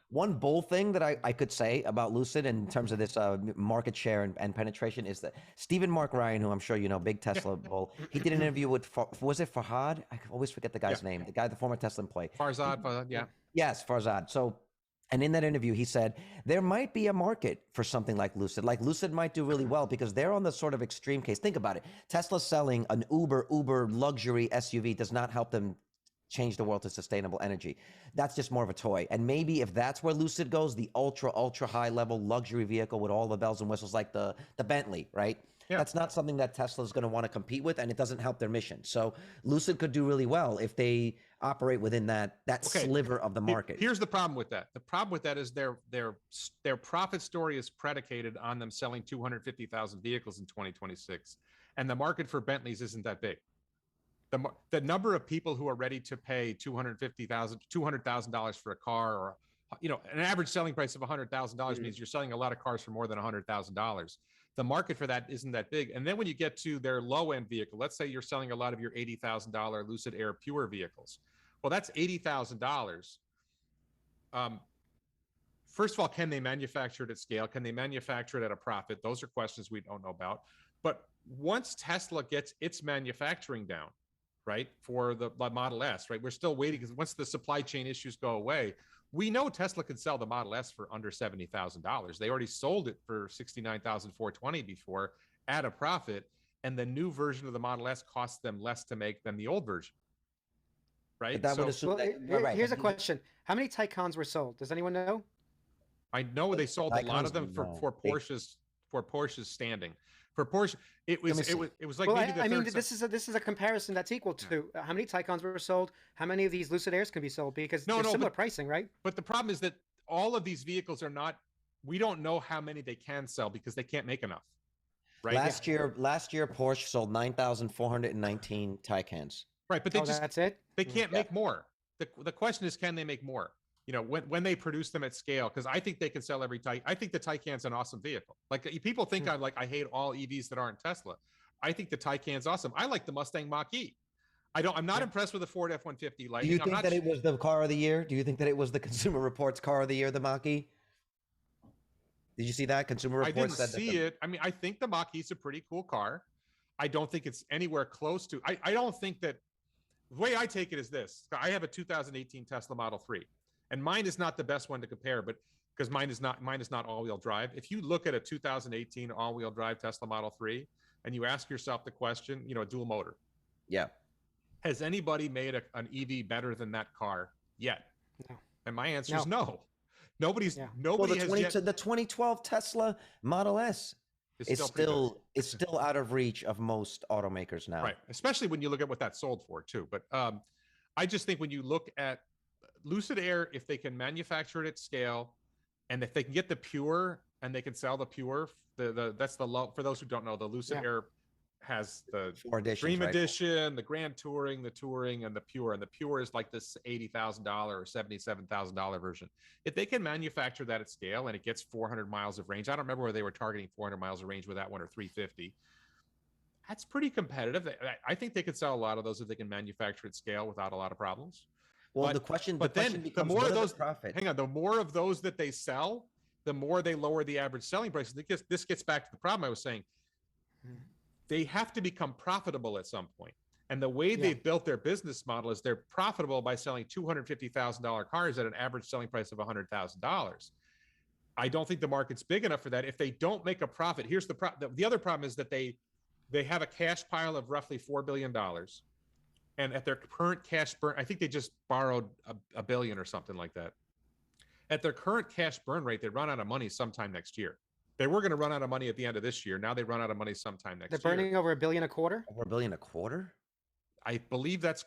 One bold thing that I could say about Lucid in terms of this market share and penetration is that Stephen Mark Ryan, who I'm sure you know, big Tesla bull, he did an interview with, was it Fahad? I always forget the guy's name. The former Tesla employee. Farzad, yeah. Yes, Farzad. So, and in that interview, he said, there might be a market for something like Lucid. Like Lucid might do really well because they're on the sort of extreme case. Think about it. Tesla selling an Uber luxury SUV does not help them change the world to sustainable energy. That's just more of a toy. And maybe if that's where Lucid goes, the ultra high level luxury vehicle with all the bells and whistles, like the Bentley, right? Yeah. That's not something that Tesla is going to want to compete with, and it doesn't help their mission. So Lucid could do really well if they operate within that sliver of the market. Here's the problem with that. The problem with that is their profit story is predicated on them selling 250,000 vehicles in 2026, and the market for Bentleys isn't that big. The number of people who are ready to pay $200,000 for a car, or an average selling price of $100,000 means you're selling a lot of cars for more than $100,000. The market for that isn't that big. And then when you get to their low-end vehicle, let's say you're selling a lot of your $80,000 Lucid Air Pure vehicles. Well, that's $80,000. First of all, can they manufacture it at scale? Can they manufacture it at a profit? Those are questions we don't know about. But once Tesla gets its manufacturing down, right, for the Model S, right, we're still waiting because once the supply chain issues go away, we know Tesla can sell the Model S for under $70,000. They already sold it for $69,420 before at a profit, and the new version of the Model S costs them less to make than the old version. Right? Here's a question. How many Taycans were sold? Does anyone know? I know they sold a lot of them for Porsche's standing. For Porsche, it was like maybe the third. This is a comparison that's equal to how many Taycans were sold, how many of these Lucid Airs can be sold, because they're similar pricing, right? But the problem is that all of these vehicles are not. We don't know how many they can sell because they can't make enough. Right. Last year, Porsche sold 9,419 Taycans. Right, but that's it. They can't make more. The question is, can they make more? When they produce them at scale, because I think they can sell every Taycan. I think the Taycan's an awesome vehicle. Like people think I hate all EVs that aren't Tesla. I think the Taycan's awesome. I like the Mustang Mach-E. I'm not impressed with the Ford F-150 Lightning. Do you think that it was the car of the year? Do you think that it was the Consumer Reports car of the year, the Mach-E? Did you see that? Consumer Reports said that. I didn't see it. I mean, I think the Mach-E's a pretty cool car. I don't think it's anywhere close to. I don't think that. The way I take it is this. I have a 2018 Tesla Model 3. And mine is not the best one to compare, but because mine is not all-wheel drive. If you look at a 2018 all-wheel drive Tesla Model 3 and you ask yourself the question, a dual motor. Yeah. Has anybody made an EV better than that car yet? No. And my answer is no. Nobody has yet. The 2012 Tesla Model S is still out of reach of most automakers now. Right. Especially when you look at what that sold for too. But I just think when you look at Lucid Air, if they can manufacture it at scale And if they can get the Pure and they can sell the Pure, that's the low. For those who don't know, the Lucid Air has the Dream Edition, the Grand Touring, the Touring, and the Pure. And the Pure is like this $80,000 or $77,000 version. If they can manufacture that at scale and it gets 400 miles of range, I don't remember where they were targeting 400 miles of range with that one or 350. That's pretty competitive. I think they could sell a lot of those if they can manufacture at scale without a lot of problems. Well, the question becomes, the more of those, profit? Hang on, the more of those that they sell, the more they lower the average selling price. This gets back to the problem I was saying. They have to become profitable at some point. And the way they've built their business model is they're profitable by selling $250,000 cars at an average selling price of $100,000. I don't think the market's big enough for that. If they don't make a profit, here's the problem. The other problem is that they have a cash pile of roughly $4 billion. And at their current cash burn, I think they just borrowed a billion or something like that. At their current cash burn rate, they run out of money sometime next year. They were going to run out of money at the end of this year. Now they run out of money sometime next year. They're burning over $1 billion a quarter? Over $1 billion a quarter? I believe those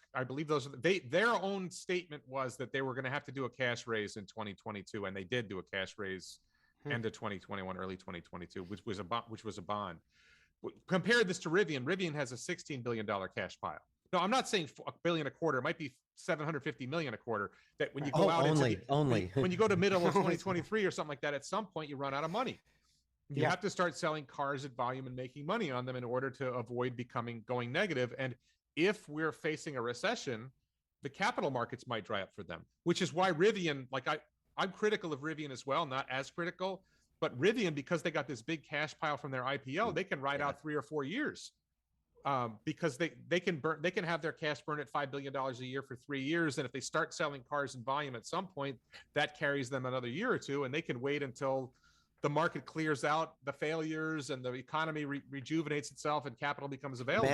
their own statement was that they were going to have to do a cash raise in 2022, and they did do a cash raise end of 2021, early 2022, which was a bond. Compare this to Rivian. Rivian has a $16 billion cash pile. No, I'm not saying $1 billion a quarter. It might be $750 million a quarter. That when you go out when you go to middle of 2023 or something like that, at some point you run out of money. You have to start selling cars at volume and making money on them in order to avoid going negative. And if we're facing a recession, the capital markets might dry up for them, which is why Rivian, I'm critical of Rivian as well, not as critical, but Rivian, because they got this big cash pile from their IPO, they can ride out 3 or 4 years. Because they can have their cash burn at $5 billion a year for 3 years. And if they start selling cars in volume at some point, that carries them another year or two, and they can wait until the market clears out the failures and the economy rejuvenates itself and capital becomes available.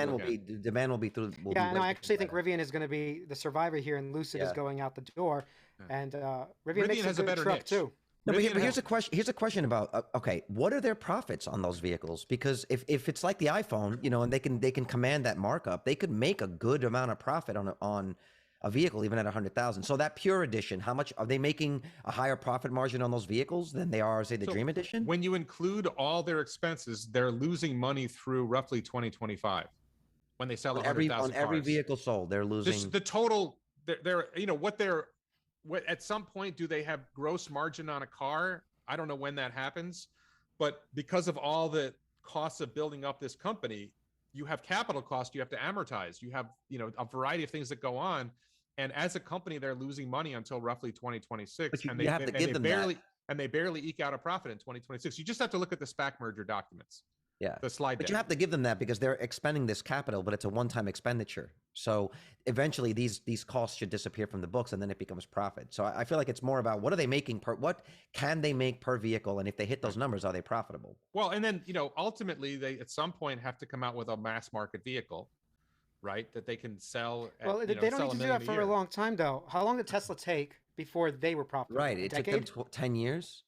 Demand will be through. I actually think Rivian is going to be the survivor here, and Lucid is going out the door. And Rivian makes has a better truck niche too. No, but here's a question. Here's a question about okay, what are their profits on those vehicles? Because if it's like the iPhone, and they can command that markup, they could make a good amount of profit on a vehicle even at 100,000. So that Pure Edition, how much are they making a higher profit margin on those vehicles than they are, say, the Dream Edition? When you include all their expenses, they're losing money through roughly 2025 when they sell 100,000 cars. On every vehicle sold, they're losing. The total. At some point, do they have gross margin on a car? I don't know when that happens, but because of all the costs of building up this company, you have capital costs you have to amortize. You have, a variety of things that go on. And as a company, they're losing money until roughly 2026. But you have to give them that. And they barely eke out a profit in 2026. You just have to look at the SPAC merger documents. Yeah, the slide but deck. You have to give them that because they're expending this capital, but it's a one-time expenditure. So eventually these costs should disappear from the books, and then it becomes profit. So I feel like it's more about what are they making what can they make per vehicle, and if they hit those numbers, are they profitable? Well, and then ultimately they at some point have to come out with a mass market vehicle, right? That they can sell. They don't need to do that for a long time, though. How long did Tesla take before they were profitable? Right, it took them 10 years.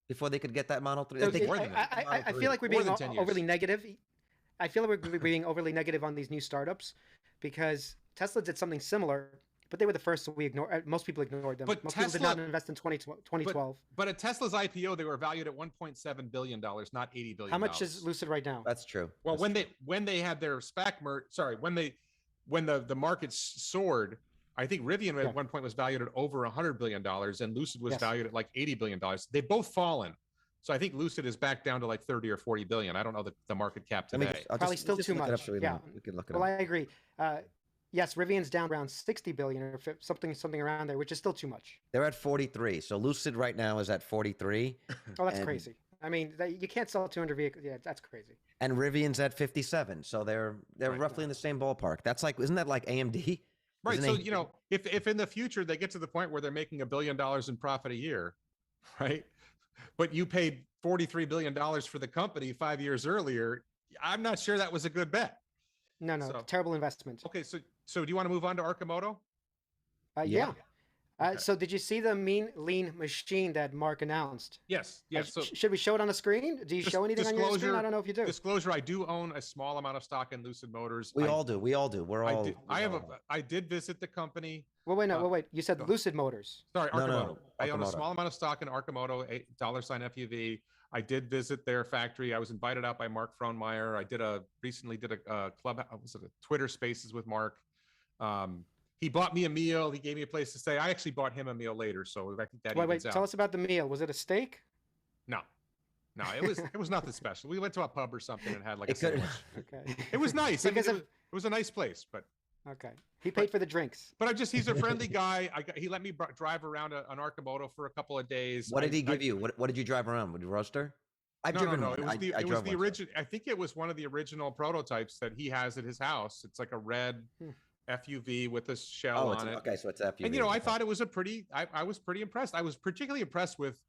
Before they could get that Model 3. I feel like we're being overly negative. I feel like we're being overly negative on these new startups because Tesla did something similar, but they were the first, so most people ignored them. But most people did not invest in 2012. But at Tesla's IPO, they were valued at $1.7 billion, not $80 billion. How much is Lucid right now? That's true. Well, when they had their SPAC when the market soared, I think Rivian at one point was valued at over $100 billion, and Lucid was valued at like $80 billion. They've both fallen. So I think Lucid is back down to like 30 or 40 billion. I don't know the market cap today. Probably still too much. We can look it up. Well, I agree. Yes, Rivian's down around 60 billion or something around there, which is still too much. They're at 43. So Lucid right now is at 43. Oh, that's crazy. I mean, you can't sell 200 vehicles. Yeah, that's crazy. And Rivian's at 57. So they're roughly in the same ballpark. That's like, isn't that like AMD? Right. So, if in the future they get to the point where they're making $1 billion in profit a year, right? But you paid $43 billion for the company 5 years earlier, I'm not sure that was a good bet. No, terrible investment. Okay, so do you want to move on to Arcimoto? Yeah. So did you see the mean lean machine that Mark announced? Yes. Yes. So should we show it on the screen? Do you show anything on your screen? I don't know if you do. Disclosure: I do own a small amount of stock in Lucid Motors. We all do. We all do. I did visit the company. Well, wait. You said Lucid Motors. Sorry, Arcimoto. No. I own a small amount of stock in Arcimoto, $$ FUV. I did visit their factory. I was invited out by Mark Frohnmeyer. I recently did a club, was it a Twitter Spaces with Mark. He bought me a meal. He gave me a place to stay. I actually bought him a meal later, so I think that wait. Tell us about the meal. Was it a steak? No, it was nothing special. We went to a pub or something and had like a sandwich. Okay. It was nice. It was a nice place, but okay. He paid for the drinks. But he's a friendly guy. He let me drive around an Arcimoto for a couple of days. What did he give you? What did you drive around? With your Roadster? No. It was the original. I think it was one of the original prototypes that he has at his house. It's like a red FUV with a shell on it. Okay, so it's FUV. And I thought it was I was pretty impressed. I was particularly impressed with,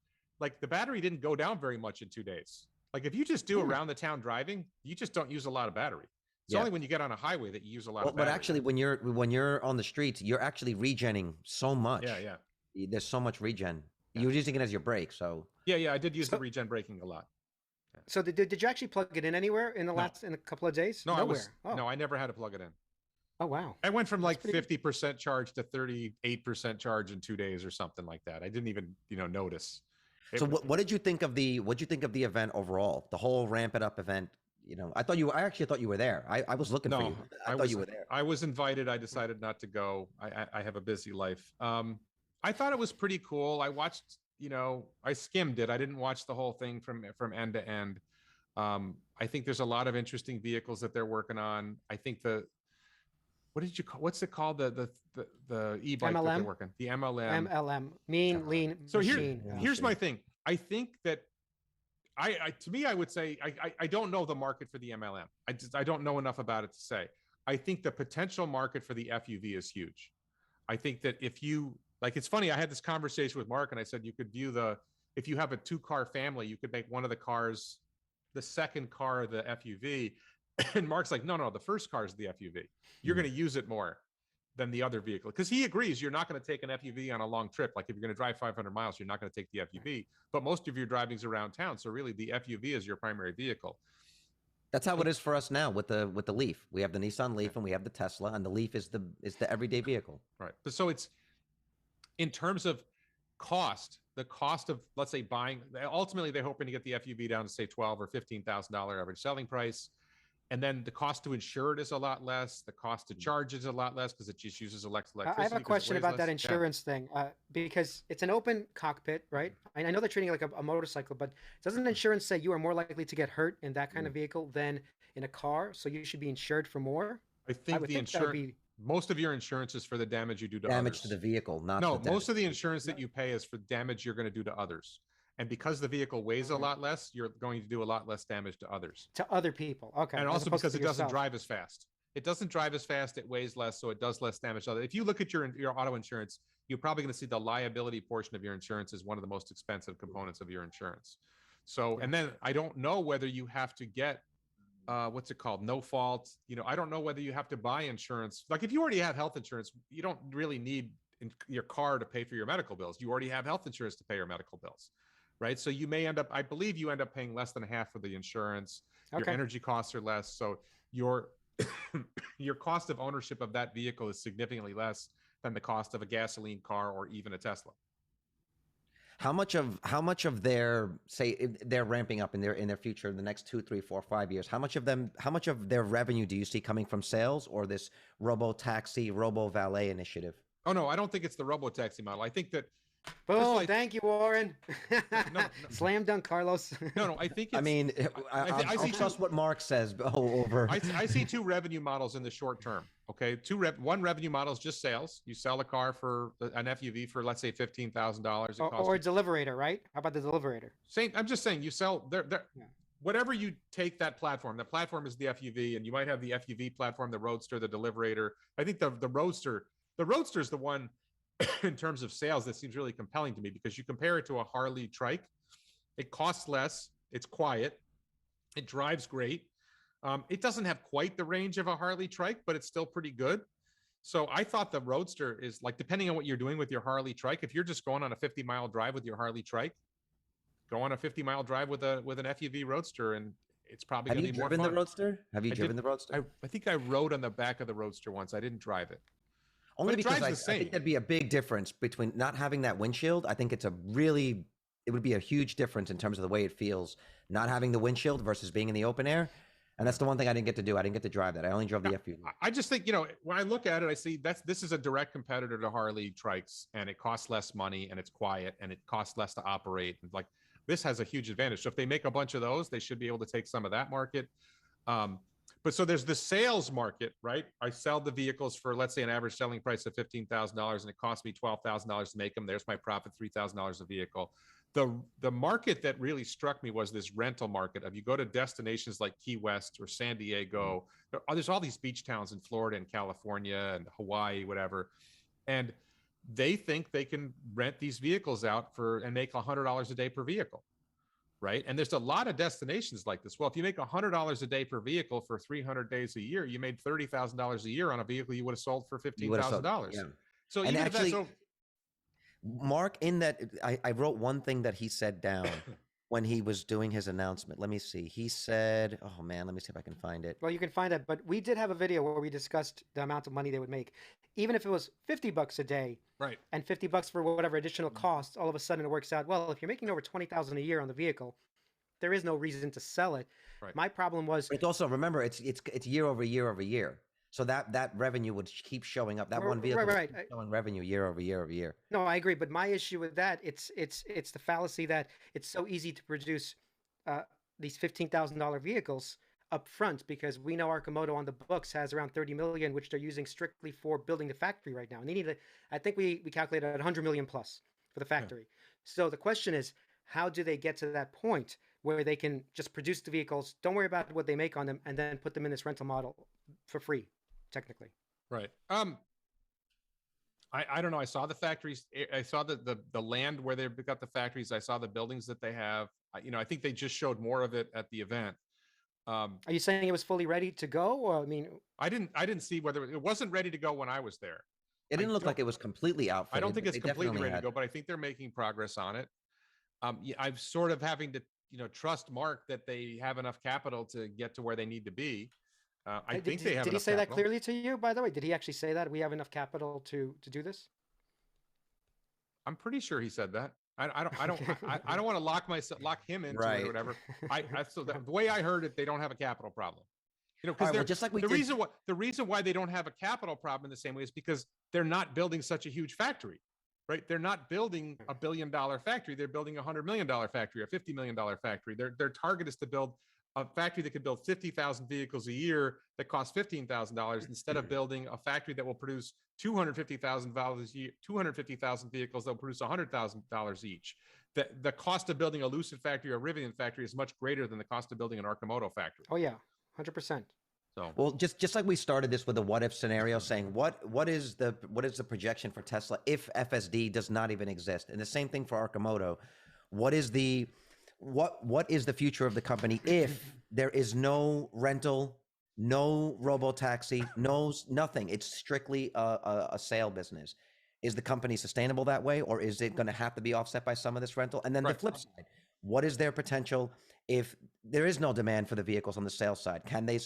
like, the battery didn't go down very much in 2 days. Like, if you just do around the town driving, you just don't use a lot of battery. It's only when you get on a highway that you use a lot of battery. But actually, when you're on the streets, you're actually regenning so much. Yeah. There's so much regen. You're using it as your brake, so. Yeah. I did use the regen braking a lot. Yeah. So did you actually plug it in anywhere in in a couple of days? No, No, I never had to plug it in. Oh, wow. I went from like 50% charge to 38% charge in 2 days or something like that. I didn't even, notice. So what did you think of the event overall? The whole Ramp It Up event? I actually thought you were there. I was looking for you. I thought you were there. I was invited. I decided not to go. I have a busy life. I thought it was pretty cool. I watched, I skimmed it. I didn't watch the whole thing from end to end. I think there's a lot of interesting vehicles that they're working on. I think what's it called? The e-bike that they're working. The MLM. MLM. Mean lean machine. Here's my thing. I think that to me, I would say I don't know the market for the MLM. I don't know enough about it to say. I think the potential market for the FUV is huge. I think that it's funny, I had this conversation with Mark and I said, you could view if you have a 2-car family, you could make one of the cars, the second car, the FUV. And Mark's like, no, the first car is the FUV. You're going to use it more than the other vehicle. Because he agrees you're not going to take an FUV on a long trip. Like, if you're going to drive 500 miles, you're not going to take the FUV. But most of your driving is around town. So really, the FUV is your primary vehicle. That's how it is for us now with the Leaf. We have the Nissan Leaf and we have the Tesla, and the Leaf is the everyday vehicle. Right. But so it's, in terms of cost, the cost of, let's say, buying, ultimately they're hoping to get the FUV down to say $12,000 or $15,000 average selling price. And then the cost to insure it is a lot less. The cost to charge is a lot less because it just uses electricity. I have a question about that insurance thing, because it's an open cockpit, right? I know they're treating it like a motorcycle, but doesn't insurance say you are more likely to get hurt in that kind of vehicle than in a car? So you should be insured for more? I think the insurance, most of your insurance is for the damage you do to damage others. To the vehicle, not no. Most of the insurance that you pay is for damage you're going to do to others. And because the vehicle weighs a lot less, you're going to do a lot less damage to others. To other people, okay. And also because it doesn't drive as fast. It doesn't drive as fast, it weighs less, so it does less damage to others. If you look at your auto insurance, you're probably going to see the liability portion of your insurance is one of the most expensive components of your insurance. So, and then I don't know whether you have to get, what's it called? No fault. I don't know whether you have to buy insurance. Like, if you already have health insurance, you don't really need your car to pay for your medical bills. You already have health insurance to pay your medical bills. Right. So you may I believe you end up paying less than half of the insurance. Okay. Your energy costs are less. So your cost of ownership of that vehicle is significantly less than the cost of a gasoline car or even a Tesla. How much of their, say, they're ramping up in their future in the next 2, 3, 4, 5 years? How much of their revenue do you see coming from sales or this robo-taxi, robo-valet initiative? Oh, no, I don't think it's the robo-taxi model. I think that, boom! Thank you, Warren. No. Slam dunk, Carlos. No. I think. I see trust what Mark says. Over. I see 2 revenue models in the short term. Okay, one revenue model is just sales. You sell a car for an FUV for, let's say, $15,000. Or a deliverator, right? How about the deliverator? Same. I'm just saying you sell whatever you take that platform. The platform is the FUV, and you might have the FUV platform, the Roadster, the deliverator. I think the Roadster is the one. In terms of sales, that seems really compelling to me because you compare it to a Harley trike. It costs less. It's quiet. It drives great. It doesn't have quite the range of a Harley trike, but it's still pretty good. So I thought the Roadster is like, depending on what you're doing with your Harley trike, if you're just going on a 50-mile drive with your Harley trike, go on a 50-mile drive with an FUV Roadster, and it's probably going to be more fun. Have you driven the Roadster? Have you driven the Roadster? I think I rode on the back of the Roadster once. I didn't drive it. Only because I think there'd be a big difference between not having that windshield. I think it would be a huge difference in terms of the way it feels, not having the windshield versus being in the open air. And that's the one thing I didn't get to do. I didn't get to drive that. I only drove the FUV. I just think, when I look at it, I see this is a direct competitor to Harley trikes, and it costs less money, and it's quiet, and it costs less to operate. And like, this has a huge advantage. So if they make a bunch of those, they should be able to take some of that market. But so there's the sales market, right? I sell the vehicles for, let's say, an average selling price of $15,000, and it costs me $12,000 to make them. There's my profit, $3,000 a vehicle. The market that really struck me was this rental market of, you go to destinations like Key West or San Diego. There's all these beach towns in Florida and California and Hawaii, whatever. And they think they can rent these vehicles out and make $100 a day per vehicle. Right. And there's a lot of destinations like this. Well, if you make $100 a day per vehicle for 300 days a year, you made $30,000 a year on a vehicle you would have sold for $15,000. Yeah. So and even actually, Mark, in that, I wrote one thing that he said down when he was doing his announcement. Let me see. He said, oh man, let me see if I can find it. Well, you can find it, but we did have a video where we discussed the amount of money they would make. Even if it was $50 a day, right, and $50 for whatever additional costs, all of a sudden it works out. Well, if you're making over $20,000 a year on the vehicle, there is no reason to sell it. Right. My problem was, but it's also, remember, it's year over year over year. So that revenue would keep showing up. That one vehicle right. showing revenue year over year over year. No, I agree. But my issue with that, it's the fallacy that it's so easy to produce these $15,000 vehicles up front, because we know Arcimoto on the books has around 30 million, which they're using strictly for building the factory right now. And they need I think we calculated at 100 million plus for the factory. Yeah. So the question is, how do they get to that point where they can just produce the vehicles, don't worry about what they make on them, and then put them in this rental model for free, technically? Right. I don't know. I saw the factories. I saw the land where they've got the factories. I saw the buildings that they have. I think they just showed more of it at the event. Are you saying it was fully ready to go? Or, I mean, I didn't see whether it wasn't ready to go when I was there. It didn't look like it was completely outfitted. I don't think it's completely ready to go, but I think they're making progress on it. I'm sort of having to, trust Mark that they have enough capital to get to where they need to be. I think they have. Did he say that clearly to you, by the way? Did he actually say that we have enough capital to do this? I'm pretty sure he said that. I don't want to lock him into it or whatever. So the way I heard it, they don't have a capital problem. Because just like the reason why they don't have a capital problem in the same way is because they're not building such a huge factory, right? They're not building $1 billion factory. They're building a $100 million factory, a $50 million factory. Their target is to build a factory that could build 50,000 vehicles a year that costs $15,000 instead of building a factory that will produce 250,000 vehicles that will produce $100,000 each. The cost of building a Lucid factory or a Rivian factory is much greater than the cost of building an Arcimoto factory. Oh yeah, 100%. So, well, just like we started this with a what if scenario, saying what is the projection for Tesla if FSD does not even exist, and the same thing for Arcimoto. What is the future of the company if there is no rental, no robo-taxi, nothing? It's strictly a sale business. Is the company sustainable that way, or is it going to have to be offset by some of this rental? And then the flip side, what is their potential if there is no demand for the vehicles on the sales side? Can they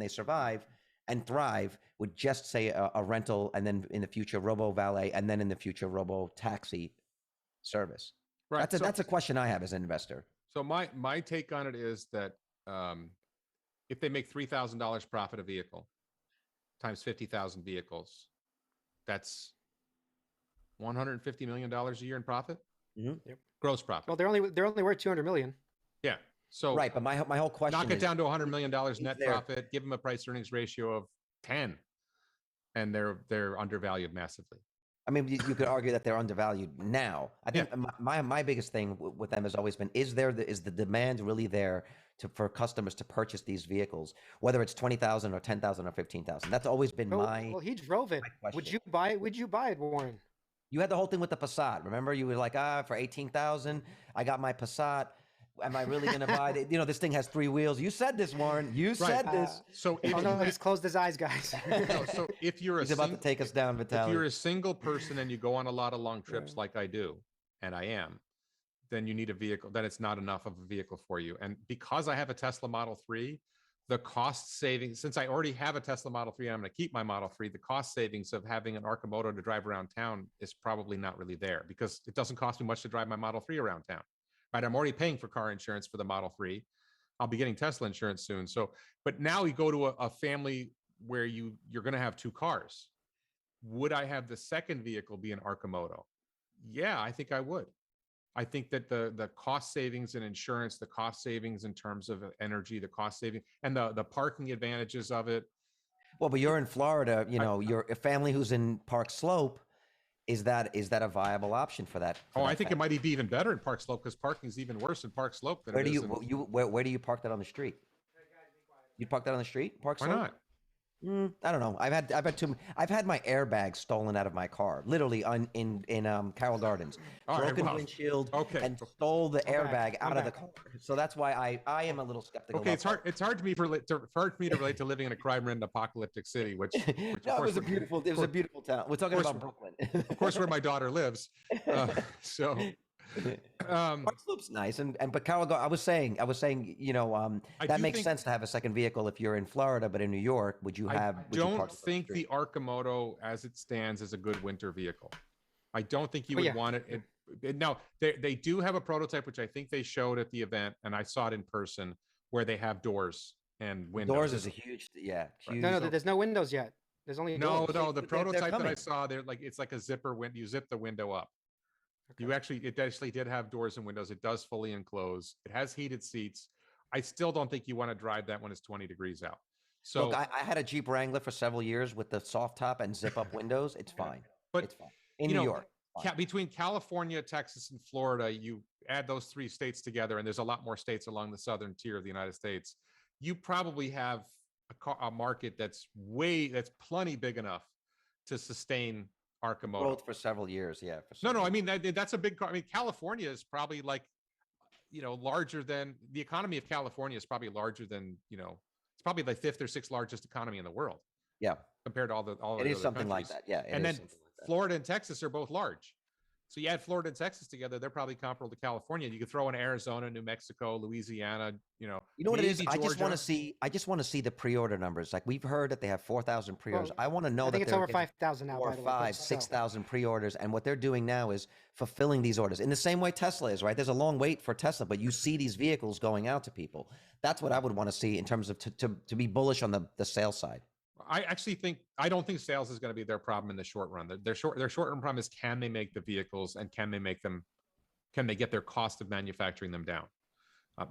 survive and thrive with just, say, a rental, and then in the future robo-valet, and then in the future robo-taxi service? Right. That's a question I have as an investor. So my take on it is that if they make $3,000 profit a vehicle times 50,000 vehicles, that's $150 million a year in profit. Mm-hmm. Yep. Gross profit. Well, they're only worth 200 million. Yeah. So right, but my whole question knock it down to $100 million net profit. Give them a price earnings ratio of 10, and they're undervalued massively. I mean, you could argue that they're undervalued now. I think my biggest thing with them has always been: is the demand really there for customers to purchase these vehicles, whether it's 20,000 or 10,000 or 15,000? That's always been my. Well, he drove it. Would you buy it, Warren? You had the whole thing with the Passat. Remember, you were like, for 18,000, I got my Passat. Am I really going to buy it? You know, this thing has 3 wheels. You said this, Warren. You said this. So he's closed his eyes, guys. No, so if you're he's about to take us down, Vitaly. If you're a single person and you go on a lot of long trips like I do, and I am, then you need a vehicle. Then it's not enough of a vehicle for you. And because I have a Tesla Model 3, the cost savings, since I already have a Tesla Model 3 and I'm going to keep my Model 3, the cost savings of having an Arcimoto to drive around town is probably not really there, because it doesn't cost me much to drive my Model 3 around town. Right? I'm already paying for car insurance for the Model 3. I'll be getting Tesla insurance soon. So, but now you go to a family where you're going to have 2 cars. Would I have the second vehicle be an Arcimoto? Yeah, I think I would. I think that the cost savings in insurance, the cost savings in terms of energy, the cost saving, and the parking advantages of it. Well, but you're in Florida, you know, you're a family who's in Park Slope. Is that a viable option for that? I think it might be even better in Park Slope, because parking is even worse in Park Slope than where do you park that on the street? You park that on the street, Park Slope? Why not? I don't know. I've had my airbag stolen out of my car, literally in Carroll Gardens. Broken windshield and stole the airbag out of the car. So that's why I am a little skeptical. Okay, it's hard for me to relate to living in a crime-ridden apocalyptic city, which no, it was a beautiful town. We're talking about Brooklyn. Of course, where my daughter lives. So. Park Slope's nice, but Carol, I was saying, you know, that makes sense to have a second vehicle if you're in Florida, but in New York, would you have? I don't think the Arcimoto, as it stands, is a good winter vehicle. I don't think you would want it. Now, they do have a prototype, which I think they showed at the event, and I saw it in person, where they have doors and windows. Doors is a huge. No, there's no windows yet. There's only doors. No. The prototype that I saw, it's like a zipper window. You zip the window up. Okay. It actually did have doors and windows. It does fully enclose. It has heated seats. I still don't think you want to drive that when it's 20 degrees out. So look, I had a Jeep Wrangler for several years with the soft top and zip up windows. It's fine. But it's fine. In New York. Between California, Texas, and Florida, you add those 3 states together, and there's a lot more states along the southern tier of the United States. You probably have a market that's plenty big enough to sustain Arcimoto. Growth for several years, yeah. No, I mean, that's a big car. I mean, California is probably larger than the economy of California is probably larger than, it's probably the 5th or 6th largest economy in the world. Yeah. Compared to all the it is something countries. Like that. Yeah. And then Florida and Texas are both large. So you add Florida and Texas together, they're probably comparable to California. You could throw in Arizona, New Mexico, Louisiana, You know what it is? Georgia. I just want to see the pre-order numbers. Like, we've heard that they have 4,000 pre-orders. Well, I want to know I think that it's over 5,000 now. 4, 5, 6,000 pre-orders, and what they're doing now is fulfilling these orders in the same way Tesla is. Right? There's a long wait for Tesla, but you see these vehicles going out to people. That's what I would want to see in terms of to be bullish on the sales side. I don't think sales is going to be their problem in the short run. Their short-run problem is, can they make the vehicles, and can they get their cost of manufacturing them down?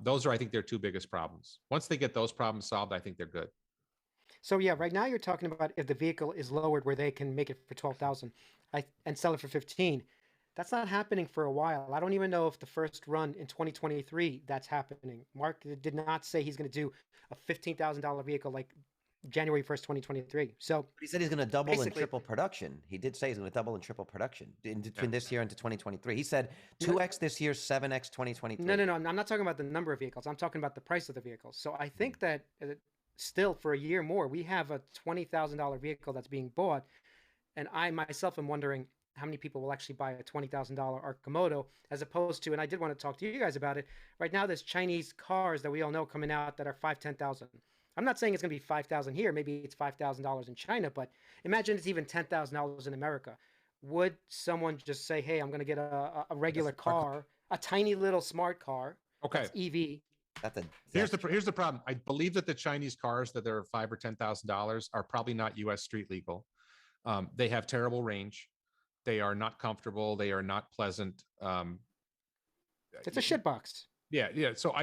Those are, I think, their 2 biggest problems. Once they get those problems solved, I think they're good. So yeah, right now you're talking about if the vehicle is lowered where they can make it for 12,000 and sell it for 15. That's not happening for a while. I don't even know if the first run in 2023 that's happening. Mark did not say he's going to do a $15,000 vehicle like January 1st, 2023. So but he said he's going to double and triple production. He did say he's going to double and triple production between this year into 2023. He said 2x this year, 7x 2023. No. I'm not talking about the number of vehicles. I'm talking about the price of the vehicles. So I think that still for a year more, we have a $20,000 vehicle that's being bought. And I myself am wondering how many people will actually buy a $20,000 Arcimoto as opposed to, and I did want to talk to you guys about it. Right now, there's Chinese cars that we all know coming out that are $5,000, $10,000. I'm not saying it's going to be $5,000 here. Maybe it's $5,000 in China, but imagine it's even $10,000 in America. Would someone just say, hey, I'm going to get a regular car, a tiny little smart car, okay, that's EV? Here's the problem. I believe that the Chinese cars that are $5,000 or $10,000 are probably not U.S. street legal. They have terrible range. They are not comfortable. They are not pleasant. It's a shitbox. Yeah. So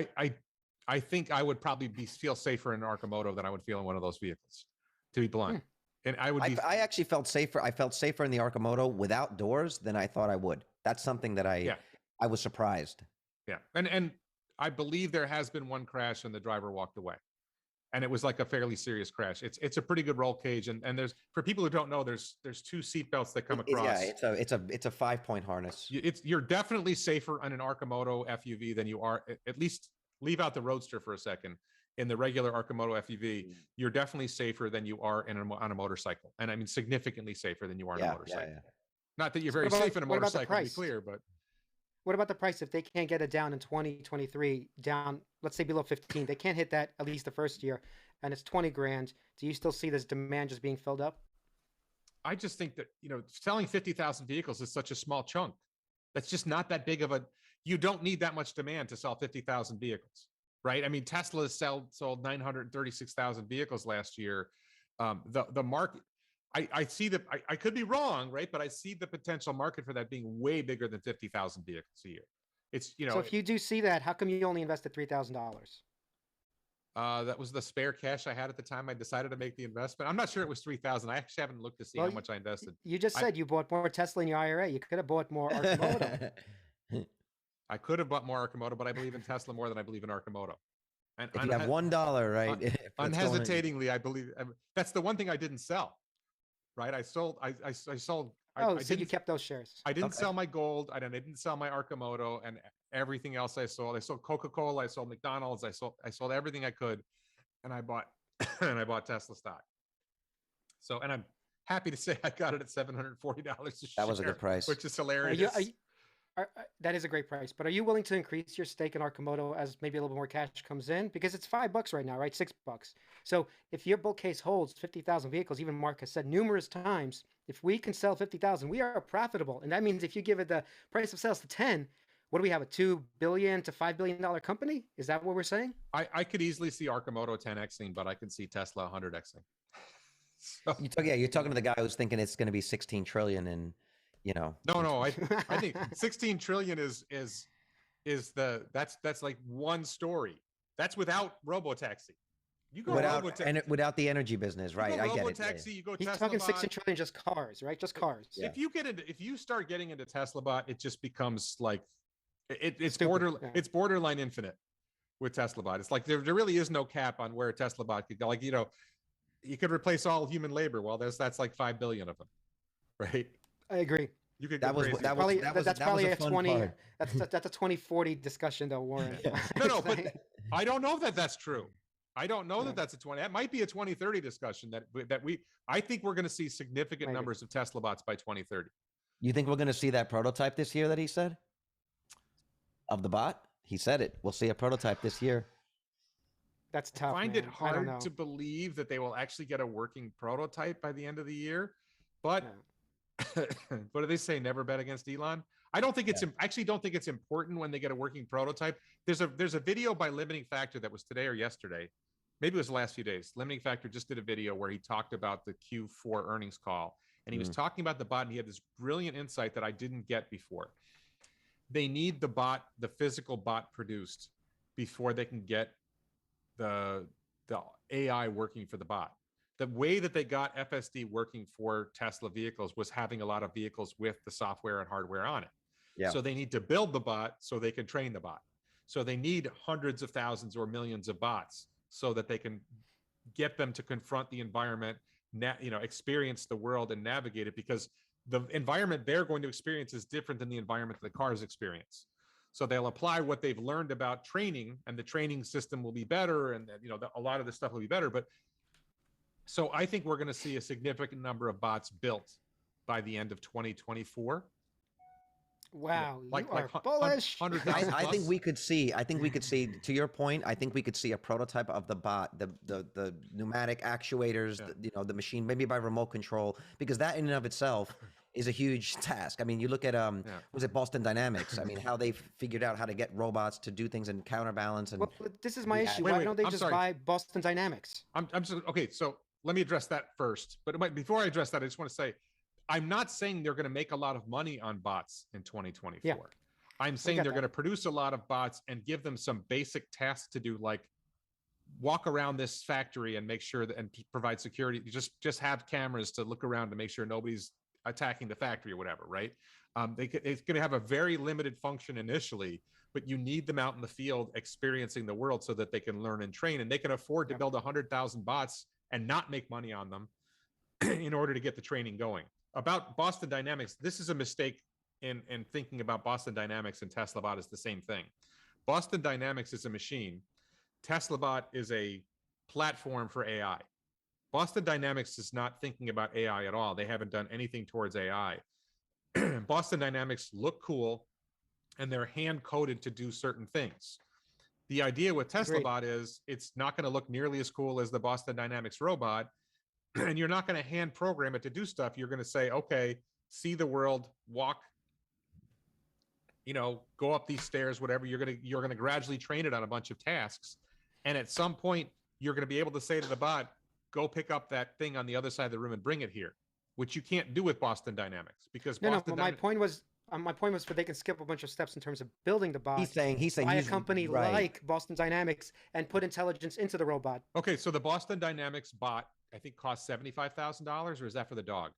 I think I would probably feel safer in an Arcimoto than I would feel in one of those vehicles, to be blunt. And I actually felt safer. I felt safer in the Arcimoto without doors than I thought I would. That's something that I was surprised. Yeah. And I believe there has been one crash and the driver walked away. and it was like a fairly serious crash. It's a pretty good roll cage, and there's, for people who don't know, there's two seat belts that come across. Yeah, it's a 5-point harness. You're definitely safer on an Arcimoto FUV than you are, at least leave out the Roadster for a second. In the regular Arcimoto FUV, you're definitely safer than you are on a motorcycle, and I mean significantly safer than you are on a motorcycle. Yeah. Not that you're very safe in a motorcycle, to be clear, but what about the price? If they can't get it down in 2023, down, let's say below 15, they can't hit that at least the first year, and it's 20 grand. Do you still see this demand just being filled up? I just think that, selling 50,000 vehicles is such a small chunk. That's just not that big of a, you don't need that much demand to sell 50,000 vehicles, right? I mean, Tesla sold 936,000 vehicles last year. The market, I see that, I could be wrong, right? But I see the potential market for that being way bigger than 50,000 vehicles a year. It's, So if you do see that, how come you only invested $3,000? That was the spare cash I had at the time I decided to make the investment. I'm not sure it was 3,000. I actually haven't looked to see how much I invested. You just said you bought more Tesla in your IRA. You could have bought more Arcimoto. I could have bought more Arcimoto, but I believe in Tesla more than I believe in Arcimoto. And if you have $1, right? Unhesitatingly, I believe that's the one thing I didn't sell. Right? I sold. So you kept those shares. I didn't sell my gold. I didn't sell my Arcimoto, and everything else I sold. I sold Coca-Cola. I sold McDonald's. I sold everything I could, and I bought and I bought Tesla stock. So, and I'm happy to say I got it at $740 a share. That was a good price, which is hilarious. That is a great price, but are you willing to increase your stake in Arcimoto as maybe a little bit more cash comes in? Because it's $5 right now, right? $6. So if your bull case holds 50,000 vehicles, even Mark has said numerous times, if we can sell 50,000, we are profitable. And that means if you give it the price of sales to 10, what do we have, a $2 billion to $5 billion company? Is that what we're saying? I could easily see Arcimoto 10xing, but I can see Tesla 100xing. So. You're talking to the guy who's thinking it's going to be 16 trillion and, No, I think 16 trillion that's like one story. That's without robotaxi. You go without the energy business, right? I get it. Robotaxi, you go He's Tesla talking 16 trillion just cars, right? Just cars. Yeah. If you start getting into Tesla bot, it just becomes like it's borderline infinite with Tesla bot. It's like there really is no cap on where a Tesla bot could go. Like, you could replace all human labor. Well, that's like 5 billion of them, right? I agree. You could that's probably a 20. That's a 2040 discussion, though, Warren. No, but I don't know that that's true. I don't know that that's a 20. That might be a 2030 discussion. I think we're going to see significant numbers of Tesla bots by 2030. You think we're going to see that prototype this year that he said of the bot? He said it. We'll see a prototype this year. That's tough. I find it hard to believe that they will actually get a working prototype by the end of the year, but. Yeah. What do they say? Never bet against Elon. I don't think actually don't think it's important when they get a working prototype. There's a video by Limiting Factor that was today or yesterday. Maybe it was the last few days. Limiting Factor just did a video where he talked about the Q4 earnings call, and he was talking about the bot, and he had this brilliant insight that I didn't get before. They need the physical bot produced before they can get the AI working for the bot. The way that they got FSD working for Tesla vehicles was having a lot of vehicles with the software and hardware on it. Yeah. So they need to build the bot so they can train the bot. So they need hundreds of thousands or millions of bots so that they can get them to confront the environment, experience the world and navigate it, because the environment they're going to experience is different than the environment the cars experience. So they'll apply what they've learned about training, and the training system will be better, and a lot of this stuff will be better. So I think we're going to see a significant number of bots built by the end of 2024. Wow, you are bullish. I think we could see. To your point, I think we could see a prototype of the bot, the pneumatic actuators, the machine, maybe by remote control, because that in and of itself is a huge task. I mean, you look at was it Boston Dynamics? I mean, how they figured out how to get robots to do things and counterbalance. And this is my issue. Why don't they just buy Boston Dynamics? I'm just okay. So let me address that first. But before I address that, I just want to say, I'm not saying they're going to make a lot of money on bots in 2024. Yeah. I'm saying they're going to produce a lot of bots and give them some basic tasks to do, like walk around this factory and make sure that, and provide security. You just have cameras to look around to make sure nobody's attacking the factory or whatever, right? It's going to have a very limited function initially, but you need them out in the field experiencing the world so that they can learn and train, and they can afford to build 100,000 bots and not make money on them in order to get the training going. About Boston Dynamics, this is a mistake in thinking about Boston Dynamics and Tesla Bot is the same thing. Boston Dynamics is a machine. Tesla Bot is a platform for AI. Boston Dynamics is not thinking about AI at all. They haven't done anything towards AI. Boston Dynamics look cool, and they're hand-coded to do certain things. The idea with Tesla Bot is it's not going to look nearly as cool as the Boston Dynamics robot, and you're not going to hand program it to do stuff. You're going to say, okay, see the world, walk, go up these stairs, whatever. You're going to gradually train it on a bunch of tasks, and at some point, you're going to be able to say to the bot, go pick up that thing on the other side of the room and bring it here, which you can't do with Boston Dynamics because my point was they can skip a bunch of steps in terms of building the bot. He's saying buy a company like Boston Dynamics and put intelligence into the robot. Okay, so the Boston Dynamics bot, I think, costs $75,000, or is that for the dog?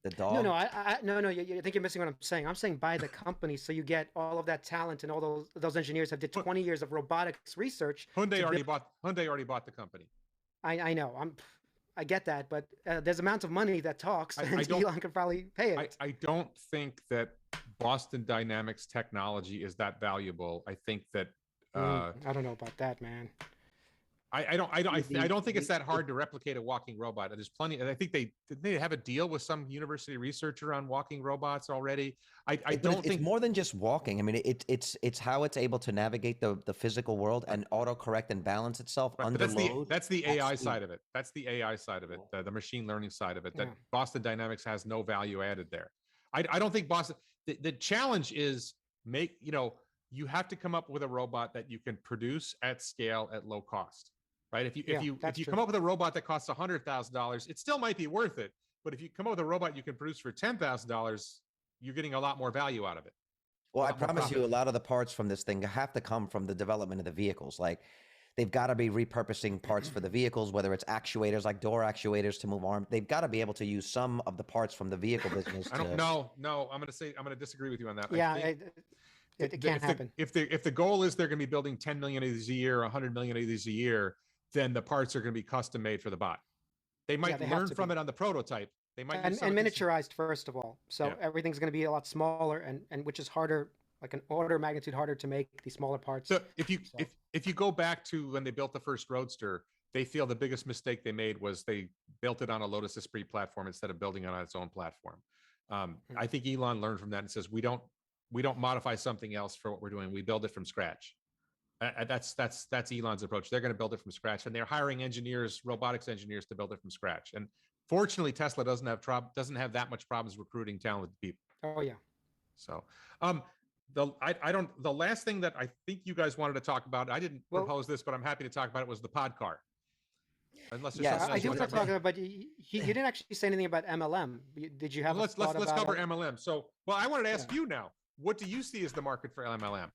The dog? No. I think you're missing what I'm saying. I'm saying buy the company so you get all of that talent and all those engineers have did 20 years of robotics research. Hyundai already bought the company. I know. I get that, but there's amounts of money that talks, and Elon could probably pay it. I don't think that Boston Dynamics technology is that valuable. I think that I don't know about that, man. I don't think it's that hard to replicate a walking robot. There's plenty. I think they have a deal with some university researcher on walking robots already. I don't think it's more than just walking. I mean, it's how it's able to navigate the physical world and autocorrect and balance itself under load. That's the AI side of it. That's the AI side of it. The machine learning side of it. That Boston Dynamics has no value added there. I don't think Boston. The challenge is you have to come up with a robot that you can produce at scale at low cost. Right? If you come up with a robot that costs $100,000, it still might be worth it. But if you come up with a robot you can produce for $10,000, you're getting a lot more value out of it. Well, I promise you, a lot of the parts from this thing have to come from the development of the vehicles. Like, they've got to be repurposing parts for the vehicles, whether it's actuators, like door actuators to move arms. They've got to be able to use some of the parts from the vehicle business. No. I'm going to disagree with you on that. Yeah. It can't happen. If the goal is they're going to be building 10 million of these a year, 100 million of these a year, then the parts are going to be custom made for the bot. They might learn from it on the prototype. They might and miniaturized first of all. So everything's going to be a lot smaller, and which is harder, like an order of magnitude harder to make these smaller parts. So if you go back to when they built the first Roadster, they feel the biggest mistake they made was they built it on a Lotus Esprit platform instead of building it on its own platform. I think Elon learned from that and says we don't modify something else for what we're doing. We build it from scratch. That's Elon's approach. They're going to build it from scratch, and they're hiring engineers, robotics engineers, to build it from scratch. And fortunately, Tesla doesn't have that much problems recruiting talented people. Oh yeah. So, the last thing that I think you guys wanted to talk about, I didn't propose this, but I'm happy to talk about it, was the pod car. Unless I do want to talk about, but you didn't actually say anything about MLM. Did you have? Let's cover MLM. So, I wanted to ask you now. What do you see as the market for MLM?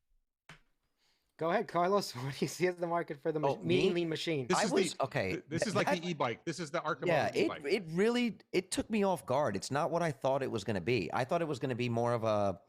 Go ahead, Carlos. What do you see as the market for the lean machine? This is like the e-bike. This is the Arcimoto e-bike. It really took me off guard. It's not what I thought it was going to be. I thought it was going to be more of a,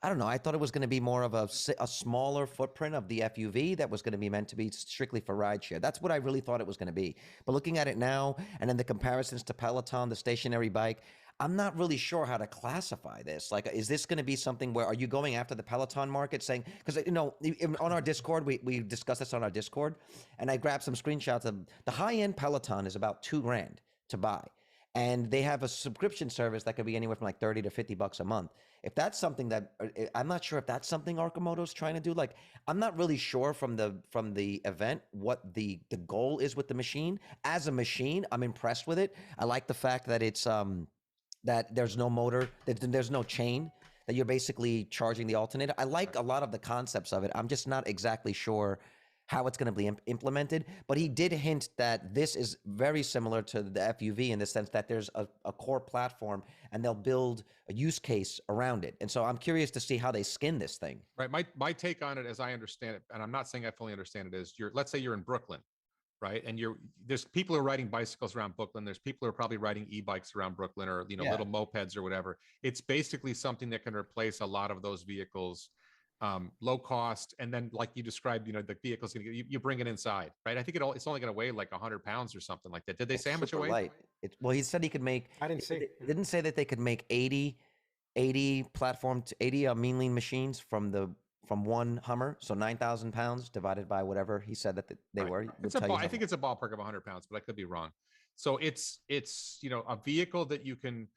I don't know. I thought it was going to be more of a smaller footprint of the FUV that was going to be meant to be strictly for rideshare. That's what I really thought it was going to be. But looking at it now, and then the comparisons to Peloton, the stationary bike, I'm not really sure how to classify this. Like, is this going to be something where, are you going after the Peloton market, saying, because on our Discord, we discussed this on our Discord, and I grabbed some screenshots of the high-end Peloton is about $2,000 to buy. And they have a subscription service that could be anywhere from like $30 to $50 a month. If that's something that, I'm not sure if that's something Arcimoto's trying to do. Like, I'm not really sure from the event what the goal is with the machine. As a machine, I'm impressed with it. I like the fact that it's that there's no motor, that there's no chain, that you're basically charging the alternator. I like a lot of the concepts of it. I'm just not exactly sure how it's going to be implemented. But he did hint that this is very similar to the FUV in the sense that there's a core platform and they'll build a use case around it. And so I'm curious to see how they skin this thing. Right. My take on it, as I understand it, and I'm not saying I fully understand it, is let's say you're in Brooklyn, right? And there's people who are riding bicycles around Brooklyn. There's people who are probably riding e-bikes around Brooklyn, or little mopeds or whatever. It's basically something that can replace a lot of those vehicles, low cost. And then, like you described, the vehicle's gonna you bring it inside, right? I think it's only going to weigh like 100 pounds or something like that. Did they say how much it weighs? Light. Well, he said he could make. I didn't see. It didn't say that they could make 80 platform to 80 mean lean machines from one Hummer. So 9,000 pounds divided by whatever he said that they were. I think it's a ballpark of 100 pounds, but I could be wrong. So it's a vehicle that you can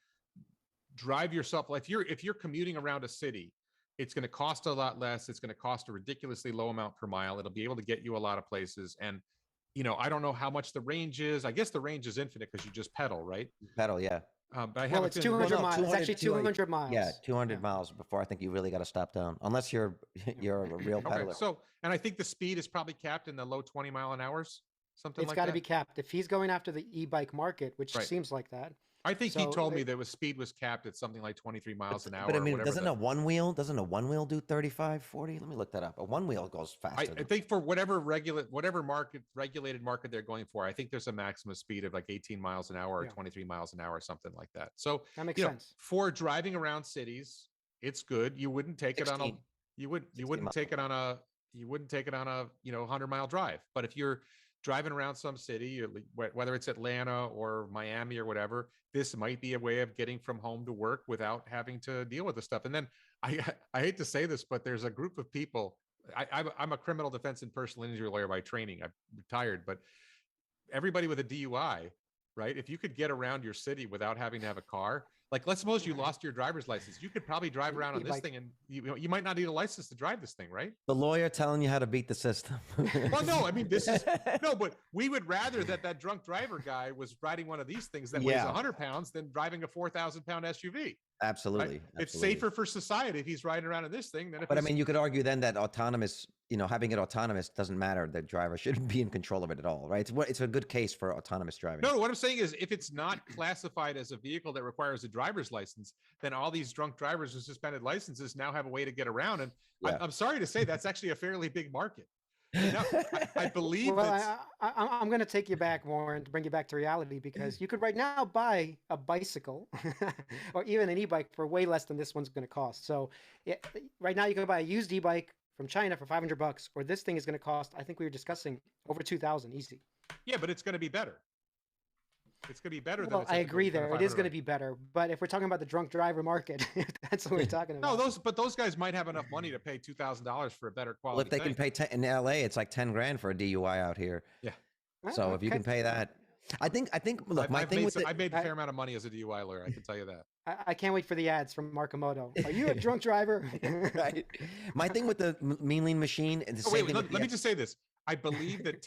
drive yourself. Like if you're commuting around a city, it's going to cost a lot less. It's going to cost a ridiculously low amount per mile. It'll be able to get you a lot of places. And I don't know how much the range is. I guess the range is infinite because you just pedal, right? Pedal, yeah. But I have it's 200 miles. It's actually 200 miles. Yeah, 200 miles before I think you really got to stop down, unless you're a real pedaler. So, and I think the speed is probably capped in the low 20 mile an hours, something like that. It's got to be capped. If he's going after the e-bike market, which seems like that. I think he told me that speed was capped at something like 23 miles an hour. But I mean, doesn't a one wheel do 35, 40? Let me look that up. A one wheel goes faster. I think for whatever regulated market they're going for, I think there's a maximum speed of like 18 miles an hour or 23 miles an hour or something like that. So that makes sense. For driving around cities, it's good. You wouldn't take it on a 100-mile drive. But if you're driving around some city, whether it's Atlanta or Miami or whatever, this might be a way of getting from home to work without having to deal with the stuff. And then I hate to say this, but there's a group of people. I'm a criminal defense and personal injury lawyer by training. I'm retired, but everybody with a DUI, right? If you could get around your city without having to have a car, like let's suppose you lost your driver's license, you could probably drive around on this thing, and you might not need a license to drive this thing, right? The lawyer telling you how to beat the system. Well, no, I mean but we would rather that drunk driver guy was riding one of these things that weighs 100 pounds than driving a 4,000-pound SUV. Absolutely. Right? It's safer for society if he's riding around in this thing than if. But I mean, you could argue then that autonomous, having it autonomous doesn't matter. The driver shouldn't be in control of it at all, right? It's a good case for autonomous driving. No, what I'm saying is, if it's not classified as a vehicle that requires a driver's license, then all these drunk drivers with suspended licenses now have a way to get around. And I'm sorry to say, that's actually a fairly big market. No, I believe. Well, I'm going to take you back, Warren, to bring you back to reality, because you could right now buy a bicycle or even an e-bike for way less than this one's going to cost. So right now you can buy a used e-bike from China for $500, or this thing is going to cost, I think we were discussing, over $2,000 easy. Yeah, but it's going to be better. It's going to be better. Well, I agree there. It is going to be better. But if we're talking about the drunk driver market, that's what we're talking about. No, those guys might have enough money to pay $2,000 for a better quality. Well, if they can pay in LA, it's like 10 grand for a DUI out here. Yeah. So if you can pay that, I think. Look, I made a fair amount of money as a DUI lawyer. I can tell you that. I can't wait for the ads from Arcimoto. Are you a drunk driver? Right. My thing with the mean lean machine and let me just say this. I believe that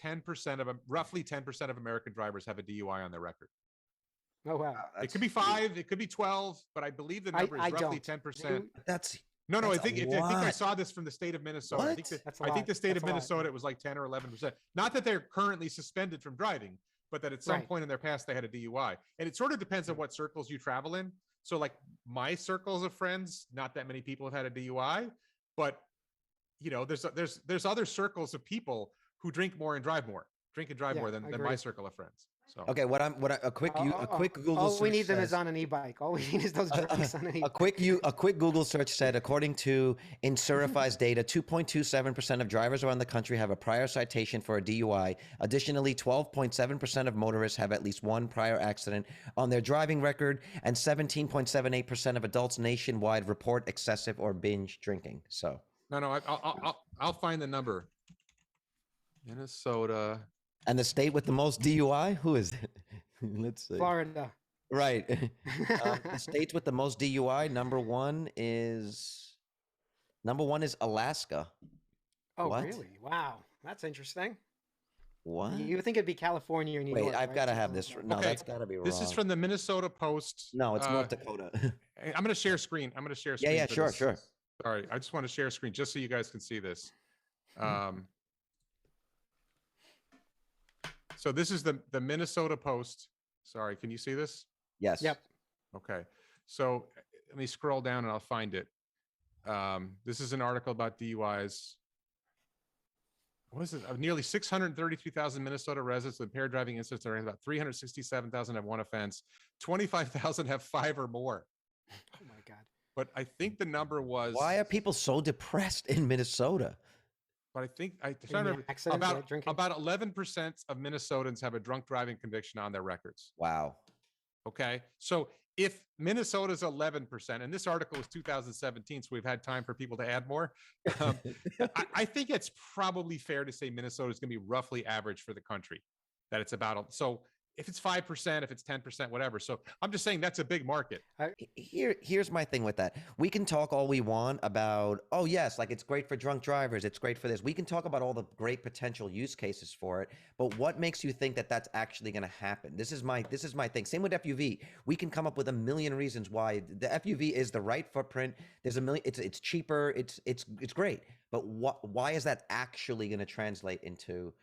roughly 10% of American drivers have a DUI on their record. Oh, wow. It could be 5, it could be 12, but I believe the number is roughly 10%. No, I think I saw this from the state of Minnesota. What? I think the state of Minnesota, it was like 10 or 11%. Not that they're currently suspended from driving, but that at some point in their past they had a DUI. And it sort of depends on what circles you travel in. So like my circles of friends, not that many people have had a DUI, but there's other circles of people who drink more and drive more than my circle of friends. So okay, a quick Google all search we need them is on an e-bike. All we need is those drunks on an e-bike. A quick Google search said, according to Insurify's data, 2.27% of drivers around the country have a prior citation for a DUI. Additionally, 12.7% of motorists have at least one prior accident on their driving record, and 17.78% of adults nationwide report excessive or binge drinking. So no, I'll find the number. Minnesota. And the state with the most DUI? Who is it? Let's see. Florida. Right. The states with the most DUI, number one is Alaska. Oh, what? Really? Wow. That's interesting. What? You would think it'd be California or New York. Wait, I've got to have this. No, okay. That's got to be wrong. This is from the Minnesota Post. No, it's North Dakota. I'm going to share screen. Yeah, sure. Sorry, I just want to share screen just so you guys can see this. So this is the Minnesota Post. Sorry, can you see this? Yes. Yep. Okay. So let me scroll down and I'll find it. This is an article about DUIs. what is it? Nearly 633,000 Minnesota residents with impaired driving incidents are about 367,000 have one offense. 25,000 have 5 or more. Oh my God. But I think the number was. Why are people so depressed in Minnesota? But I think I remember about 11% of Minnesotans have a drunk driving conviction on their records. Wow. Okay. So if Minnesota's 11%, and this article was 2017, so we've had time for people to add more. I think it's probably fair to say Minnesota is going to be roughly average for the country, that it's about. So if it's 5%, if it's 10%, whatever. So I'm just saying that's a big market. Here's my thing with that. We can talk all we want about, oh yes, like it's great for drunk drivers. It's great for this. We can talk about all the great potential use cases for it. But what makes you think that that's actually going to happen? This is my thing. Same with FUV. We can come up with a million reasons why the FUV is the right footprint. There's a million. It's cheaper. It's great. But why is that actually going to translate into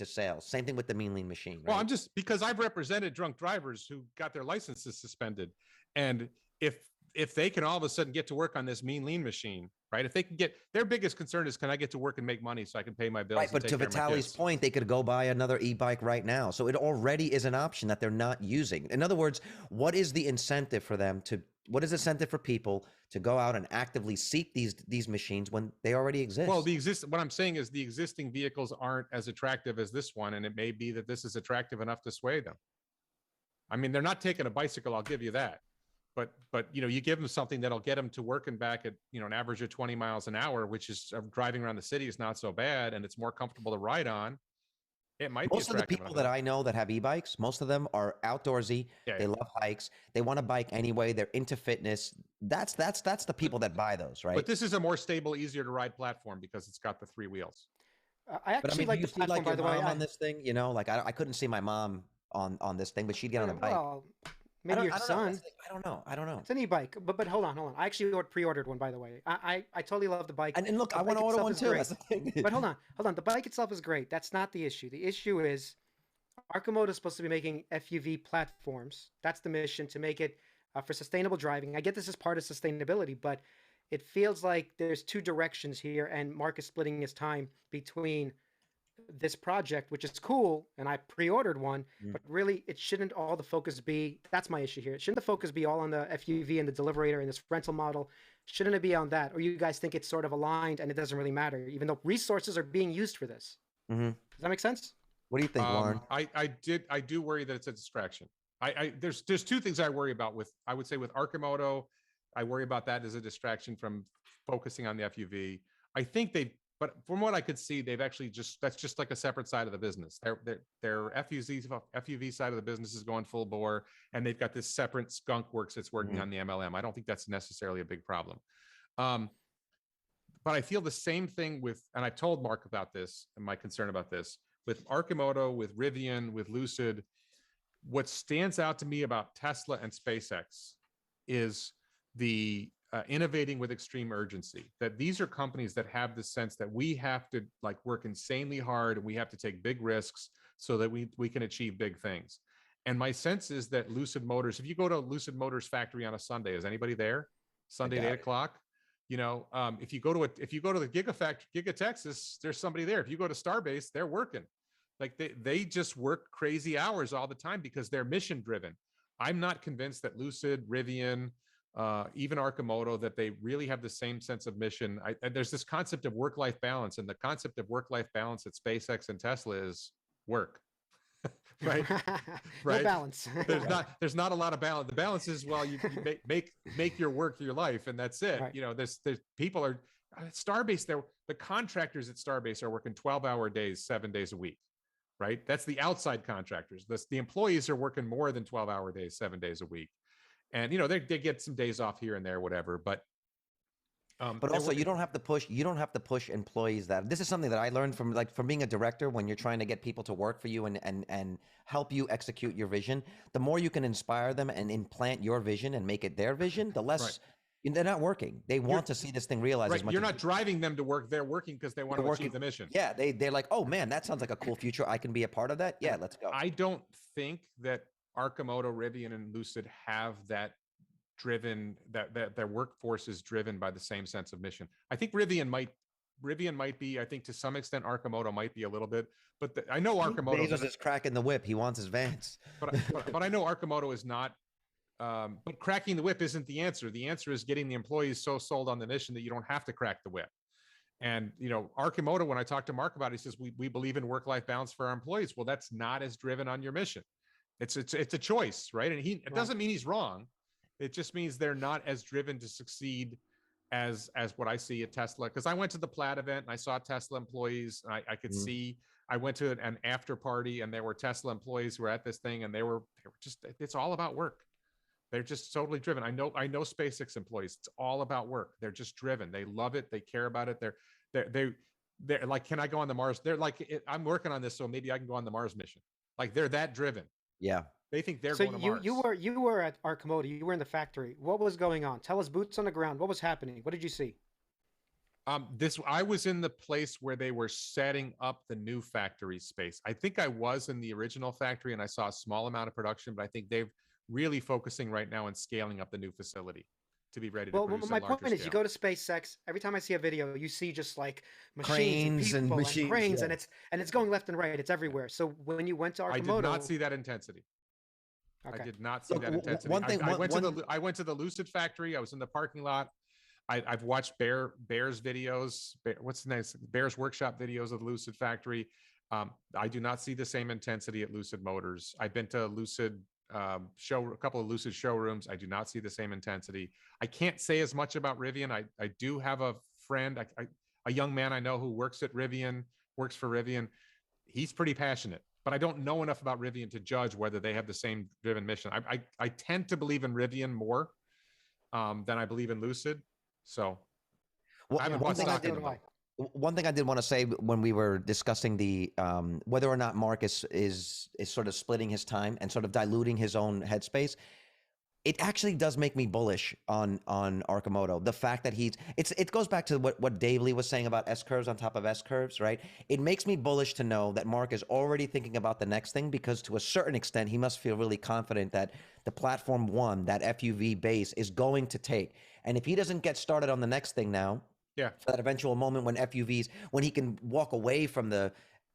sales? Same thing with the mean lean machine. Right? Well, I'm just, because I've represented drunk drivers who got their licenses suspended. And if they can all of a sudden get to work on this mean lean machine, right? If they can get, their biggest concern is, can I get to work and make money so I can pay my bills? Right, but to Vitaly's point, they could go buy another e-bike right now. So it already is an option that they're not using. In other words, what is the incentive for them to, what is the incentive for people to go out and actively seek these machines when they already exist? Well, what I'm saying is the existing vehicles aren't as attractive as this one, and it may be that this is attractive enough to sway them. I mean, they're not taking a bicycle, I'll give you that. But you give them something that'll get them to work and back at an average of 20 miles an hour, which is driving around the city is not so bad, and it's more comfortable to ride on. It might be most of the people that I know that have e-bikes, most of them are outdoorsy. Yeah, they love hikes. They want to bike anyway. They're into fitness. That's the people that buy those, right? But this is a more stable, easier to ride platform because it's got the 3 wheels. I actually like the platform, by the way. On this thing, like I couldn't see my mom on this thing, but she'd get on a bike. Well, maybe your son. I don't know. It's an e-bike, but hold on. I actually pre-ordered one, by the way. I totally love the bike. And look, I want to order one too. That's the thing. But hold on. The bike itself is great. That's not the issue. The issue is Arcimoto is supposed to be making FUV platforms. That's the mission, to make it for sustainable driving. I get this as part of sustainability, but it feels like there's 2 directions here, and Mark is splitting his time between this project, which is cool, and I pre-ordered one, but really it shouldn't all the focus be, that's my issue here. Shouldn't the focus be all on the FUV and the Deliverator and this rental model? Shouldn't it be on that? Or you guys think it's sort of aligned and it doesn't really matter, even though resources are being used for this? Does that make sense? What do you think, Warren? I do worry that it's a distraction. There's 2 things I worry about with Arcimoto. I worry about that as a distraction from focusing on the FUV. I think but from what I could see, they've actually that's just like a separate side of the business. Their FUV side of the business is going full bore, and they've got this separate skunk works that's working on the MLM. I don't think that's necessarily a big problem. But I feel the same thing and I've told Mark about this and my concern about this, with Arcimoto, with Rivian, with Lucid. What stands out to me about Tesla and SpaceX is the innovating with extreme urgency. That these are companies that have the sense that we have to work insanely hard, and we have to take big risks so that we can achieve big things. And my sense is that Lucid Motors, if you go to Lucid Motors factory on a Sunday, is anybody there? Sunday at 8 o'clock? If you go to the Giga Texas, there's somebody there. If you go to Starbase, they're working. Like they just work crazy hours all the time because they're mission driven. I'm not convinced that Lucid, Rivian, even Arcimoto, that they really have the same sense of mission. There's this concept of work-life balance, and the concept of work-life balance at SpaceX and Tesla is work. Right? No balance. there's not a lot of balance. The balance is, well, you make your work your life, and that's it. Right. There's people are at Starbase. The contractors at Starbase are working 12-hour days, 7 days a week. Right? That's the outside contractors. The employees are working more than 12-hour days, 7 days a week. And they get some days off here and there, whatever. But also, you don't have to push employees. That this is something that I learned from being a director. When you're trying to get people to work for you and help you execute your vision, the more you can inspire them and implant your vision and make it their vision, the less. Right. They're not working. They want to see this thing realized. Right. You're not driving them to work. They're working because they want to achieve the mission. Yeah, they're like, oh man, that sounds like a cool future. I can be a part of that. Yeah, let's go. I don't think that Arcimoto, Rivian, and Lucid have that driven, that their workforce is driven by the same sense of mission. I think Rivian might Rivian might be, I think to some extent, Arcimoto might be a little bit, but I know Arcimoto Bezos is cracking the whip. He wants his vans. but I know Arcimoto is not. But cracking the whip isn't the answer. The answer is getting the employees so sold on the mission that you don't have to crack the whip. And, you know, Arcimoto, when I talked to Mark about it, he says, we believe in work-life balance for our employees. Well, that's not as driven on your mission. It's a choice, right? And it doesn't mean he's wrong. It just means they're not as driven to succeed as what I see at Tesla. Because I went to the Plaid event and I saw Tesla employees. And I could see, I went to an after party and there were Tesla employees who were at this thing, and they were just, it's all about work. They're just totally driven. I know SpaceX employees. It's all about work. They're just driven. They love it. They care about it. They're like, can I go on the Mars? They're like, I'm working on this, so maybe I can go on the Mars mission. Like, they're that driven. Yeah. They think they're going to Mars. You were at Arcimoto. You were in the factory. What was going on? Tell us, boots on the ground. What was happening? What did you see? I was in the place where they were setting up the new factory space. I think I was in the original factory and I saw a small amount of production, but I think they've really focusing right now on scaling up the new facility to be ready to produce my at larger point is, scale. you go to SpaceX, every time I see a video, you see just like cranes and machines, cranes, and it's going left and right. It's everywhere. So when you went to Arcimoto, I did not see that intensity. Okay. I did not see that intensity. I went to the Lucid factory. I was in the parking lot. I've watched Bear's videos. What's the name? Bear's workshop videos of the Lucid factory. I do not see the same intensity at Lucid Motors. I've been to Lucid a couple of Lucid showrooms. I do not see the same intensity. I can't say as much about Rivian. I do have a friend, a young man I know who works for Rivian. He's pretty passionate, but I don't know enough about Rivian to judge whether they have the same driven mission. I tend to believe in Rivian more than I believe in Lucid. So I haven't bought stock in them. One thing I did want to say when we were discussing the whether or not Mark is sort of splitting his time and sort of diluting his own headspace, it actually does make me bullish on Arcimoto. The fact that it goes back to what Dave Lee was saying about S curves on top of S curves, right? It makes me bullish to know that Mark is already thinking about the next thing, because to a certain extent he must feel really confident that the platform one, that FUV base, is going to take. And if he doesn't get started on the next thing now, for that eventual moment when he can walk away from the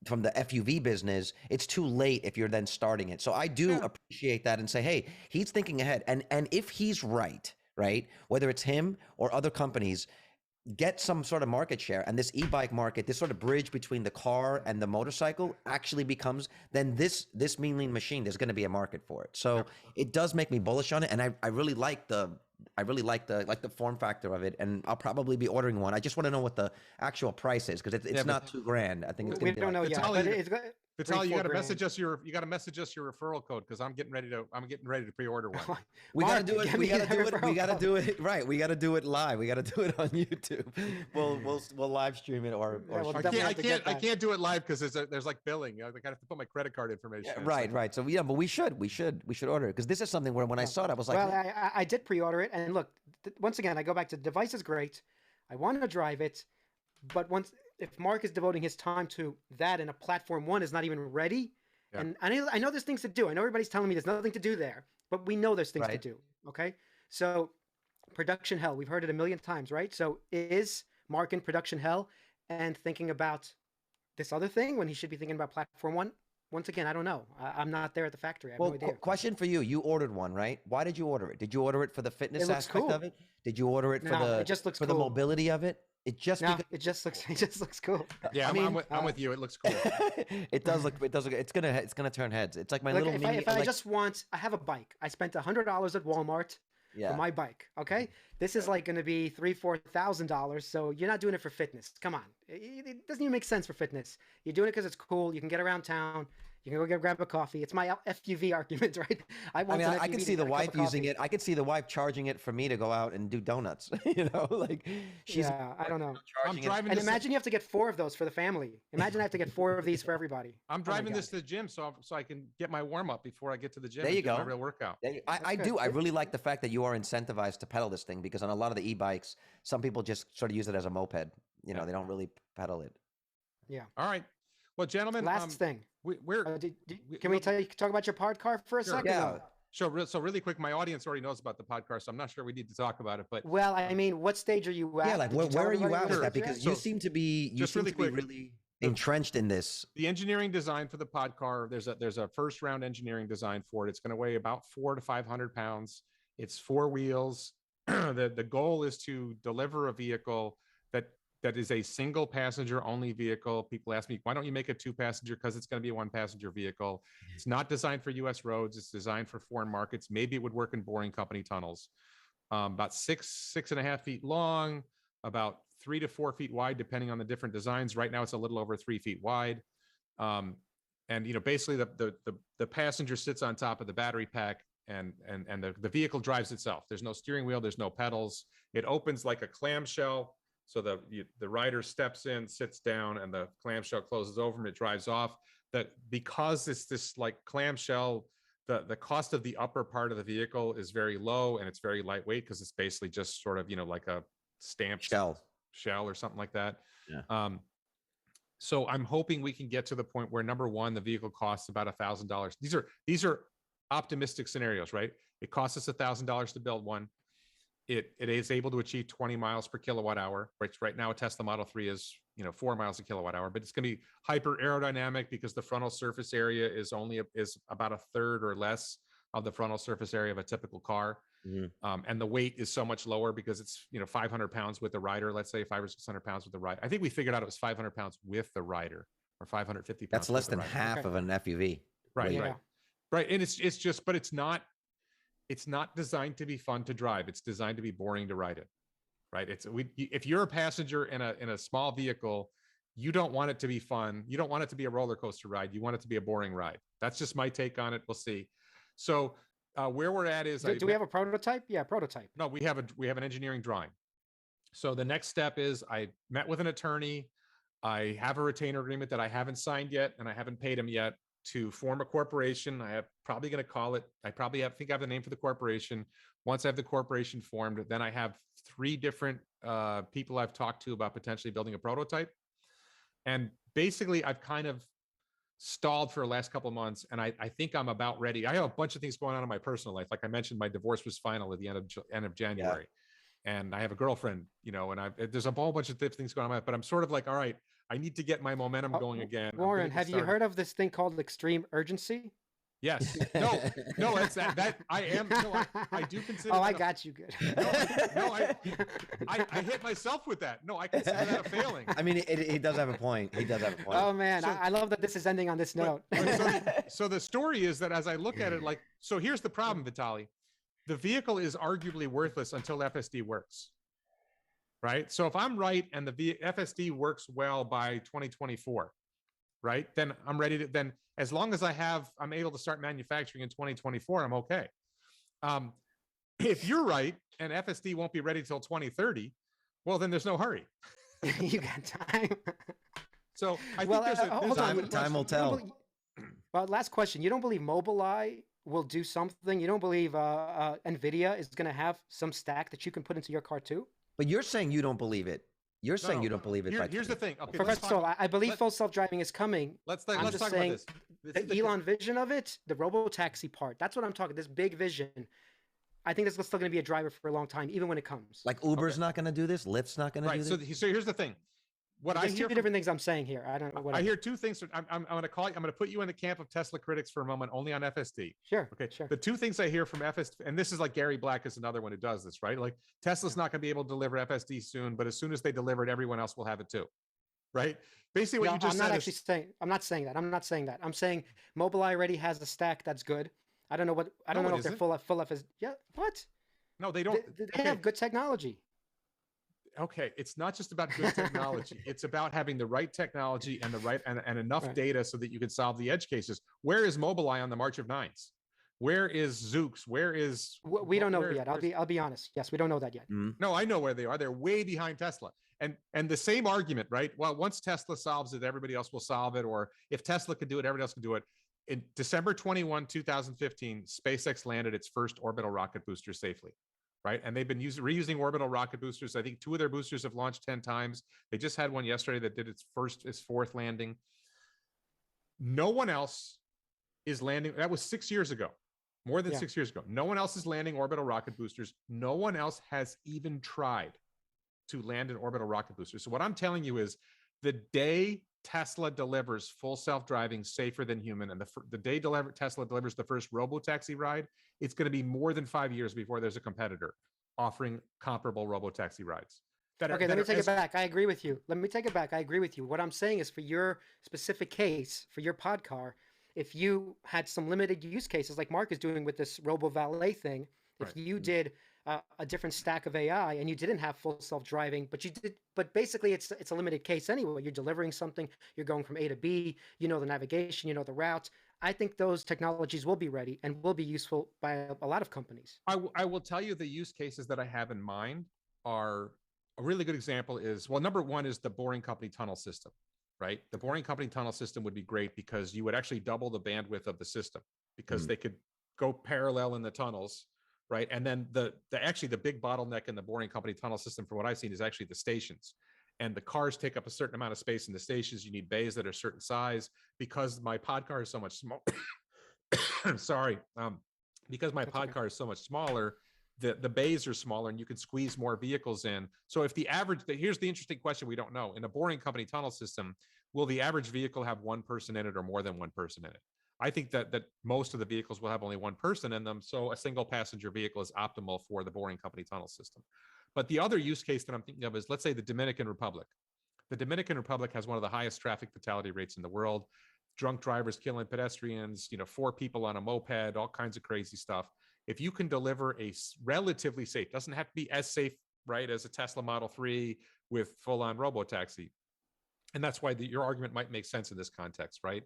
FUV business, it's too late if you're then starting it. So I do appreciate that and say, hey, he's thinking ahead. And if he's right, whether it's him or other companies, get some sort of market share, and this e-bike market, this sort of bridge between the car and the motorcycle actually becomes, then this mean lean machine, there's going to be a market for it. So it does make me bullish on it. And I really like the form factor of it, and I'll probably be ordering one. I just want to know what the actual price is, because it's not $2,000. I think it's going to be. We don't know yet. Vitaly, you got to message us your referral code, because I'm getting ready to pre-order one. We got to do it. We got to do it right. We got to do it live. We got to do it on YouTube. We'll live stream it or I can't do it live because there's like billing. I got to put my credit card information. Yeah, right. So but we should order it, because this is something where when I saw it, I was like, well, I did pre-order it, and look, once again, I go back to the device is great. I want to drive it, but if Mark is devoting his time to that and a platform one is not even ready, and I know there's things to do. I know everybody's telling me there's nothing to do there, but we know there's things to do. Okay. So production hell, we've heard it a million times, right? So is Mark in production hell and thinking about this other thing when he should be thinking about platform one? Once again, I don't know. I'm not there at the factory. I have no idea. Question for you. You ordered one, right? Why did you order it? Did you order it for the fitness aspect of it? Did you order it for the mobility of it? It just looks cool. Yeah, I'm with you. It looks cool. It does look. It's gonna turn heads. It's like my little mini. I have a bike. I spent $100 at Walmart for my bike. Okay, this is like going to be $3,000-$4,000. So you're not doing it for fitness. Come on, it doesn't even make sense for fitness. You're doing it because it's cool. You can get around town. You can go grab a coffee. It's my FUV argument, right? I can see the wife using it. I could see the wife charging it for me to go out and do donuts. Like she's. Yeah, I don't know. I'm driving. And imagine you have to get 4 of those for the family. Imagine I have to get 4 of these for everybody. I'm driving this to the gym so I can get my warm up before I get to the gym. There you go. My real workout. I do. I really like the fact that you are incentivized to pedal this thing, because on a lot of the e-bikes, some people just sort of use it as a moped. They don't really pedal it. Yeah. All right. Well, gentlemen. Last thing. Can we talk about your pod car for a second? Yeah. So really quick, my audience already knows about the podcast, so I'm not sure we need to talk about it. But well, I mean, what stage are you at? Yeah, like where are you at with that? Because So, you seem to be really entrenched in this. The engineering design for the pod car, there's a first round engineering design for it. It's going to weigh about 400 to 500 pounds. It's 4 wheels. The goal is to deliver a vehicle that is a single passenger only vehicle. People ask me, why don't you make a 2-passenger? Because it's going to be a 1-passenger vehicle. It's not designed for US roads. It's designed for foreign markets. Maybe it would work in boring company tunnels. About 6.5 feet long, about 3 to 4 feet wide, depending on the different designs. Right now, it's a little over 3 feet wide. And basically the passenger sits on top of the battery pack, and the vehicle drives itself. There's no steering wheel. There's no pedals. It opens like a clamshell. So the rider steps in, sits down, and the clamshell closes over and it drives off. That because it's this like clamshell, the cost of the upper part of the vehicle is very low, and it's very lightweight because it's basically just sort of like a stamped shell or something like that. Yeah. So I'm hoping we can get to the point where, number one, the vehicle costs about $1,000. These are optimistic scenarios, right? It costs us $1,000 to build one. It is able to achieve 20 miles per kilowatt hour, which right now a Tesla Model 3 is 4 miles a kilowatt hour, but it's going to be hyper aerodynamic because the frontal surface area is about a third or less of the frontal surface area of a typical car. Mm-hmm. And the weight is so much lower because it's 500 pounds with the rider. Let's say 500 or 600 pounds with the rider. I think we figured out it was 500 pounds with the rider, or 550 pounds. That's less than half of an FUV. Right, yeah. right. And it's not designed to be fun to drive. It's designed to be boring to ride it, right? If you're a passenger in a small vehicle, you don't want it to be fun. You don't want it to be a roller coaster ride. You want it to be a boring ride. That's just my take on it. We'll see. So where we're at is, do we have a prototype? Yeah, prototype. No, we have an engineering drawing. So the next step is I met with an attorney. I have a retainer agreement that I haven't signed yet, and I haven't paid him yet, to form a corporation. I am probably going to call it, I think I have the name for the corporation. Once I have the corporation formed, then I have 3 different people I've talked to about potentially building a prototype. And basically I've kind of stalled for the last couple of months, and I think I'm about ready. I have a bunch of things going on in my personal life. Like I mentioned, my divorce was final at the end of January. Yeah. And I have a girlfriend, and there's a whole bunch of things going on, but I'm sort of like, all right, I need to get my momentum going again. Warren, have you heard of this thing called extreme urgency? Yes. No, it's that I am. No, I do consider. Oh, I got you good. I hit myself with that. No, I consider that a failing. I mean, he does have a point. He does have a point. Oh man, I love that this is ending on this note. So the story is that as I look at it, so here's the problem, Vitaly. The vehicle is arguably worthless until FSD works. Right. So if I'm right and the FSD works well by 2024, right, then I'm ready to, then as long as I'm able to start manufacturing in 2024, I'm okay. If you're right and FSD won't be ready till 2030, well, then there's no hurry. You got time. So I think there's time will tell. Well, last question. You don't believe Mobileye will do something? You don't believe NVIDIA is going to have some stack that you can put into your car too? But you're saying you don't believe it. You're saying you don't believe it. Here's the thing. Okay, I believe full self-driving is coming. Let's talk about this. The Elon vision of it, the robo-taxi part, that's what I'm talking. This big vision. I think this is still going to be a driver for a long time, even when it comes. Like Uber's not going to do this. Lyft's not going to do this. Right. So here's the thing. There's 2 different things I'm saying here. I don't know what I hear 2 things. I'm going to put you in the camp of Tesla critics for a moment, only on FSD. Sure. Okay. Sure. The 2 things I hear from FSD, and this is like Gary Black is another one who does this, right? Like Tesla's not going to be able to deliver FSD soon, but as soon as they deliver it, everyone else will have it too. Right. Basically what you just said. I'm not saying that. I'm saying Mobileye already has a stack that's good. I don't know if they're full FSD. Yeah. What? No, they don't. They have good technology. Okay, it's not just about good technology. It's about having the right technology and and enough data so that you can solve the edge cases. Where is Mobileye on the March of Nines? Where is Zoox? Where is? We don't know yet. I'll be honest. Yes, we don't know that yet. No, I know where they are. They're way behind Tesla. And the same argument, right? Well, once Tesla solves it, everybody else will solve it. Or if Tesla could do it, everybody else can do it. In December 21, 2015, SpaceX landed its first orbital rocket booster safely. Right. And they've been reusing orbital rocket boosters. I think 2 of their boosters have launched 10 times. They just had one yesterday that did its 4th landing. No one else is landing. That was 6 years ago. more than 6 years ago. No one else is landing orbital rocket boosters. No one else has even tried to land an orbital rocket booster. So what I'm telling you is the day Tesla delivers full self-driving safer than human, and the day Tesla delivers the first robo-taxi ride, it's going to be more than 5 years before there's a competitor offering comparable robo-taxi rides. Okay, let me take it back. I agree with you. Let me take it back. I agree with you. What I'm saying is, for your specific case, for your pod car, if you had some limited use cases like Mark is doing with this robo valet thing, if you did a different stack of AI and you didn't have full self-driving, but basically it's a limited case anyway. You're delivering something, you're going from A to B, you know the navigation, you know the routes. I think those technologies will be ready and will be useful by a lot of companies. I will tell you the use cases that I have in mind are a really good example is, well, number one is the Boring Company tunnel system. Right? The Boring Company tunnel system would be great because you would actually double the bandwidth of the system because they could go parallel in the tunnels, right? And then the big bottleneck in the Boring Company tunnel system, from what I've seen, is actually the stations. And the cars take up a certain amount of space in the stations. You need bays that are a certain size. Because my pod car is so much smaller. Sorry. Because my pod car is so much smaller, the bays are smaller and you can squeeze more vehicles in. So if here's the interesting question we don't know. In a Boring Company tunnel system, will the average vehicle have one person in it or more than one person in it? I think that most of the vehicles will have only one person in them. So a single passenger vehicle is optimal for the Boring Company tunnel system. But the other use case that I'm thinking of is, let's say, the Dominican Republic. The Dominican Republic has one of the highest traffic fatality rates in the world. Drunk drivers killing pedestrians, 4 people on a moped, all kinds of crazy stuff. If you can deliver a relatively safe, doesn't have to be as safe, right, as a Tesla Model 3 with full-on robotaxi. And that's why your argument might make sense in this context, right?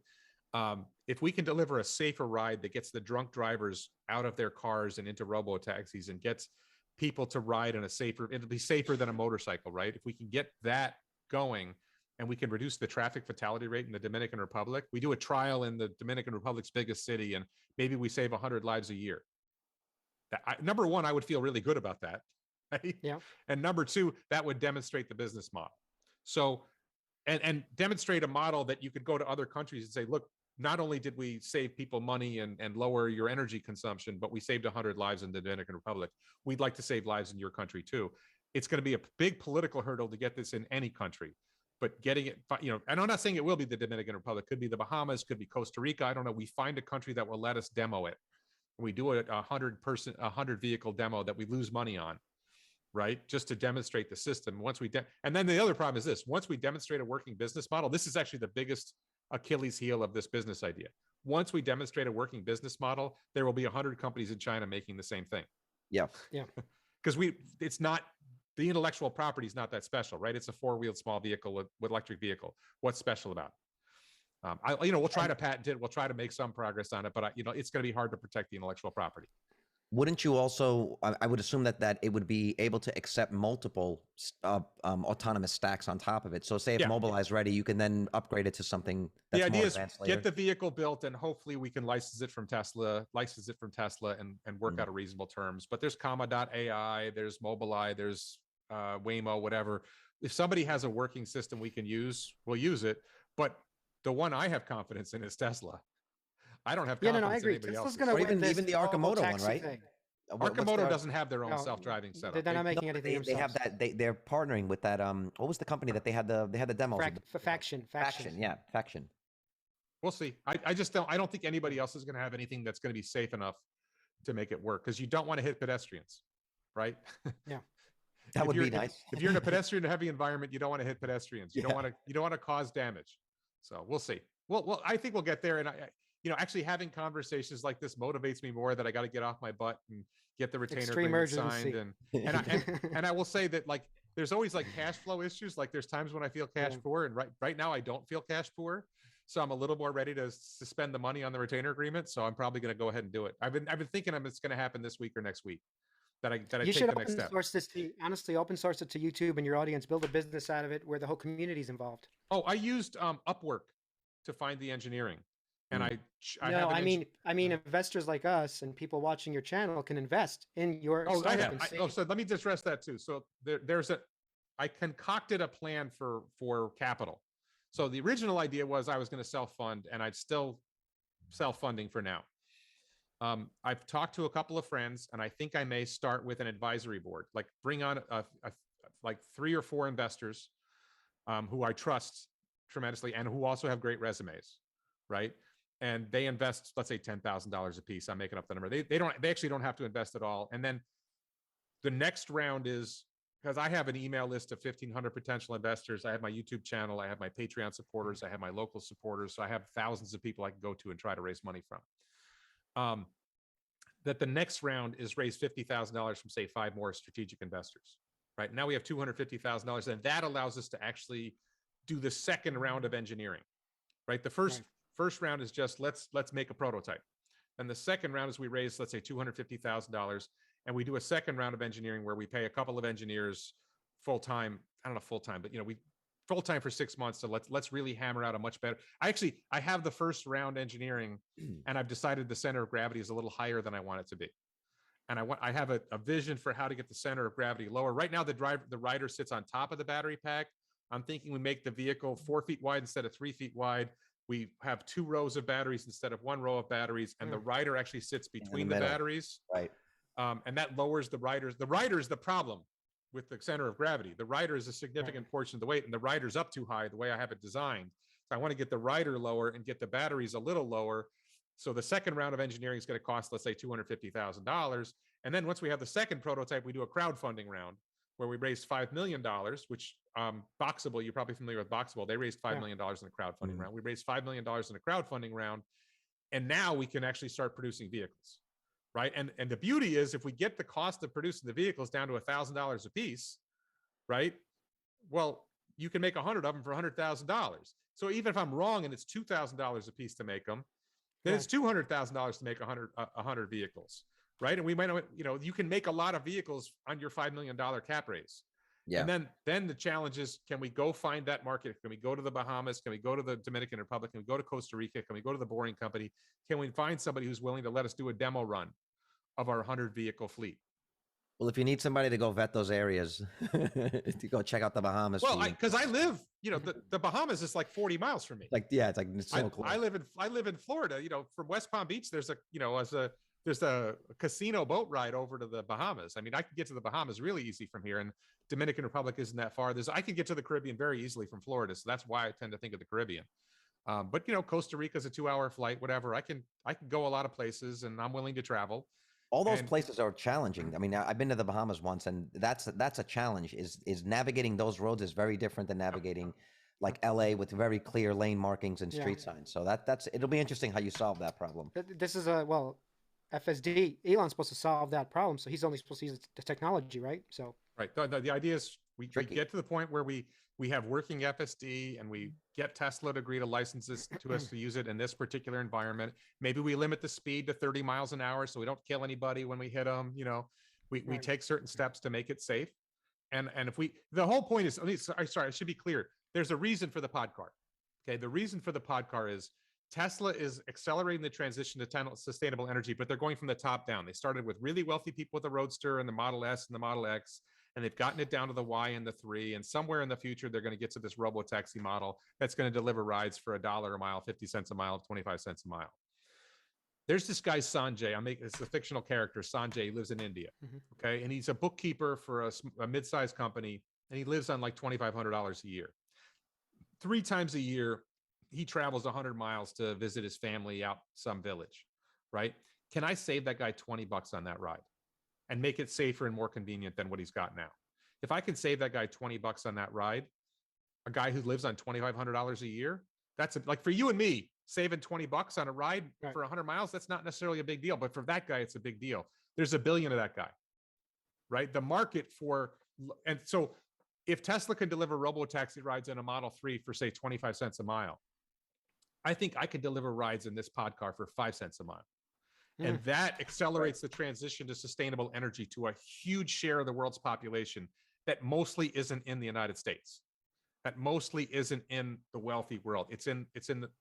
If we can deliver a safer ride that gets the drunk drivers out of their cars and into robotaxis and gets people to ride in it'll be safer than a motorcycle, right? If we can get that going and we can reduce the traffic fatality rate in the Dominican Republic, we do a trial in the Dominican Republic's biggest city, and maybe we save 100 lives a year. Number one, I would feel really good about that. Right? Yeah. And number two, that would demonstrate the business model. So, and demonstrate a model that you could go to other countries and say, look, not only did we save people money and lower your energy consumption, but we saved 100 lives in the Dominican Republic. We'd like to save lives in your country too. It's going to be a big political hurdle to get this in any country, but getting it, and I'm not saying it will be the Dominican Republic, could be the Bahamas, could be Costa Rica. I don't know. We find a country that will let us demo it. We do a 100 vehicle demo that we lose money on, right? Just to demonstrate the system. And then the other problem is this: once we demonstrate a working business model, this is actually the biggest Achilles heel of this business idea. Once we demonstrate a working business model, there will be 100 companies in China making the same thing. Yeah. Because it's not, the intellectual property is not that special, right? It's a 4-wheeled small vehicle with electric vehicle. What's special about it? We'll try to patent it. We'll try to make some progress on it, but it's going to be hard to protect the intellectual property. Wouldn't you also, I would assume that it would be able to accept multiple autonomous stacks on top of it. So say if Mobileye's ready, you can then upgrade it to something that's more advanced later. The idea is get the vehicle built, and hopefully we can license it from Tesla and work out a reasonable terms. But there's Comma.ai, there's Mobileye, there's Waymo, whatever. If somebody has a working system we can use, we'll use it. But the one I have confidence in is Tesla. I don't have confidence I agree. in anybody Tesla's else. Even the Arcimoto one, right? Thing. Arcimoto doesn't have their own self-driving setup. They're not making anything themselves. They have that. They're partnering with that. What was the company that they had the demos? Faction. Yeah, Faction. We'll see. I just don't. I don't think anybody else is going to have anything that's going to be safe enough to make it work, because you don't want to hit pedestrians, right? Yeah. That would be nice. If you're in a pedestrian-heavy environment, you don't want to hit pedestrians. You don't want to cause damage. So we'll see. Well, I think we'll get there. And actually having conversations like this motivates me more, that I got to get off my butt and get the retainer agreement signed. And I will say that, like, there's always like cash flow issues. Like there's times when I feel cash poor, and right now I don't feel cash poor. So I'm a little more ready to spend the money on the retainer agreement. So I'm probably going to go ahead and do it. I've been thinking it's going to happen this week or next week. That I you should open source this to, honestly, open source it to YouTube and your audience, build a business out of it where the whole community is involved. Oh, I used Upwork to find the engineering. And I mean, investors like us and people watching your channel can invest in your. So let me address that too. So I concocted a plan for capital. So the original idea was I was going to self-fund, and I'd still self-funding for now. I've talked to a couple of friends, and I think I may start with an advisory board, like bring on like 3 or 4 investors who I trust tremendously and who also have great resumes, right? And they invest, let's say $10,000 a piece. I'm making up the number. They actually don't have to invest at all. And then the next round is, because I have an email list of 1,500 potential investors. I have my YouTube channel. I have my Patreon supporters. I have my local supporters. So I have thousands of people I can go to and try to raise money from. That the next round is raise $50,000 from, say, 5 more strategic investors. Right now we have $250,000, and that allows us to actually do the second round of engineering. Right, the first round is just let's make a prototype, and the second round is we raise, let's say, $250,000, and we do a second round of engineering where we pay a couple of engineers full time. I don't know full time, but we full time for 6 months. So let's really hammer out a much better. I have the first round engineering, and I've decided the center of gravity is a little higher than I want it to be. And I have a vision for how to get the center of gravity lower. Right now, the rider sits on top of the battery pack. I'm thinking we make the vehicle 4 feet wide instead of 3 feet wide. We have 2 rows of batteries instead of 1 row of batteries, and the rider actually sits between the batteries. Right. And that lowers the riders. The rider is the problem with the center of gravity. The rider is a significant portion of the weight, and the rider's up too high the way I have it designed. So I want to get the rider lower and get the batteries a little lower. So the second round of engineering is going to cost, let's say, $250,000. And then once we have the second prototype, we do a crowdfunding round where we raised $5 million, which Boxable, you're probably familiar with Boxable. They raised $5 million in a crowdfunding round. We raised $5 million in a crowdfunding round. And now we can actually start producing vehicles, right? And the beauty is, if we get the cost of producing the vehicles down to $1,000 a piece, right? Well, you can make 100 of them for $100,000. So even if I'm wrong and it's $2,000 a piece to make them, then it's $200,000 to make 100 vehicles, right? And we might, you can make a lot of vehicles on your $5 million cap raise. Yeah. And then the challenge is, can we go find that market? Can we go to the Bahamas? Can we go to the Dominican Republic? Can we go to Costa Rica? Can we go to the Boring Company? Can we find somebody who's willing to let us do a demo run of our 100 vehicle fleet? Well, if you need somebody to go vet those areas, to go check out the Bahamas. Well, because I live, the Bahamas is like 40 miles from me. It's so close. I live in Florida. From West Palm Beach, there's a casino boat ride over to the Bahamas. I mean, I can get to the Bahamas really easy from here, and Dominican Republic isn't that far. I can get to the Caribbean very easily from Florida, so that's why I tend to think of the Caribbean. But Costa Rica is a 2-hour flight, whatever. I can go a lot of places, and I'm willing to travel. All those places are challenging. I mean, I've been to the Bahamas once, and that's a challenge. Is navigating those roads is very different than navigating like LA with very clear lane markings and street signs. So it'll be interesting how you solve that problem. This is FSD. Elon's supposed to solve that problem, so he's only supposed to use the technology, right? So right. The idea is we get to the point where we have working FSD, and we get Tesla to agree to licenses to us to use it in this particular environment. Maybe we limit the speed to 30 miles an hour so we don't kill anybody when we hit them. We take certain steps to make it safe. And if the whole point is, sorry, I should be clear. There's a reason for the pod car. Okay. The reason for the pod car is Tesla is accelerating the transition to sustainable energy, but they're going from the top down. They started with really wealthy people with the Roadster and the Model S and the Model X, and they've gotten it down to the Y and the 3. And somewhere in the future, they're going to get to this robo-taxi model that's going to deliver rides for $1 a mile, 50 cents a mile, 25 cents a mile. There's this guy, Sanjay. It's a fictional character, Sanjay. He lives in India. Okay. And he's a bookkeeper for a mid-sized company, and he lives on like $2,500 a year. 3 times a year, he travels 100 miles to visit his family out some village, right? Can I save that guy $20 on that ride and make it safer and more convenient than what he's got now? If I can save that guy $20 on that ride, a guy who lives on $2,500 a year, that's like for you and me, saving $20 on a ride for 100 miles, that's not necessarily a big deal. But for that guy, it's a big deal. There's 1 billion of that guy, right? The market and so if Tesla can deliver robo-taxi rides in a Model 3 for, say, 25 cents a mile, I think I could deliver rides in this pod car for 5 cents a mile. And that accelerates the transition to sustainable energy to a huge share of the world's population that mostly isn't in the United States, that mostly isn't in the wealthy world. It's in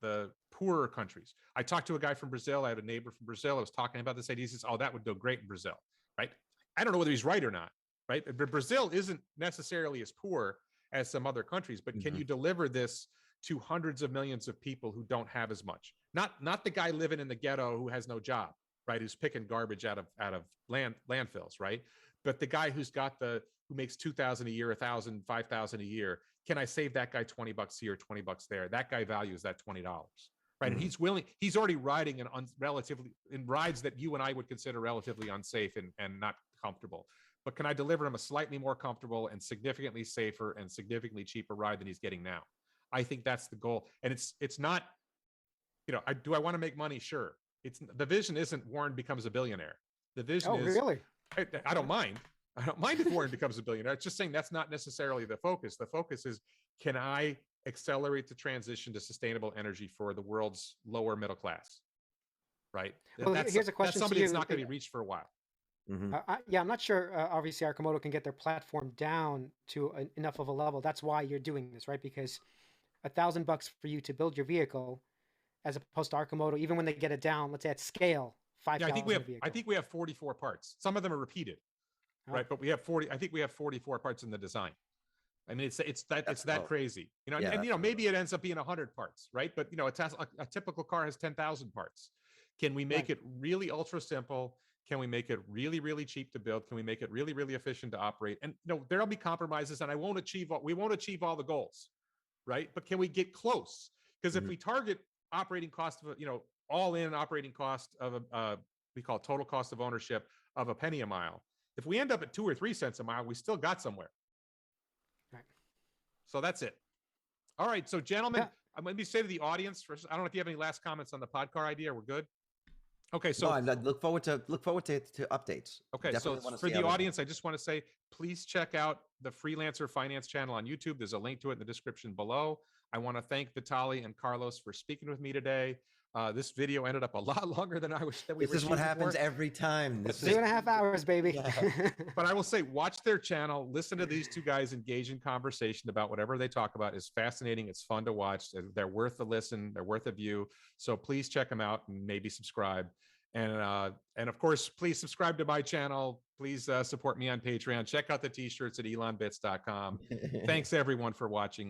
the poorer countries. I talked to a guy from Brazil. I had a neighbor from Brazil. I was talking about this idea. He says, oh, that would go great in Brazil, right? I don't know whether he's right or not, right? But Brazil isn't necessarily as poor as some other countries, but can you deliver this to hundreds of millions of people who don't have as much? Not the guy living in the ghetto who has no job, right? Who's picking garbage out of landfills, right? But the guy who makes 2,000 a year, 1,000, 5,000 a year, can I save that guy $20 here, $20 there? That guy values that $20, right? And he's already riding in rides that you and I would consider relatively unsafe and not comfortable. But can I deliver him a slightly more comfortable and significantly safer and significantly cheaper ride than he's getting now? I think that's the goal. And it's not, do I want to make money? Sure. The vision isn't Warren becomes a billionaire. The vision is, really? I don't mind. I don't mind if Warren becomes a billionaire. It's just saying that's not necessarily the focus. The focus is, can I accelerate the transition to sustainable energy for the world's lower middle class? Right. Well, here's a question. That's somebody that's not going to be reached for a while. I'm not sure. Obviously, Arcimoto can get their platform down to enough of a level. That's why you're doing this, right? Because $1,000 for you to build your vehicle, as opposed to Arcimoto, even when they get it down, let's say at scale, $5,000. Yeah, I think we have 44 parts. Some of them are repeated, right? But we have 40. I think we have 44 parts in the design. I mean, it's that crazy, and maybe it ends up being 100 parts, right? But a typical car has 10,000 parts. Can we make it really ultra simple? Can we make it really, really cheap to build? Can we make it really, really efficient to operate? And there'll be compromises, and we won't achieve all the goals, right? But can we get close? Because if we target operating cost of all in operating cost of we call total cost of ownership of a penny a mile. If we end up at 2 or 3 cents a mile, we still got somewhere. Right. So that's it. All right. So gentlemen, I'm going to say to the audience first, I don't know if you have any last comments on the pod car idea. We're good. Okay, so I look forward to updates. Okay, so for the audience, I just want to say, please check out the Freelancer Finance channel on YouTube. There's a link to it in the description below. I want to thank Vitaly and Carlos for speaking with me today. This video ended up a lot longer than I wish that we were. This is what happens every time. This 2.5 hours, baby. Yeah. But I will say, watch their channel. Listen to these two guys engage in conversation about whatever they talk about. Is fascinating. It's fun to watch. They're worth a listen. They're worth a view. So please check them out and maybe subscribe. And of course, please subscribe to my channel. Please support me on Patreon. Check out the t-shirts at elonbits.com. Thanks everyone for watching.